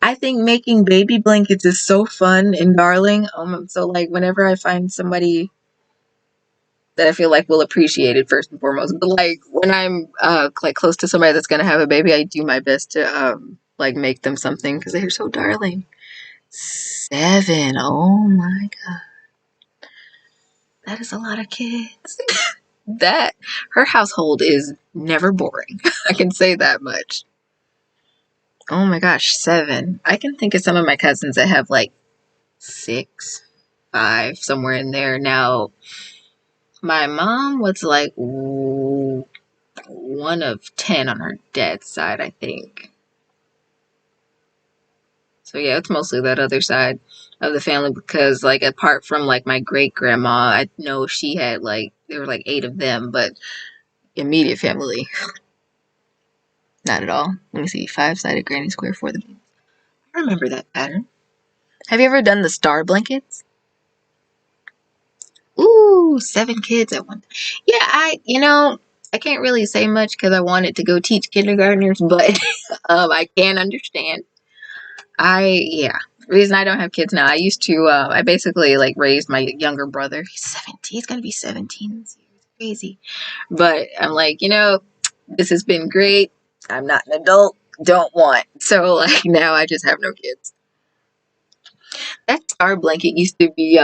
I think making baby blankets is so fun and darling. So like whenever I find somebody that I feel like will appreciate it first and foremost, but like when I'm like close to somebody that's gonna have a baby, I do my best to like make them something because they're so darling. 7. Oh my god, that is a lot of kids. That her household is never boring. I can say that much. Oh my gosh, 7. I can think of some of my cousins that have like 6, 5, somewhere in there. Now, my mom was like one of 10 on her dad's side, I think. So yeah, it's mostly that other side of the family because like apart from like my great grandma, I know she had like there were like 8 of them, but immediate family, not at all. Let me see, 5-sided granny square for the babies. I remember that pattern. Have you ever done the star blankets? Ooh, 7 kids at one time. Yeah, I can't really say much because I wanted to go teach kindergartners, but I can understand. Yeah. The reason I don't have kids now, I used to, I basically like raised my younger brother. He's 17. He's going to be 17 this year. It's crazy. But I'm like, this has been great. I'm not an adult. Don't want. So like now I just have no kids. That star blanket used to be,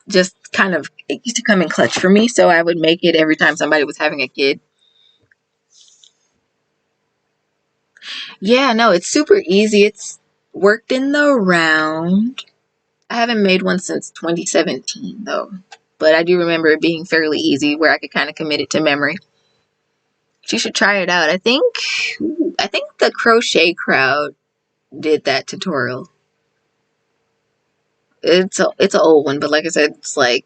just kind of, it used to come in clutch for me, so I would make it every time somebody was having a kid. Yeah, no, it's super easy. It's worked in the round. I haven't made one since 2017 though, but I do remember it being fairly easy where I could kind of commit it to memory. You should try it out. I think the Crochet crowd did that tutorial. It's an old one, but like I said, it's like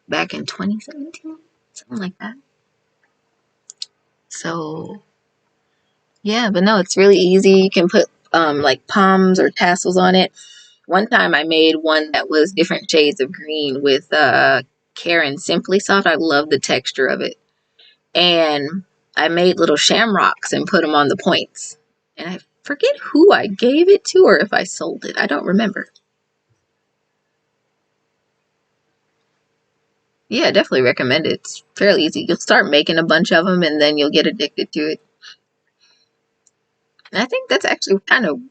back in 2017, something like that. So yeah, but no, it's really easy. You can put like poms or tassels on it. One time I made one that was different shades of green with Karen Simply Soft. I love the texture of it. And I made little shamrocks and put them on the points. And I forget who I gave it to or if I sold it. I don't remember. Yeah, definitely recommend it. It's fairly easy. You'll start making a bunch of them and then you'll get addicted to it. And I think that's actually kind of,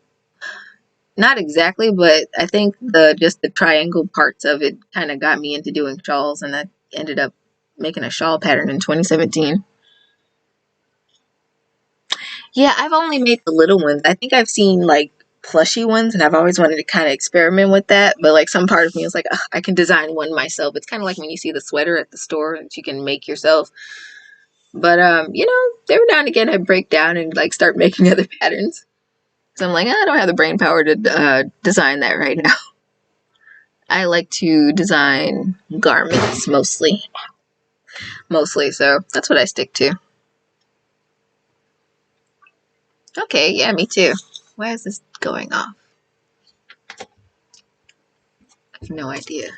not exactly, but I think the triangle parts of it kind of got me into doing shawls, and I ended up making a shawl pattern in 2017. Yeah, I've only made the little ones. I think I've seen like plushy ones, and I've always wanted to kind of experiment with that. But like some part of me is like, I can design one myself. It's kind of like when you see the sweater at the store that you can make yourself. But every now and again I break down and like start making other patterns. So I'm like, I don't have the brain power to design that right now. I like to design garments mostly, so that's what I stick to. Okay, yeah, me too. Why is this going off? I have no idea.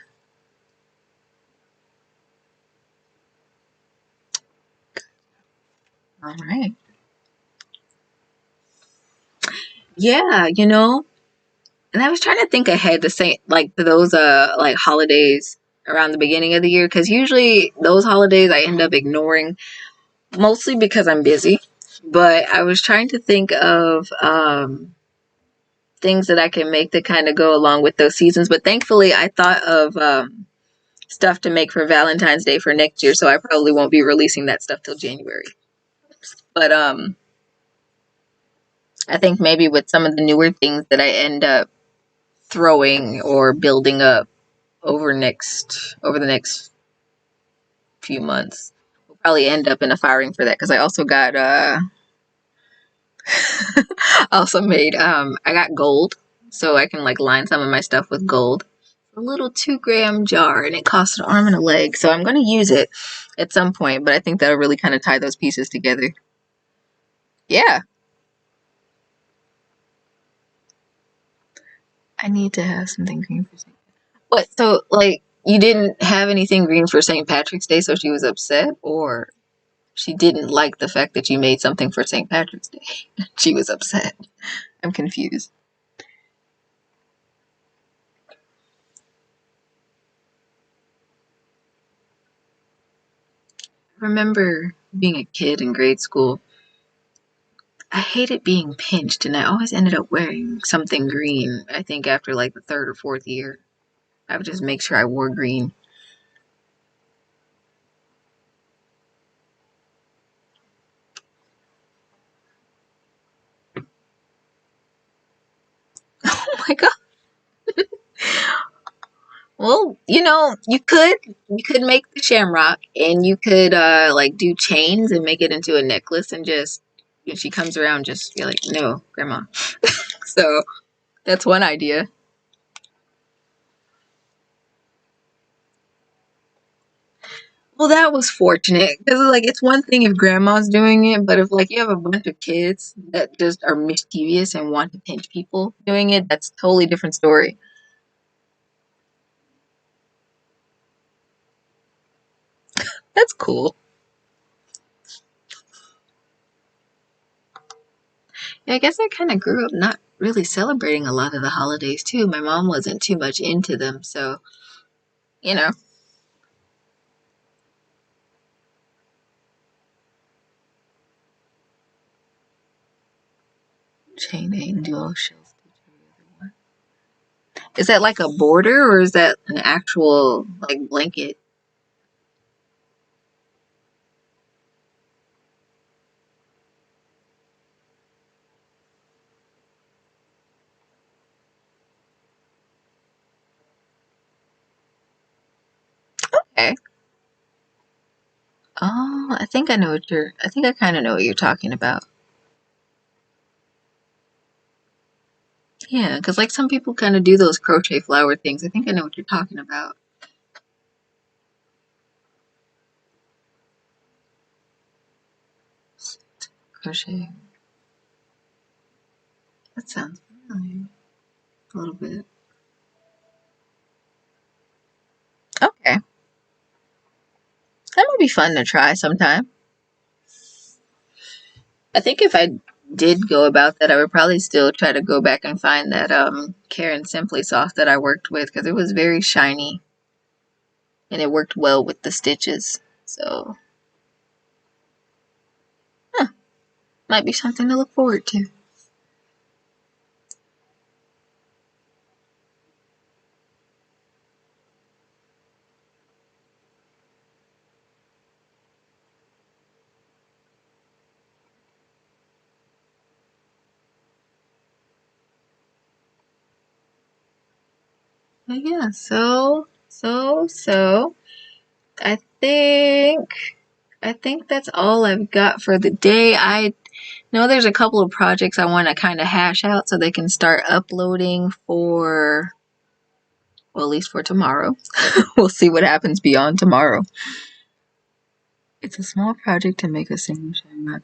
All right. Yeah, and I was trying to think ahead to say like to those like holidays around the beginning of the year, because usually those holidays I end up ignoring mostly because I'm busy. But I was trying to think of things that I can make that kind of go along with those seasons. But thankfully, I thought of stuff to make for Valentine's Day for next year, so I probably won't be releasing that stuff till January. But I think maybe with some of the newer things that I end up throwing or building up over the next few months, we'll probably end up in a firing for that, because I also got also made I got gold, so I can like line some of my stuff with gold. A little 2-gram jar, and it costs an arm and a leg, so I'm going to use it at some point, but I think that'll really kind of tie those pieces together. Yeah, I need to have something green for St. What? So, like, you didn't have anything green for St. Patrick's Day, so she was upset, or she didn't like the fact that you made something for St. Patrick's Day? She was upset. I'm confused. I remember being a kid in grade school. I hated being pinched, and I always ended up wearing something green. I think after like the third or fourth year, I would just make sure I wore green. Oh my god. Well, you could make the shamrock, and you could like do chains and make it into a necklace, and just when she comes around, just be like, "No, grandma." So that's one idea. Well, that was fortunate, because like it's one thing if grandma's doing it, but if like you have a bunch of kids that just are mischievous and want to pinch people doing it, that's a totally different story. That's cool. Yeah, I guess I kind of grew up not really celebrating a lot of the holidays too. My mom wasn't too much into them, so you know, chain angel shell stitch. Is that like a border, or is that an actual like blanket? Okay. Oh, I think I kind of know what you're talking about. Yeah, because like some people kind of do those crochet flower things. I think I know what you're talking about. Crochet. That sounds familiar. A little bit. Okay. That might be fun to try sometime. I think if I did go about that, I would probably still try to go back and find that Karen Simply sauce that I worked with, because it was very shiny and it worked well with the stitches. So, huh, might be something to look forward to. But yeah, so I think I think that's all I've got for the day. I know there's a couple of projects I want to kind of hash out so they can start uploading for, well, at least for tomorrow. We'll see what happens beyond tomorrow. It's a small project to make a single shamrock.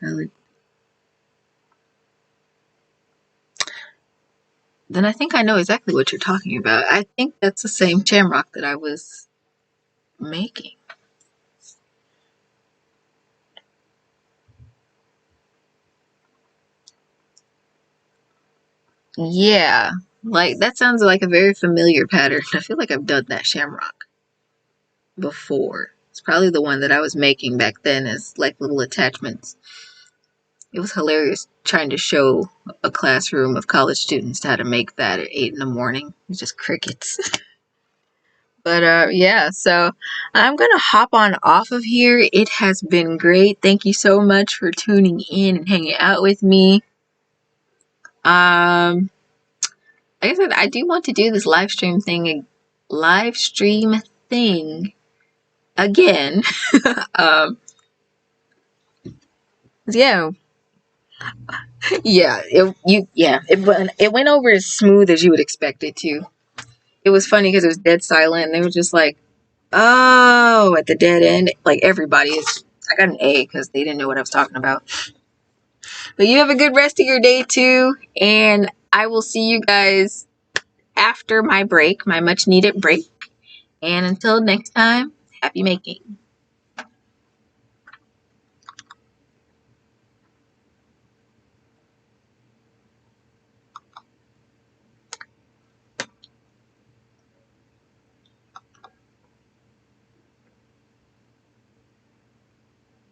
Then I think I know exactly what you're talking about. I think that's the same shamrock that I was making. Yeah, like that sounds like a very familiar pattern. I feel like I've done that shamrock before. It's probably the one that I was making back then as like little attachments. It was hilarious trying to show a classroom of college students how to make that at 8 in the morning. It's just crickets. But yeah, so I'm gonna hop on off of here. It has been great. Thank you so much for tuning in and hanging out with me. Like I said, I do want to do this live stream thing again. um, yeah, it went over as smooth as you would expect it to. It was funny because it was dead silent, and they were just like, "Oh," at the dead end. Like everybody is. I got an A because they didn't know what I was talking about. But you have a good rest of your day too, and I will see you guys after my break, my much needed break. And until next time, happy making.